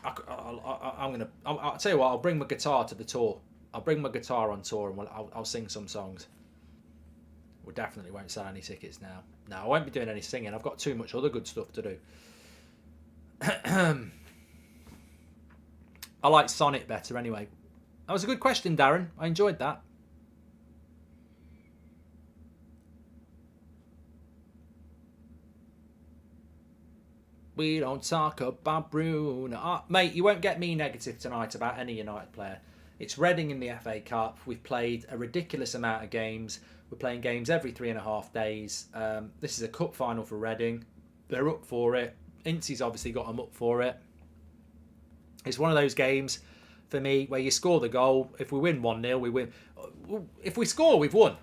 I'll tell you what, I'll bring my guitar to the tour. I'll bring my guitar on tour and I'll sing some songs. We definitely won't sell any tickets now. No, I won't be doing any singing. I've got too much other good stuff to do. I like Sonic better anyway. That was a good question, Darren. I enjoyed that. We don't talk about Bruno. Oh, mate, you won't get me negative tonight about any United player. It's Reading in the FA Cup. We've played a ridiculous amount of games. We're playing games every 3.5 days. This is a cup final for Reading. They're up for it. Incy's obviously got them up for it. It's one of those games, for me, where you score the goal. If we win 1-0, we win. If we score, we've won.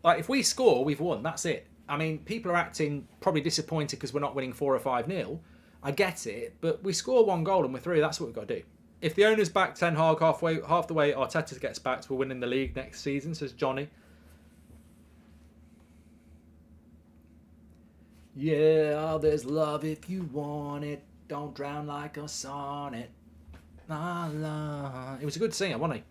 Like, if we score, we've won. That's it. I mean, people are acting probably disappointed because we're not winning 4 or 5-0. I get it, but we score 1 goal and we're through. That's what we've got to do. If the owner's back Ten Hag half the way Arteta gets backed, we're winning the league next season, says Johnny. Yeah, there's love if you want it. Don't drown like a sonnet. La, la. He was a good singer, wasn't he?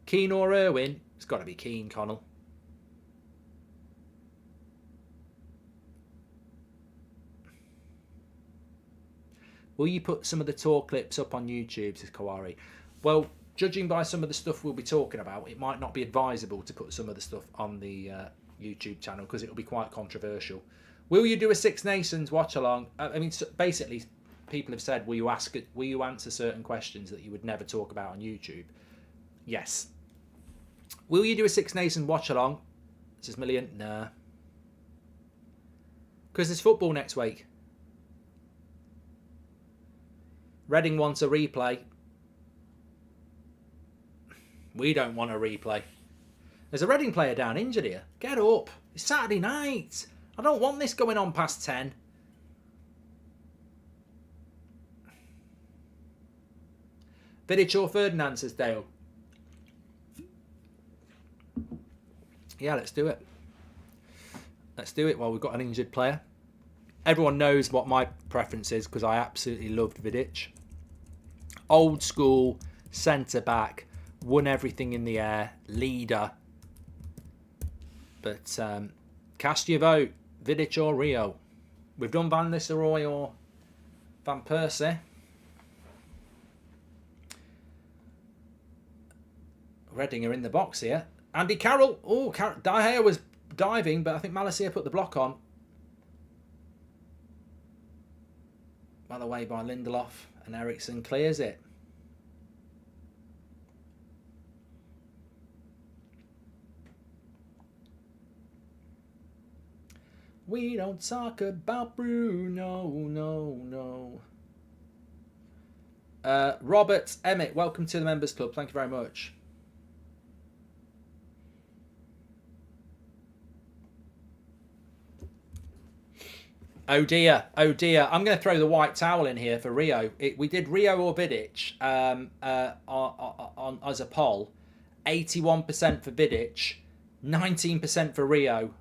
Keane or Irwin? It's got to be Keane, Connell. Will you put some of the tour clips up on YouTube, says Kawari? Well, judging by some of the stuff we'll be talking about, it might not be advisable to put some of the stuff on the YouTube channel because it'll be quite controversial. Will you do a Six Nations watch-along? I mean, basically, people have said, will you answer certain questions that you would never talk about on YouTube? Yes. Will you do a Six Nations watch-along? Says Million. Nah. Because there's football next week. Reading wants a replay. We don't want a replay. There's a Reading player down injured here. Get up. It's Saturday night. I don't want this going on past 10. Vidic or Ferdinand, says Dale. Yeah, let's do it. Let's do it while we've got an injured player. Everyone knows what my preference is because I absolutely loved Vidic. Old school, centre-back, won everything in the air, leader. But cast your vote, Vidic or Rio. We've done Van Nistelrooy or Van Persie. Reading are in the box here. Andy Carroll. Oh, De Gea was diving, but I think Malacia put the block on. By the way, by Lindelof, and Eriksson clears it. We don't talk about Bruno, no. Robert Emmett, welcome to the Members Club. Thank you very much. Oh dear. I'm going to throw the white towel in here for Rio. We did Rio or Vidic on as a poll. 81% for Vidic, 19% for Rio.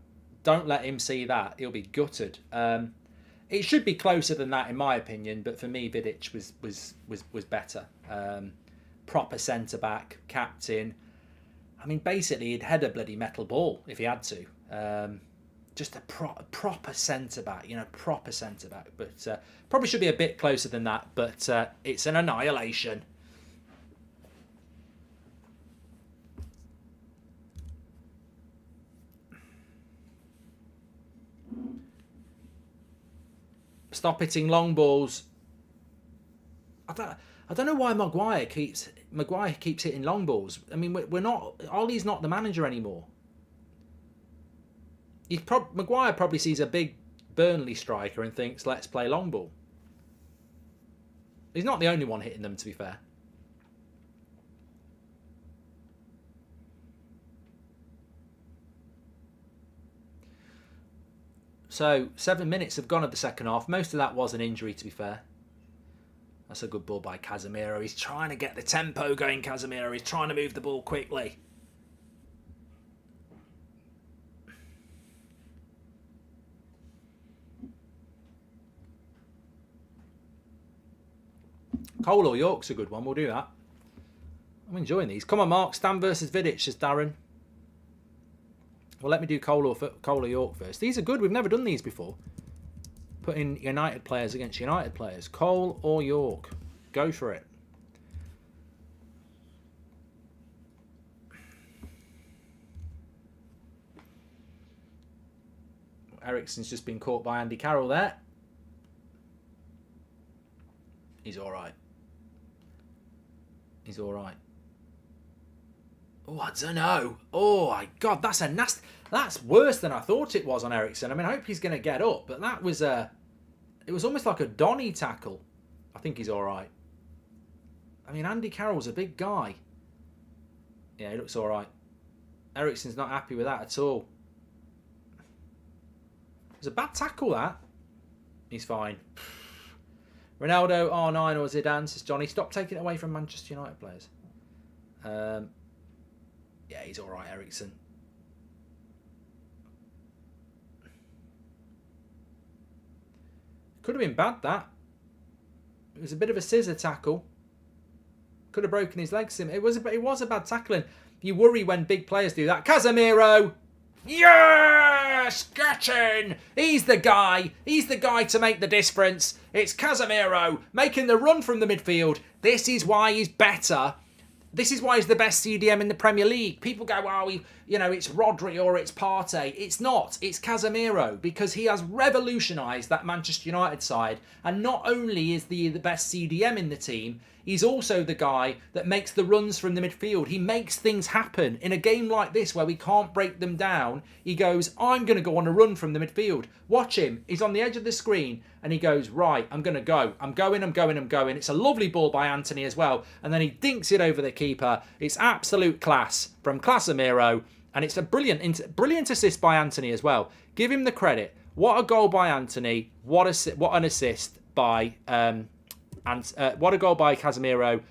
Don't let him see that. He'll be gutted. It should be closer than that in my opinion, but for me Vidic was better. Proper centre-back, captain. I mean, basically he'd head a bloody metal ball if he had to. Just a proper centre-back, proper centre-back. But probably should be a bit closer than that, but it's an annihilation. Stop hitting long balls. I don't know why Maguire keeps hitting long balls. I mean, we're not. Ollie's not the manager anymore. Maguire probably sees a big Burnley striker and thinks, let's play long ball. He's not the only one hitting them, to be fair. So, 7 minutes have gone of the second half. Most of that was an injury, to be fair. That's a good ball by Casemiro. He's trying to get the tempo going, Casemiro. He's trying to move the ball quickly. Cole or York's a good one. We'll do that. I'm enjoying these. Come on, Mark. Stan versus Vidic, says Darren. Well, let me do Cole or York first. These are good. We've never done these before. Putting United players against United players. Cole or York. Go for it. Eriksson's just been caught by Andy Carroll there. He's all right. He's all right. Oh, I don't know. Oh, my God, that's a nasty... That's worse than I thought it was on Eriksson. I mean, I hope he's going to get up, but that was a... It was almost like a Donny tackle. I think he's all right. I mean, Andy Carroll's a big guy. Yeah, he looks all right. Eriksson's not happy with that at all. It was a bad tackle, that. He's fine. Ronaldo, R9 or Zidane, says Johnny. Stop taking it away from Manchester United players. Yeah, he's all right, Eriksson. Could have been bad, that. It was a bit of a scissor tackle. Could have broken his legs. It was a bad tackling. You worry when big players do that. Casemiro! Yes! Get in! He's the guy. He's the guy to make the difference. It's Casemiro making the run from the midfield. This is why he's better. This is why he's the best CDM in the Premier League. People go, oh, it's Rodri or it's Partey. It's not. It's Casemiro because he has revolutionised that Manchester United side. And not only is he the best CDM in the team, He's also the guy that makes the runs from the midfield. He makes things happen. In a game like this where we can't break them down, he goes, I'm going to go on a run from the midfield. Watch him. He's on the edge of the screen and he goes, right, I'm going to go. I'm going. It's a lovely ball by Anthony as well. And then he dinks it over the keeper. It's absolute class from Casemiro. And it's a brilliant assist by Anthony as well. Give him the credit. What a goal by Anthony. What an assist by what a goal by Casemiro,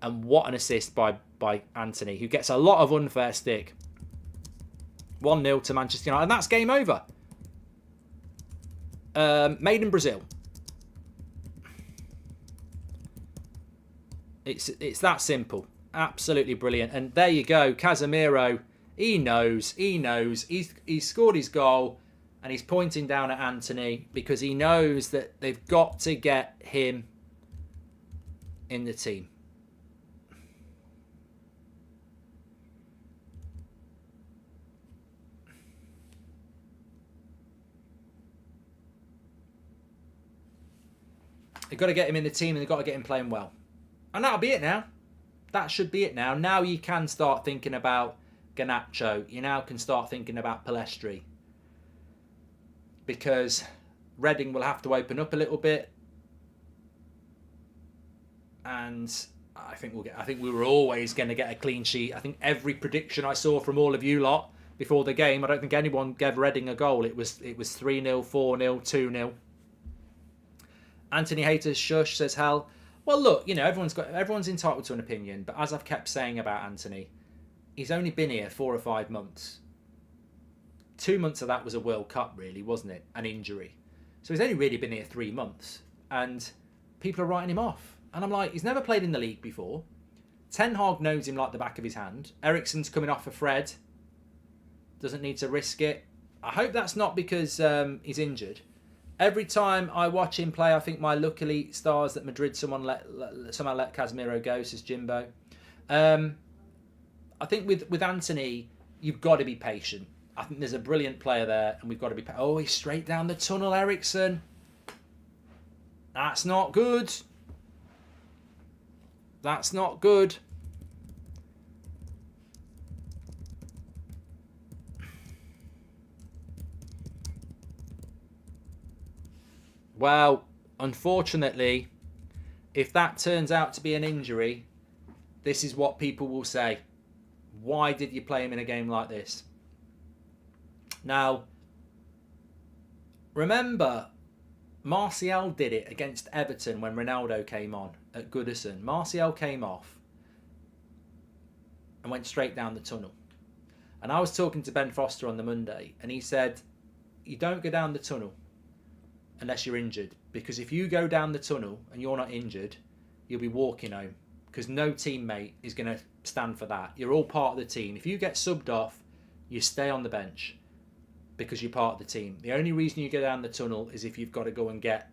and what an assist by Anthony, who gets a lot of unfair stick. 1-0 to Manchester United, and that's game over. Made in Brazil. It's that simple. Absolutely brilliant. And there you go, Casemiro. He knows. He's scored his goal, and he's pointing down at Anthony because he knows that they've got to get him in the team. They've got to get him in the team, and they've got to get him playing well. And that'll be it now. That should be it now. Now you can start thinking about Garnacho. You now can start thinking about Palestri. Because Reading will have to open up a little bit. And I think we were always going to get a clean sheet. I think every prediction I saw from all of you lot before the game, I don't think anyone gave Reading a goal. It was 3-0, 4-0, 2-0. Anthony Haters Shush says hell. Well, look, you know, everyone's entitled to an opinion, but as I've kept saying about Anthony, he's only been here 4 or 5 months. 2 months of that was a World Cup, really, wasn't it? An injury. So he's only really been here 3 months, and people are writing him off. And I'm like, he's never played in the league before. Ten Hag knows him like the back of his hand. Eriksen's coming off for Fred. Doesn't need to risk it. I hope that's not because he's injured. Every time I watch him play, I think my luckily stars that Madrid somehow let Casemiro go, says Jimbo. I think with Anthony, you've got to be patient. I think there's a brilliant player there, and we've got to be patient. Oh, he's straight down the tunnel, Eriksen. That's not good. That's not good. Well, unfortunately, if that turns out to be an injury, this is what people will say. Why did you play him in a game like this? Now, remember, Martial did it against Everton when Ronaldo came on at Goodison. Martial came off and went straight down the tunnel. And I was talking to Ben Foster on the Monday, and he said, you don't go down the tunnel unless you're injured. Because if you go down the tunnel and you're not injured, you'll be walking home. Because no teammate is going to stand for that. You're all part of the team. If you get subbed off, you stay on the bench because you're part of the team. The only reason you go down the tunnel is if you've got to go and get,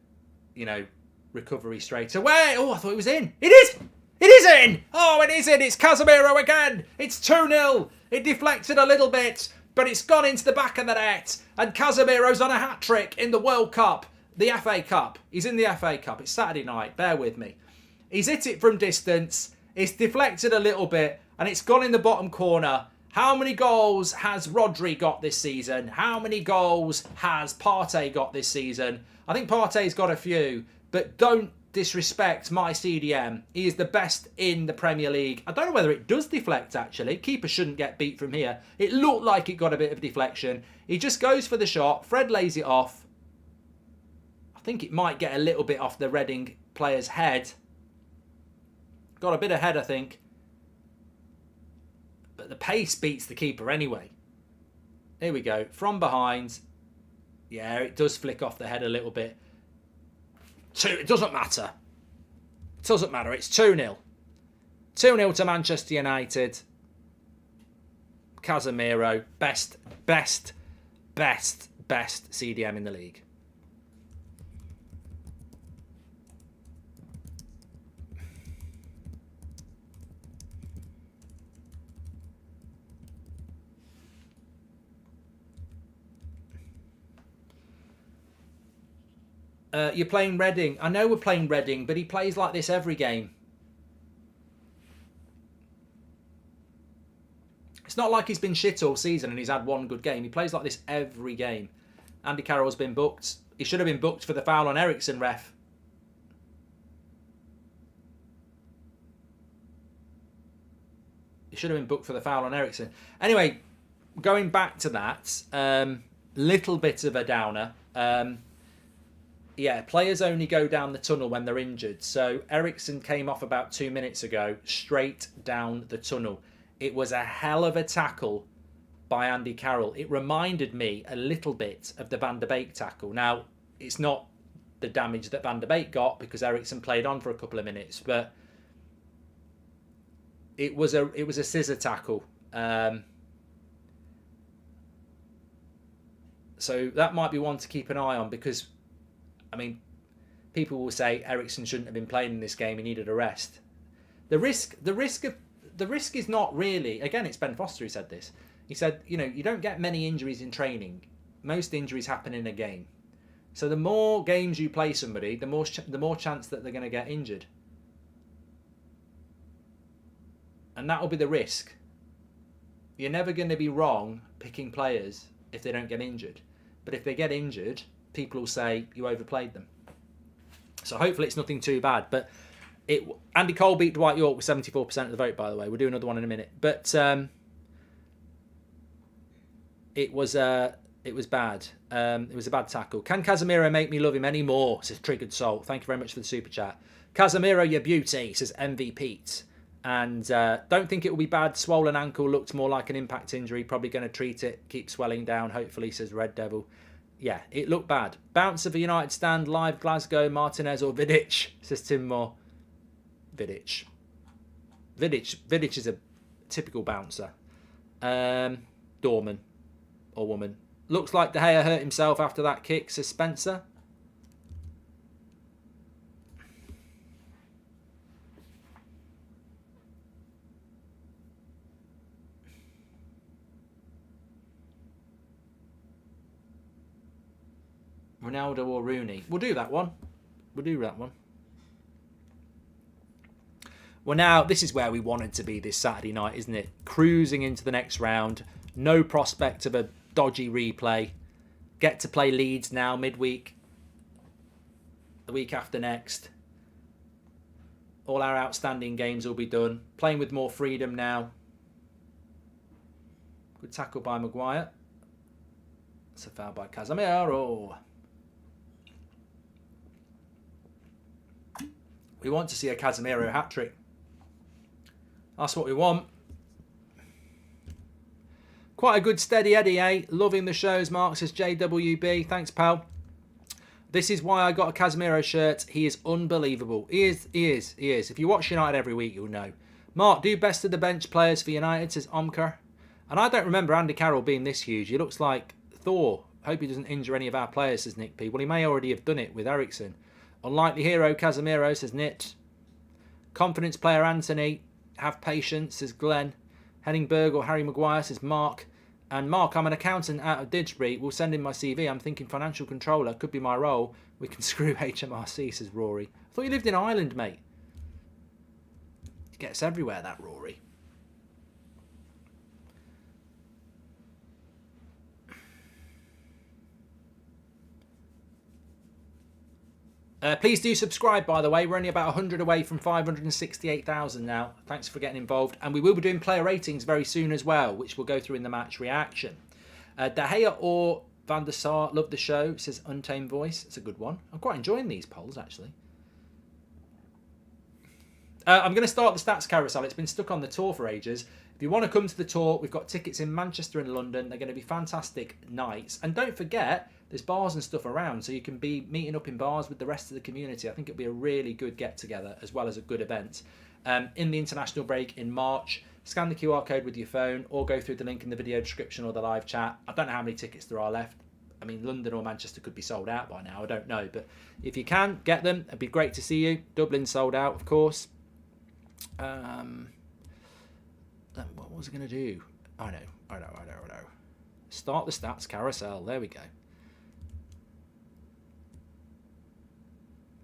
you know, recovery straight away. Oh, I thought it was in. It is! It is in! Oh, it is in! It's Casemiro again! It's 2-0! It deflected a little bit, but it's gone into the back of the net. And Casemiro's on a hat-trick in the World Cup. The FA Cup. He's in the FA Cup. It's Saturday night. Bear with me. He's hit it from distance. It's deflected a little bit. And it's gone in the bottom corner. How many goals has Rodri got this season? How many goals has Partey got this season? I think Partey's got a few. But don't disrespect my CDM. He is the best in the Premier League. I don't know whether it does deflect, actually. Keeper shouldn't get beat from here. It looked like it got a bit of deflection. He just goes for the shot. Fred lays it off. I think it might get a little bit off the Reading player's head. Got a bit of head, I think. But the pace beats the keeper anyway. Here we go. From behind. Yeah, it does flick off the head a little bit. It doesn't matter. It doesn't matter. It's 2-0. 2-0 to Manchester United. Casemiro. Best CDM in the league. You're playing Reading. I know we're playing Reading, but he plays like this every game. It's not like he's been shit all season and he's had one good game. He plays like this every game. Andy Carroll's been booked. He should have been booked for the foul on Ericsson, ref. He should have been booked for the foul on Ericsson. Anyway, going back to that, little bit of a downer. Yeah, players only go down the tunnel when they're injured. So Ericsson came off about 2 minutes ago, straight down the tunnel. It was a hell of a tackle by Andy Carroll. It reminded me a little bit of the Van der Beek tackle. Now, it's not the damage that Van der Beek got because Ericsson played on for a couple of minutes, but it was a scissor tackle. So that might be one to keep an eye on because, I mean, people will say Ericsson shouldn't have been playing in this game. He needed a rest. The risk is not really. Again, it's Ben Foster who said this. He said, you know, you don't get many injuries in training. Most injuries happen in a game. So the more games you play somebody, the more chance that they're going to get injured. And that will be the risk. You're never going to be wrong picking players if they don't get injured. But if they get injured, people will say you overplayed them. So hopefully it's nothing too bad. But Andy Cole beat Dwight York with 74% of the vote, by the way. We'll do another one in a minute. But it was bad. It was a bad tackle. Can Casemiro make me love him anymore? Says Triggered Soul. Thank you very much for the super chat. Casemiro, your beauty, says MVP. And don't think it will be bad. Swollen ankle looked more like an impact injury. Probably going to treat it. Keep swelling down, hopefully, says Red Devil. Yeah, it looked bad. Bouncer for United stand, live Glasgow, Martinez or Vidic, says Tim Moore. Vidic is a typical bouncer. Dorman or woman. Looks like De Gea hurt himself after that kick, says Spencer. Ronaldo or Rooney. We'll do that one. Well, now, this is where we wanted to be this Saturday night, isn't it? Cruising into the next round. No prospect of a dodgy replay. Get to play Leeds now, midweek. The week after next. All our outstanding games will be done. Playing with more freedom now. Good tackle by Maguire. It's a foul by Casemiro. We want to see a Casemiro hat-trick. That's what we want. Quite a good steady Eddie, eh? Loving the shows, Mark, says JWB. Thanks, pal. This is why I got a Casemiro shirt. He is unbelievable. He is. If you watch United every week, you'll know. Mark, do best of the bench players for United, says Omkar. And I don't remember Andy Carroll being this huge. He looks like Thor. Hope he doesn't injure any of our players, says Nick P. Well, he may already have done it with Ericsson. Unlikely hero Casemiro, says Nit. Confidence player Anthony. Have patience, says Glenn. Henningberg or Harry Maguire, says Mark. And Mark, I'm an accountant out of Didsbury. We'll send in my CV. I'm thinking financial controller. Could be my role. We can screw HMRC, says Rory. I thought you lived in Ireland, mate. It gets everywhere, that Rory. Please do subscribe, by the way. We're only about 100 away from 568,000 now. Thanks for getting involved. And we will be doing player ratings very soon as well, which we'll go through in the match reaction. De Gea or Van der Sar, love the show, says Untamed Voice. It's a good one. I'm quite enjoying these polls, actually. I'm going to start the stats carousel. It's been stuck on the tour for ages. If you want to come to the tour, we've got tickets in Manchester and London. They're going to be fantastic nights. And don't forget, there's bars and stuff around, so you can be meeting up in bars with the rest of the community. I think it'll be a really good get-together, as well as a good event. In the international break in March, scan the QR code with your phone, or go through the link in the video description or the live chat. I don't know how many tickets there are left. I mean, London or Manchester could be sold out by now. I don't know. But if you can, get them. It'd be great to see you. Dublin sold out, of course. What was I going to do? I know. Start the stats carousel. There we go.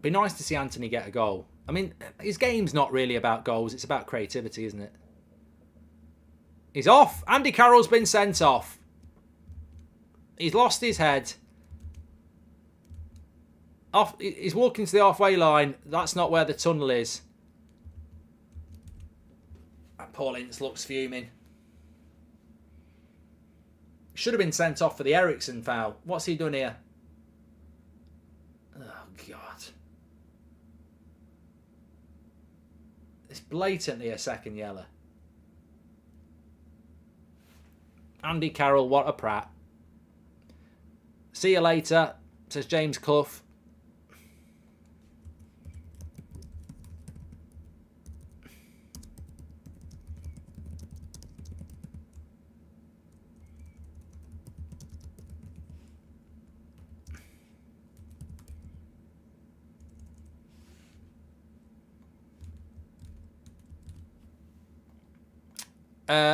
Be nice to see Anthony get a goal. I mean, his game's not really about goals. It's about creativity, isn't it? He's off. Andy Carroll's been sent off. He's lost his head. Off. He's walking to the halfway line. That's not where the tunnel is. And Paul Ince looks fuming. Should have been sent off for the Ericsson foul. What's he done here? Oh, God. It's blatantly a second yellow. Andy Carroll, what a prat. See you later, says James Clough.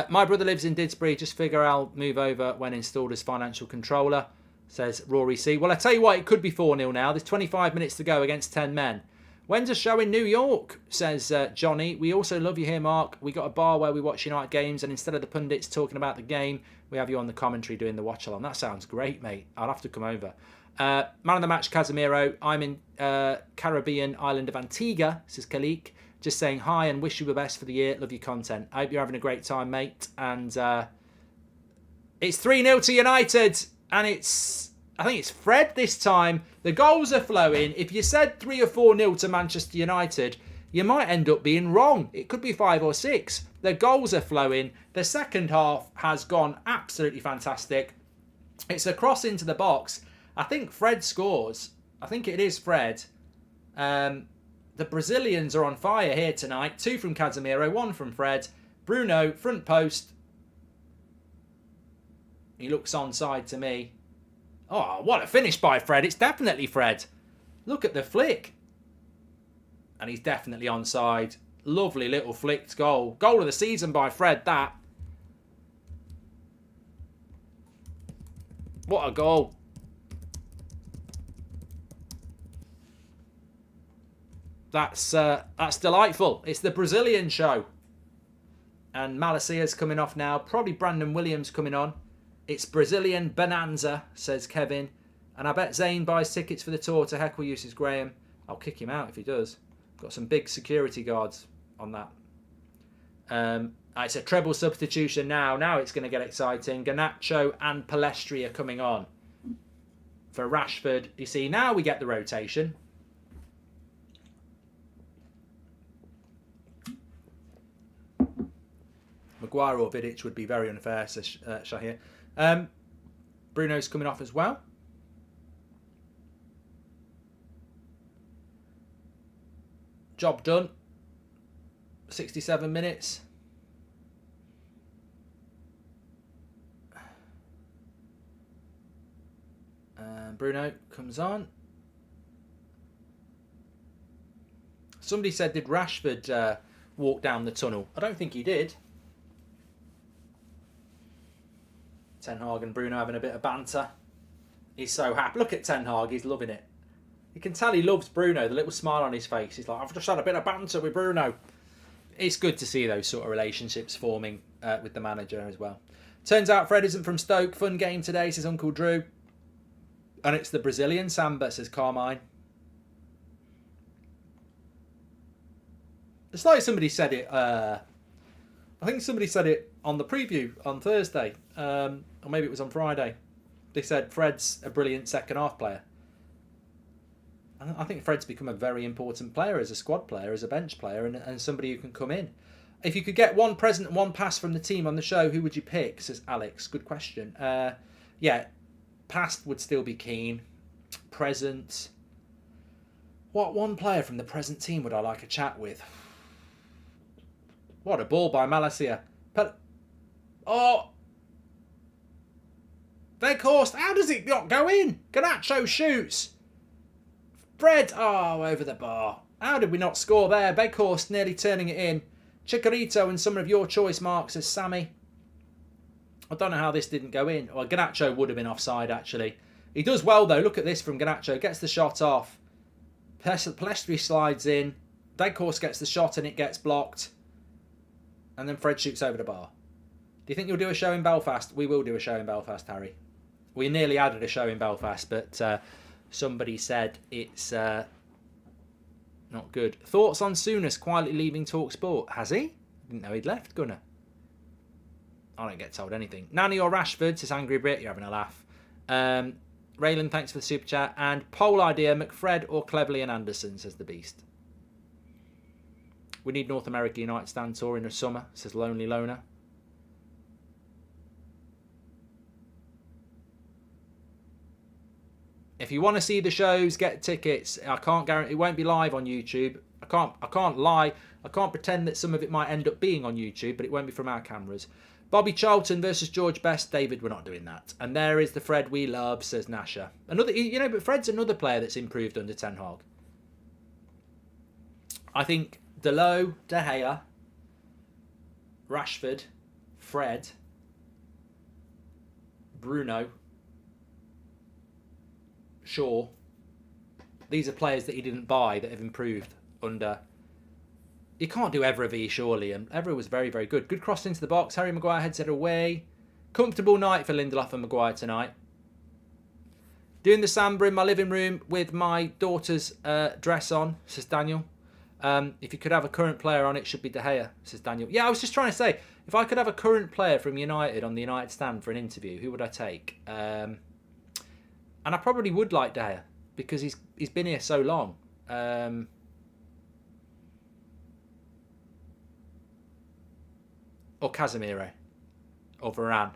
My brother lives in Didsbury. Just figure I'll move over when installed as financial controller, says Rory C. Well, I tell you what, it could be 4-0 now. There's 25 minutes to go against 10 men. When's a show in New York, says Johnny. We also love you here, Mark. We got a bar where we watch United games, and instead of the pundits talking about the game, we have you on the commentary doing the watch-along. That sounds great, mate. I'll have to come over. Man of the match, Casemiro. I'm in Caribbean island of Antigua, says Khalik. Just saying hi and wish you the best for the year. Love your content. I hope you're having a great time, mate. And it's 3-0 to United. And I think it's Fred this time. The goals are flowing. If you said 3 or 4-0 to Manchester United, you might end up being wrong. It could be 5 or 6. The goals are flowing. The second half has gone absolutely fantastic. It's a cross into the box. I think Fred scores. I think it is Fred. The Brazilians are on fire here tonight. 2 from Casemiro, 1 from Fred. Bruno, front post. He looks onside to me. Oh, what a finish by Fred. It's definitely Fred. Look at the flick. And he's definitely onside. Lovely little flicked goal. Goal of the season by Fred, that. What a goal. That's delightful. It's the Brazilian show. And Malasia's coming off now. Probably Brandon Williams coming on. It's Brazilian bonanza, says Kevin. And I bet Zane buys tickets for the tour to heckle you, says Graham. I'll kick him out if he does. Got some big security guards on that. It's a treble substitution now. Now it's going to get exciting. Garnacho and Palestri are coming on. For Rashford, you see, now we get the rotation. Maguire or Vidic would be very unfair, says Shahir. Bruno's coming off as well. Job done. 67 minutes. Bruno comes on. Somebody said, did Rashford walk down the tunnel? I don't think he did. Ten Hag and Bruno having a bit of banter. He's so happy. Look at Ten Hag, he's loving it. You can tell he loves Bruno, the little smile on his face. He's like, I've just had a bit of banter with Bruno. It's good to see those sort of relationships forming with the manager as well. Turns out Fred isn't from Stoke. Fun game today, says Uncle Drew. And it's the Brazilian Samba, says Carmine. It's like somebody said it, I think somebody said it on the preview on Thursday, or maybe it was on Friday. They said Fred's a brilliant second half player. I think Fred's become a very important player as a squad player, as a bench player, and somebody who can come in. If you could get one present and one pass from the team on the show, who would you pick, says Alex. Good question. Yeah, past would still be Keane. Present. What one player from the present team would I like a chat with? What a ball by Malacia. Oh! Weghorst, how does it not go in? Garnacho shoots. Fred, oh, over the bar. How did we not score there? Weghorst nearly turning it in. Chicharito and some of your choice marks, says Sammy. I don't know how this didn't go in. Well, Garnacho would have been offside, actually. He does well, though. Look at this from Garnacho. Gets the shot off. Palestri slides in. Weghorst gets the shot and it gets blocked. And then Fred shoots over the bar. Do you think you'll do a show in Belfast? We will do a show in Belfast, Harry. We nearly added a show in Belfast, but somebody said it's not good. Thoughts on Souness quietly leaving TalkSport? Has he? Didn't know he'd left, Gunnar. I don't get told anything. Nanny or Rashford, says Angry Brit. You're having a laugh. Raylan, thanks for the super chat. And poll idea, McFred or Cleverly and Anderson, says the Beast. We need North America United stand tour in the summer, says Lonely Loner. If you want to see the shows, get tickets. I can't guarantee it won't be live on YouTube. I can't lie. I can't pretend that some of it might end up being on YouTube, but it won't be from our cameras. Bobby Charlton versus George Best. David, we're not doing that. And there is the Fred we love, says Nasha. Another, but Fred's another player that's improved under Ten Hag. I think Delo, De Gea, Rashford, Fred, Bruno, Shaw. These are players that he didn't buy that have improved under. You can't do Evra v surely, and Evra was very, very good. Good cross into the box. Harry Maguire heads it away. Comfortable night for Lindelof and Maguire tonight. Doing the Samba in my living room with my daughter's dress on, says Daniel. If you could have a current player on, it should be De Gea, says Daniel. Yeah, I was just trying to say, if I could have a current player from United on the United stand for an interview, who would I take? And I probably would like De Gea, because he's been here so long. Or Casemiro. Or Varane.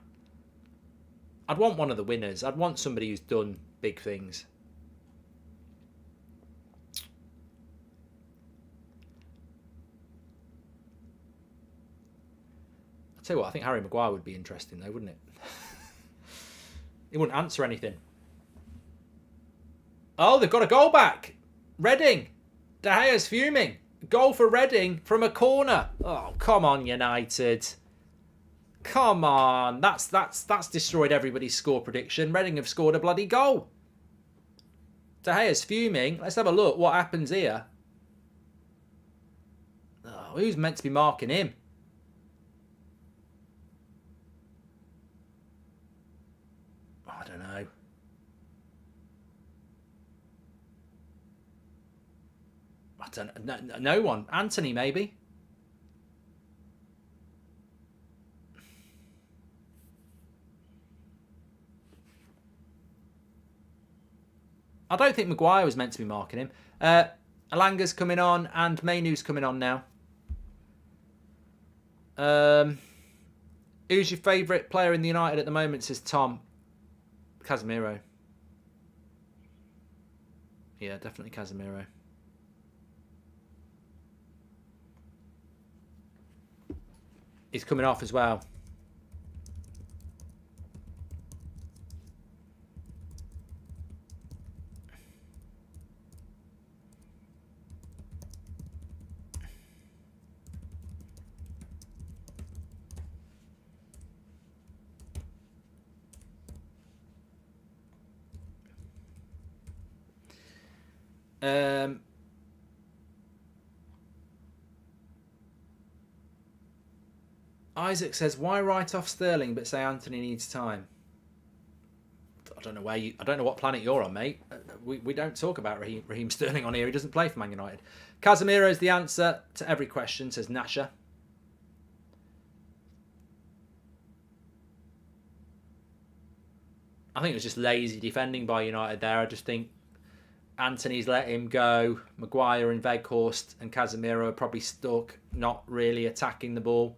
I'd want one of the winners. I'd want somebody who's done big things. I'll tell you what, I think Harry Maguire would be interesting though, wouldn't it? He wouldn't answer anything. Oh, they've got a goal back. Reading. De Gea's fuming. Goal for Reading from a corner. Oh, come on, United. Come on. That's destroyed everybody's score prediction. Reading have scored a bloody goal. De Gea's fuming. Let's have a look what happens here. Oh, who's meant to be marking him? I don't know. No one. Anthony, maybe. I don't think Maguire was meant to be marking him. Alanga's coming on and Mainu's coming on now. Who's your favourite player in the United at the moment, says Tom. Casemiro. Yeah, definitely Casemiro. He's coming off as well. Isaac says, "Why write off Sterling but say Anthony needs time?" I don't know I don't know what planet you're on, mate. We don't talk about Raheem Sterling on here. He doesn't play for Man United. Casemiro is the answer to every question, says Nasha. I think it was just lazy defending by United there. I just think Anthony's let him go. Maguire and Weghorst and Casemiro are probably stuck, not really attacking the ball.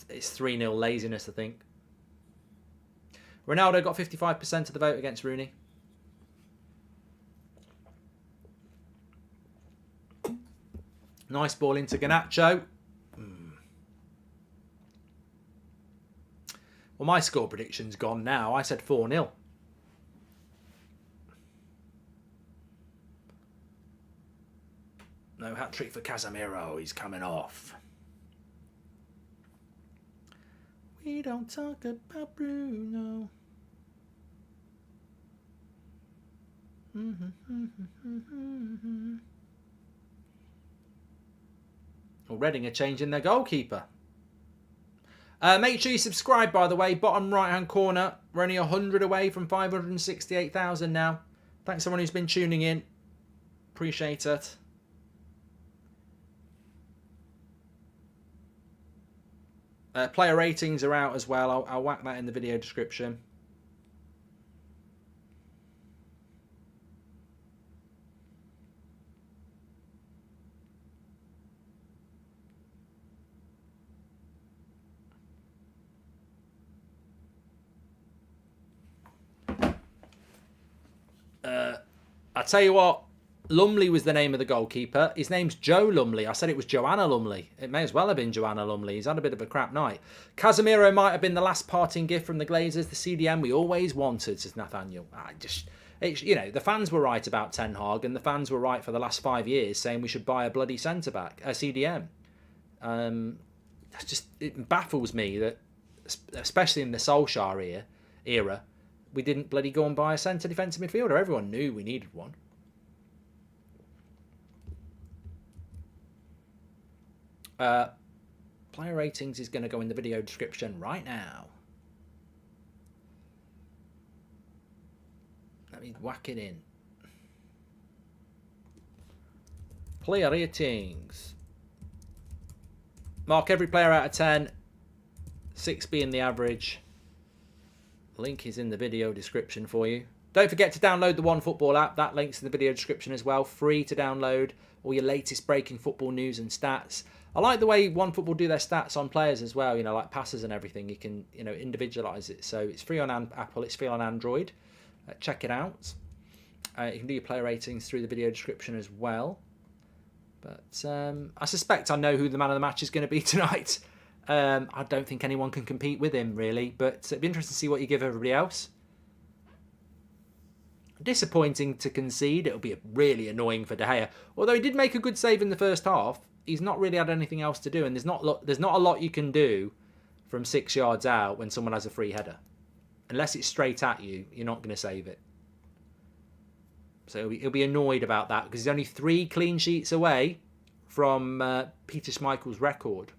It's 3-0 laziness, I think. Ronaldo got 55% of the vote against Rooney. Nice ball into Garnacho. Well, my score prediction's gone now. I said 4-0. No hat-trick for Casemiro. He's coming off. We don't talk about Bruno. Well, Reading are changing their goalkeeper. Make sure you subscribe, by the way. Bottom right-hand corner. We're only 100 away from 568,000 now. Thanks everyone who's been tuning in. Appreciate it. Player ratings are out as well. I'll whack that in the video description. I tell you what, Lumley was the name of the goalkeeper. His name's Joe Lumley. I said it was Joanna Lumley. It may as well have been Joanna Lumley. He's had a bit of a crap night. Casemiro might have been the last parting gift from the Glazers, the CDM we always wanted, says Nathaniel. You know, the fans were right about Ten Hag, and the fans were right for the last 5 years saying we should buy a bloody centre-back, a CDM. It baffles me that, especially in the Solskjaer era, we didn't bloody go and buy a centre defensive midfielder. Everyone knew we needed one. Player ratings is going to go in the video description right now. Let me whack it in. Player ratings. Mark every player out of 10. 6 being the average. Link is in the video description for you. Don't forget to download the OneFootball app. That link's in the video description as well. Free to download all your latest breaking football news and stats. I like the way OneFootball do their stats on players as well, you know, like passes and everything. You can, you know, individualize it. So it's free on Apple, it's free on Android. Check it out. You can do your player ratings through the video description as well. But I suspect I know who the man of the match is going to be tonight. I don't think anyone can compete with him, really. But it'd be interesting to see what you give everybody else. Disappointing to concede. It'll be really annoying for De Gea. Although he did make a good save in the first half, he's not really had anything else to do. And there's not a lot you can do from 6 yards out when someone has a free header. Unless it's straight at you, you're not going to save it. So he'll be annoyed about that because he's only 3 clean sheets away from Peter Schmeichel's record.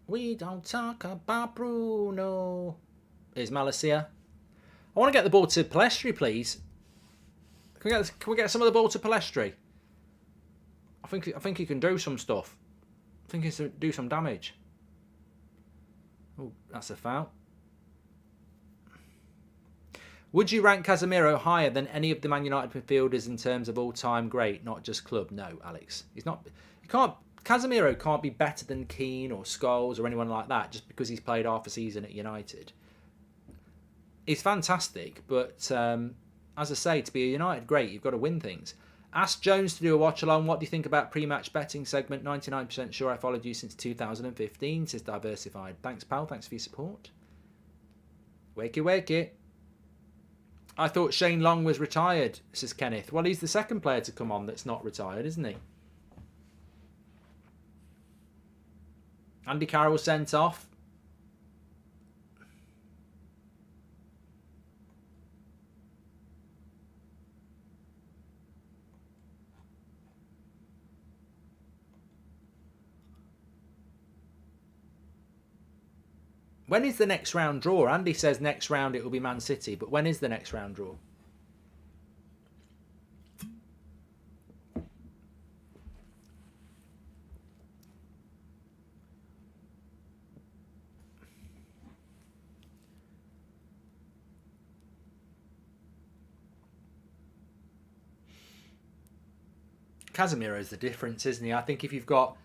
We don't talk about Bruno. Here's Malacia. I want to get the ball to Palestri, please. Can we get some of the ball to Palestri? I think he can do some stuff. I think he can do some damage. Oh, that's a foul. Would you rank Casemiro higher than any of the Man United midfielders in terms of all-time great, not just club? No, Alex. He's not. You can't. Casemiro can't be better than Keane or Scholes or anyone like that just because he's played half a season at United. He's fantastic, but as I say, to be a United great, you've got to win things. Ask Jones to do a watch-along. What do you think about pre-match betting segment? 99% sure I followed you since 2015, says Diversified. Thanks, pal. Thanks for your support. Wakey, wakey. I thought Shane Long was retired, says Kenneth. Well, he's the second player to come on that's not retired, isn't he? Andy Carroll sent off. When is the next round draw? Andy says next round it will be Man City, but when is the next round draw? Casemiro's the difference, isn't he? I think if you've got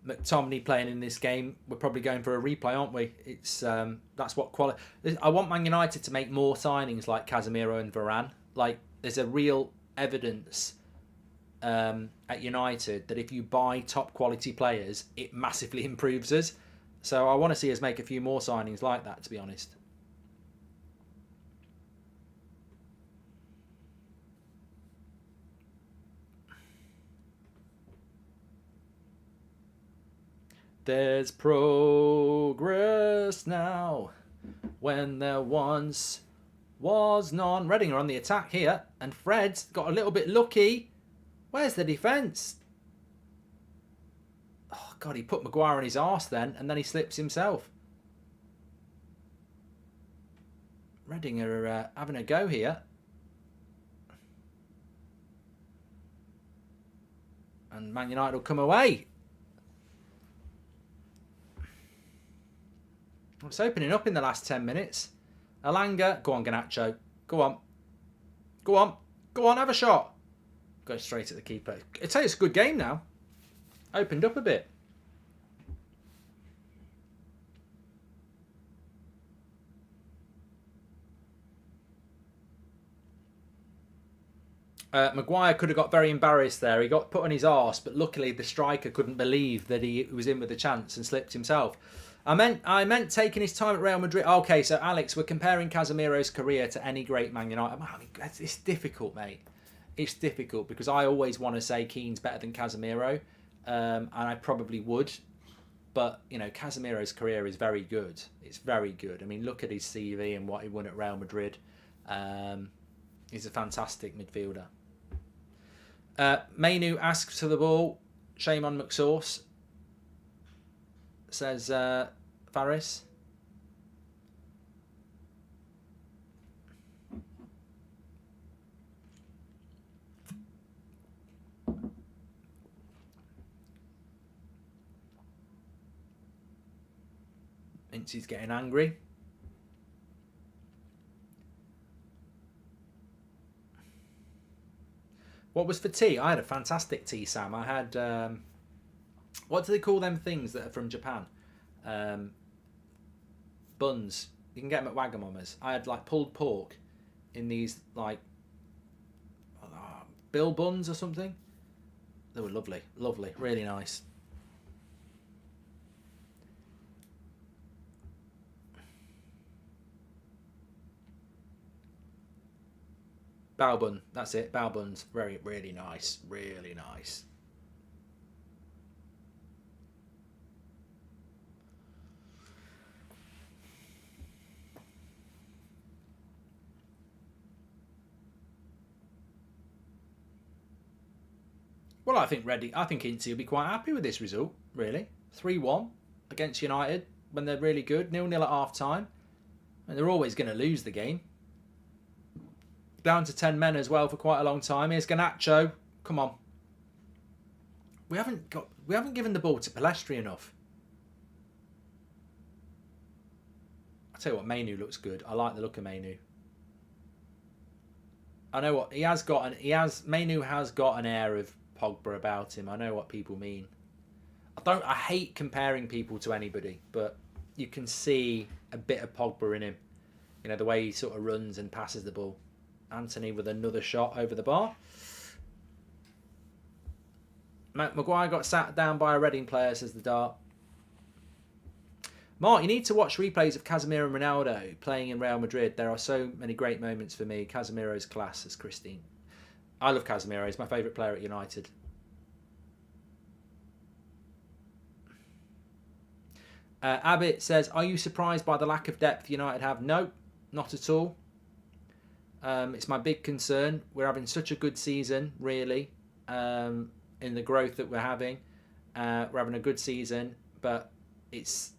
McTominay playing in this game, we're probably going for a replay, aren't we? It's that's what quality. I want Man United to make more signings like Casemiro and Varane. Like, there's a real evidence at United that if you buy top quality players, it massively improves us. So I want to see us make a few more signings like that, to be honest. There's progress now when there once Was none. Reading are on the attack here. And Fred's got a little bit lucky. Where's the defence? Oh, God, he put Maguire on his arse then. And then he slips himself. Reading are having a go here. And Man United will come away. It's opening up in the last 10 minutes. Alanga. Go on, Garnacho. Go on. Go on. Go on, have a shot. Go straight at the keeper. I'd say it's a good game now. Opened up a bit. Maguire could have got very embarrassed there. He got put on his arse, but luckily the striker couldn't believe that he was in with a chance and slipped himself. I meant taking his time at Real Madrid. Okay, so Alex, we're comparing Casemiro's career to any great Man United. I mean, it's difficult, mate. It's difficult because I always want to say Keane's better than Casemiro, and I probably would. But, you know, Casemiro's career is very good. It's very good. I mean, look at his CV and what he won at Real Madrid. He's a fantastic midfielder. Mainu asks for the ball. Shame on McSauce, says Faris. Incy's getting angry. What was for tea? I had a fantastic tea, Sam. I had, what do they call them things that are from Japan? Buns. You can get them at Wagamama's. I had like pulled pork in these like Bill buns or something. They were lovely, lovely, really nice. Bao bun, that's it. Bao buns, really nice, really nice. Well, I think Incy will be quite happy with this result, really. 3-1 against United when they're really good. 0-0 at half-time. And they're always going to lose the game. Down to 10 men as well for quite a long time. Here's Garnacho. Come on. We haven't given the ball to Palestri enough. I tell you what, Mainu looks good. I like the look of Mainu. I know what Mainu has got an air of Pogba about him. I know what people mean. I hate comparing people to anybody, but you can see a bit of Pogba in him. You know, the way he sort of runs and passes the ball. Anthony with another shot over the bar. Maguire got sat down by a Reading player, says the Dart. Mark, you need to watch replays of Casemiro and Ronaldo playing in Real Madrid. There are so many great moments for me. Casemiro's class, says Christine. I love Casemiro. He's my favourite player at United. Abbott says, are you surprised by the lack of depth United have? No, not at all. It's my big concern. We're having such a good season, really, in the growth that we're having. We're having a good season, but it's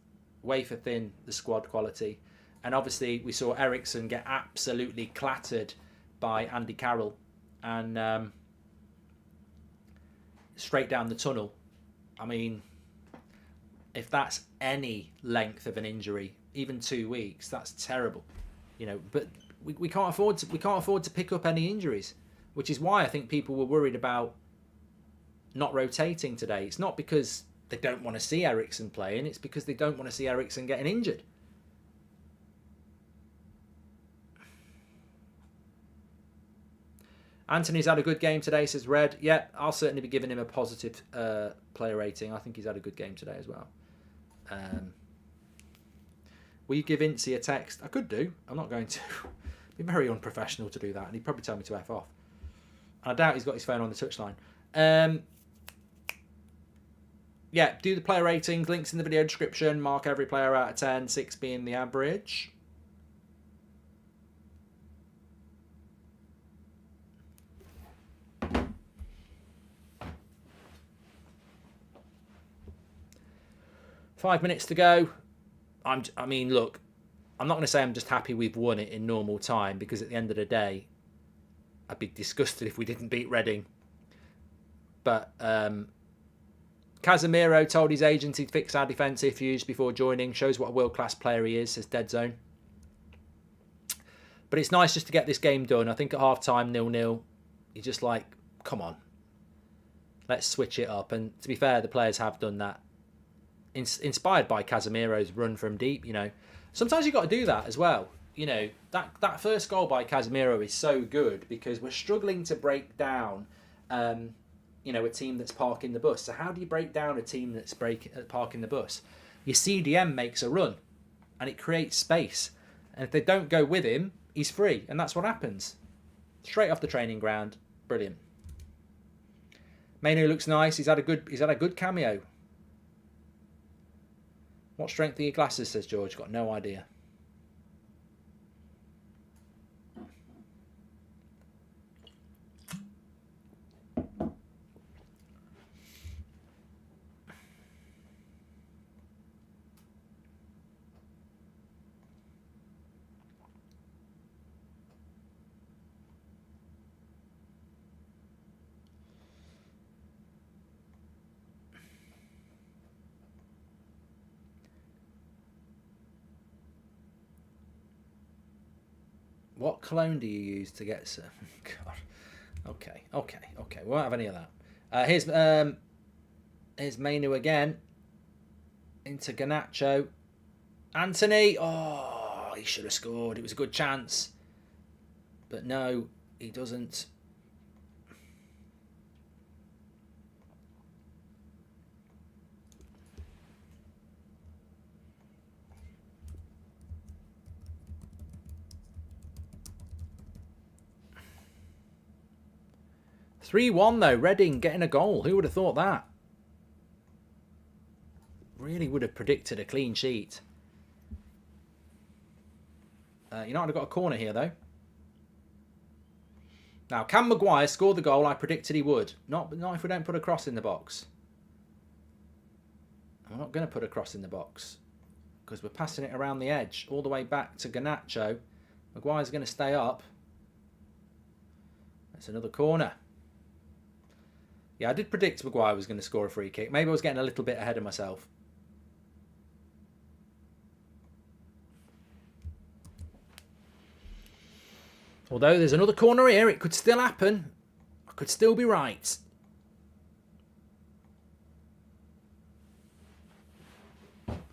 wafer thin, the squad quality. And obviously, we saw Eriksen get absolutely clattered by Andy Carroll and straight down the tunnel. I mean, if that's any length of an injury, even 2 weeks, that's terrible. You know, but we can't afford to pick up any injuries, which is why I think people were worried about not rotating today. It's not because they don't want to see Eriksen playing, it's because they don't want to see Eriksen getting injured. Anthony's had a good game today, says Red. Yeah, I'll certainly be giving him a positive player rating. I think he's had a good game today as well. Will you give Incy a text? I could do. I'm not going to. It'd be very unprofessional to do that, and he'd probably tell me to F off. And I doubt he's got his phone on the touchline. Yeah, do the player ratings. Links in the video description. Mark every player out of 10, 6 being the average. 5 minutes to go. I mean, look, I'm not going to say I'm just happy we've won it in normal time, because at the end of the day, I'd be disgusted if we didn't beat Reading. But Casemiro told his agent he'd fix our defence issues before joining. Shows what a world-class player he is, says Dead Zone. But it's nice just to get this game done. I think at half-time, 0-0, you're just like, come on. Let's switch it up. And to be fair, the players have done that. Inspired by Casemiro's run from deep, you know. Sometimes you've got to do that as well. You know, that first goal by Casemiro is so good because we're struggling to break down, you know, a team that's parking the bus. So how do you break down a team that's parking the bus? Your CDM makes a run and it creates space. And if they don't go with him, he's free. And that's what happens. Straight off the training ground. Brilliant. Mainu looks nice. He's had a good cameo. What strength are your glasses, says George. Got no idea. What cologne do you use to get some? God. Okay. We won't have any of that. Here's Mainu again. Into Garnacho. Anthony. Oh, he should have scored. It was a good chance. But no, he doesn't. (3-1) though, Reading getting a goal. Who would have thought that? Really would have predicted a clean sheet. United have got a corner here though. Now, can Maguire score the goal I predicted he would? Not if we don't put a cross in the box. I'm not going to put a cross in the box because we're passing it around the edge all the way back to Garnacho. Maguire's going to stay up. That's another corner. Yeah, I did predict Maguire was going to score a free kick. Maybe I was getting a little bit ahead of myself. Although there's another corner here, it could still happen. I could still be right.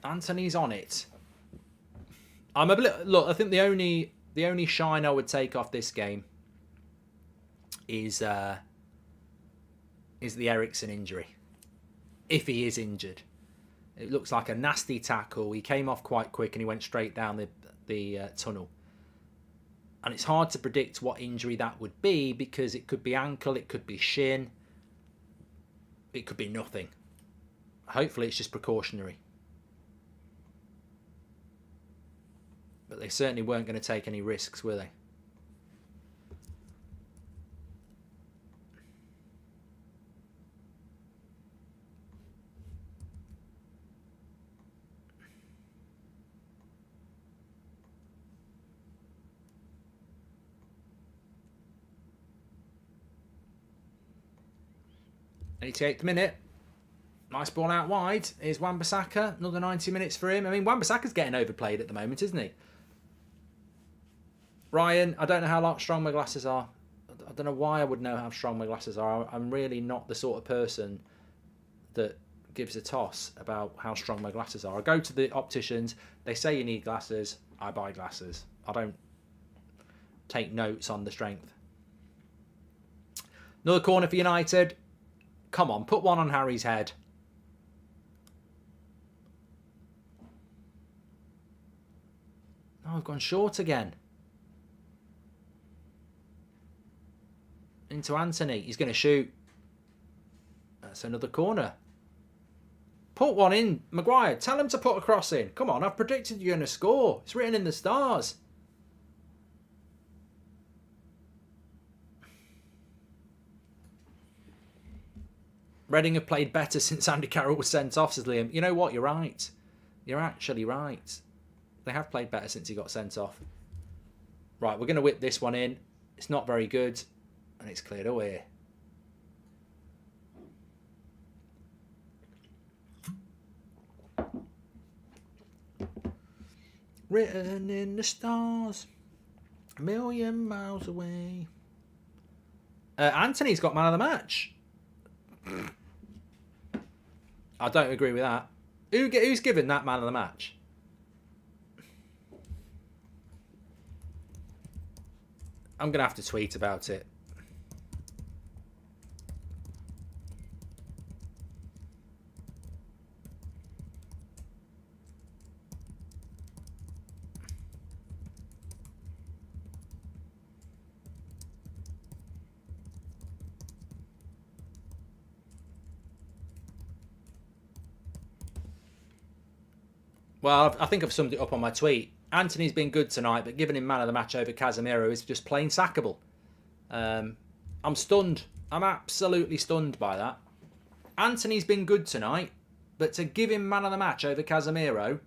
Anthony's on it. Look, I think the only shine I would take off this game is the Eriksen injury. If he is injured. It looks like a nasty tackle. He came off quite quick and he went straight down the tunnel. And it's hard to predict what injury that would be because it could be ankle, it could be shin, it could be nothing. Hopefully it's just precautionary. But they certainly weren't going to take any risks, were they? '88th minute. Nice ball out wide. Here's Wan-Bissaka. Another 90 minutes for him. I mean, Wan-Bissaka's getting overplayed at the moment, isn't he? Ryan, I don't know how strong my glasses are. I don't know why I would know how strong my glasses are. I'm really not the sort of person that gives a toss about how strong my glasses are. I go to the opticians. They say you need glasses. I buy glasses. I don't take notes on the strength. Another corner for United. Come on, put one on Harry's head. Oh, I've gone short again. Into Anthony. He's going to shoot. That's another corner. Put one in. Maguire, tell him to put a cross in. Come on, I've predicted you're going to score. It's written in the stars. Reading have played better since Andy Carroll was sent off, says Liam. You know what? You're right. You're actually right. They have played better since he got sent off. Right, we're going to whip this one in. It's not very good. And it's cleared away. Written in the stars, a million miles away. Anthony's got man of the match. I don't agree with that. Who's given that man of the match? I'm going to have to tweet about it. Well, I think I've summed it up on my tweet. Anthony's been good tonight, but giving him man of the match over Casemiro is just plain sackable. I'm stunned. I'm absolutely stunned by that. Anthony's been good tonight, but to give him man of the match over Casemiro,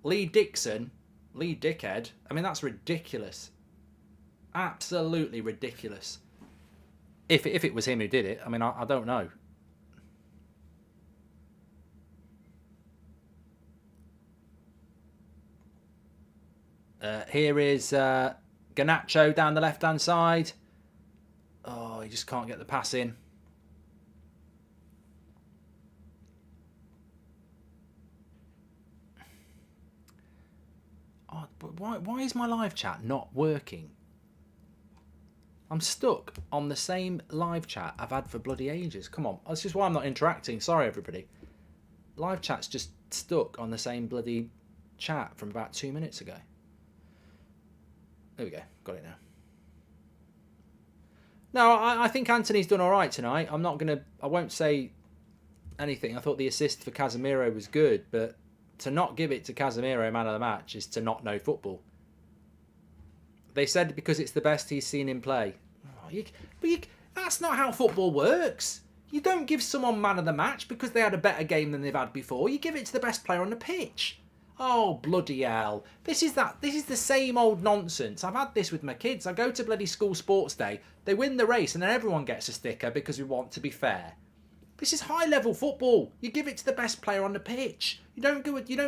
Lee Dickhead, I mean, that's ridiculous. Absolutely ridiculous. If it was him who did it, I mean, I don't know. Here is Garnacho down the left-hand side. Oh, he just can't get the pass in. Oh, but why is my live chat not working? I'm stuck on the same live chat I've had for bloody ages. Come on, that's just why I'm not interacting. Sorry, everybody. Live chat's just stuck on the same bloody chat from about 2 minutes ago. There we go. Got it now. No, I think Anthony's done all right tonight. I won't say anything. I thought the assist for Casemiro was good, but to not give it to Casemiro man of the match is to not know football. They said because it's the best he's seen him play. That's not how football works. You don't give someone man of the match because they had a better game than they've had before. You give it to the best player on the pitch. Oh, bloody hell. This is the same old nonsense. I've had this with my kids. I go to bloody school sports day. They win the race and then everyone gets a sticker because we want to be fair. This is high-level football. You give it to the best player on the pitch. You don't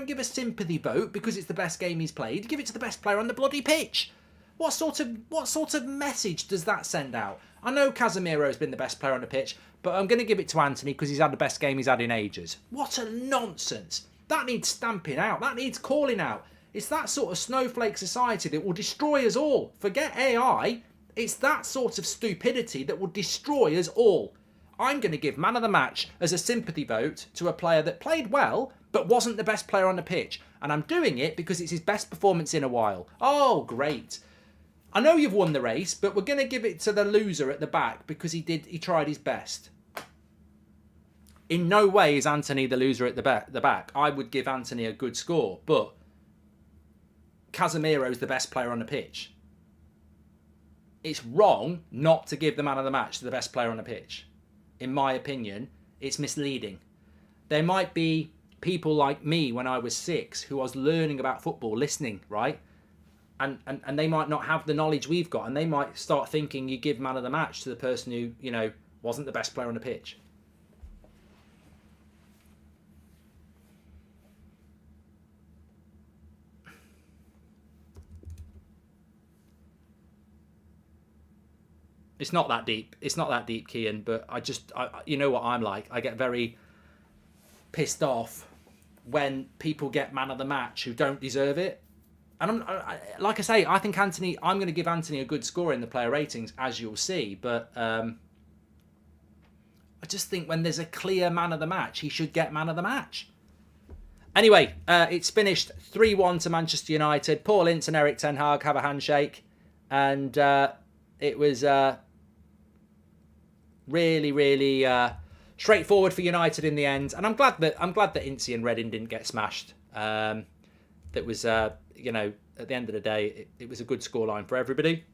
give a sympathy vote because it's the best game he's played. You give it to the best player on the bloody pitch. What sort of message does that send out? I know Casemiro's been the best player on the pitch, but I'm going to give it to Anthony because he's had the best game he's had in ages. What a nonsense. That needs stamping out. That needs calling out. It's that sort of snowflake society that will destroy us all. Forget AI. It's that sort of stupidity that will destroy us all. I'm going to give man of the match as a sympathy vote to a player that played well but wasn't the best player on the pitch. And I'm doing it because it's his best performance in a while. Oh, great. I know you've won the race, but we're going to give it to the loser at the back because he tried his best. In no way is Anthony the loser at the back. I would give Anthony a good score, but Casemiro's the best player on the pitch. It's wrong not to give the man of the match to the best player on the pitch. In my opinion, it's misleading. There might be people like me when I was 6 who was learning about football, listening, right? And they might not have the knowledge we've got, and they might start thinking you give man of the match to the person who, wasn't the best player on the pitch. It's not that deep. It's not that deep, Kian, but I you know what I'm like. I get very pissed off when people get man of the match who don't deserve it. And like I say, I think I'm going to give Anthony a good score in the player ratings, as you'll see. But I just think when there's a clear man of the match, he should get man of the match. Anyway, it's finished 3-1 to Manchester United. Paul Ince and Erik ten Hag have a handshake. And it was really, really straightforward for United in the end. And I'm glad that Ince and Reading didn't get smashed. That was, at the end of the day, it was a good scoreline for everybody.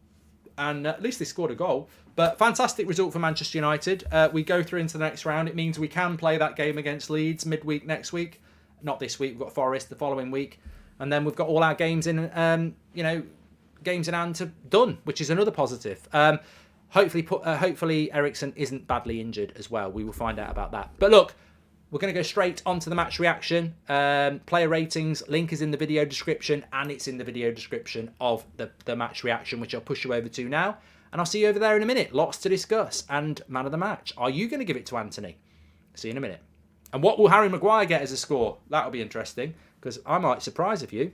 and at least they scored a goal. But fantastic result for Manchester United. We go through into the next round. It means we can play that game against Leeds midweek next week. Not this week. We've got Forest the following week. And then we've got all our games in, games in hand done, which is another positive. Hopefully Eriksen isn't badly injured as well. We will find out about that. But look, we're going to go straight onto the match reaction. Player ratings, link is in the video description, and it's in the video description of the match reaction, which I'll push you over to now. And I'll see you over there in a minute. Lots to discuss. And man of the match. Are you going to give it to Anthony? See you in a minute. And what will Harry Maguire get as a score? That'll be interesting, because I might surprise a few.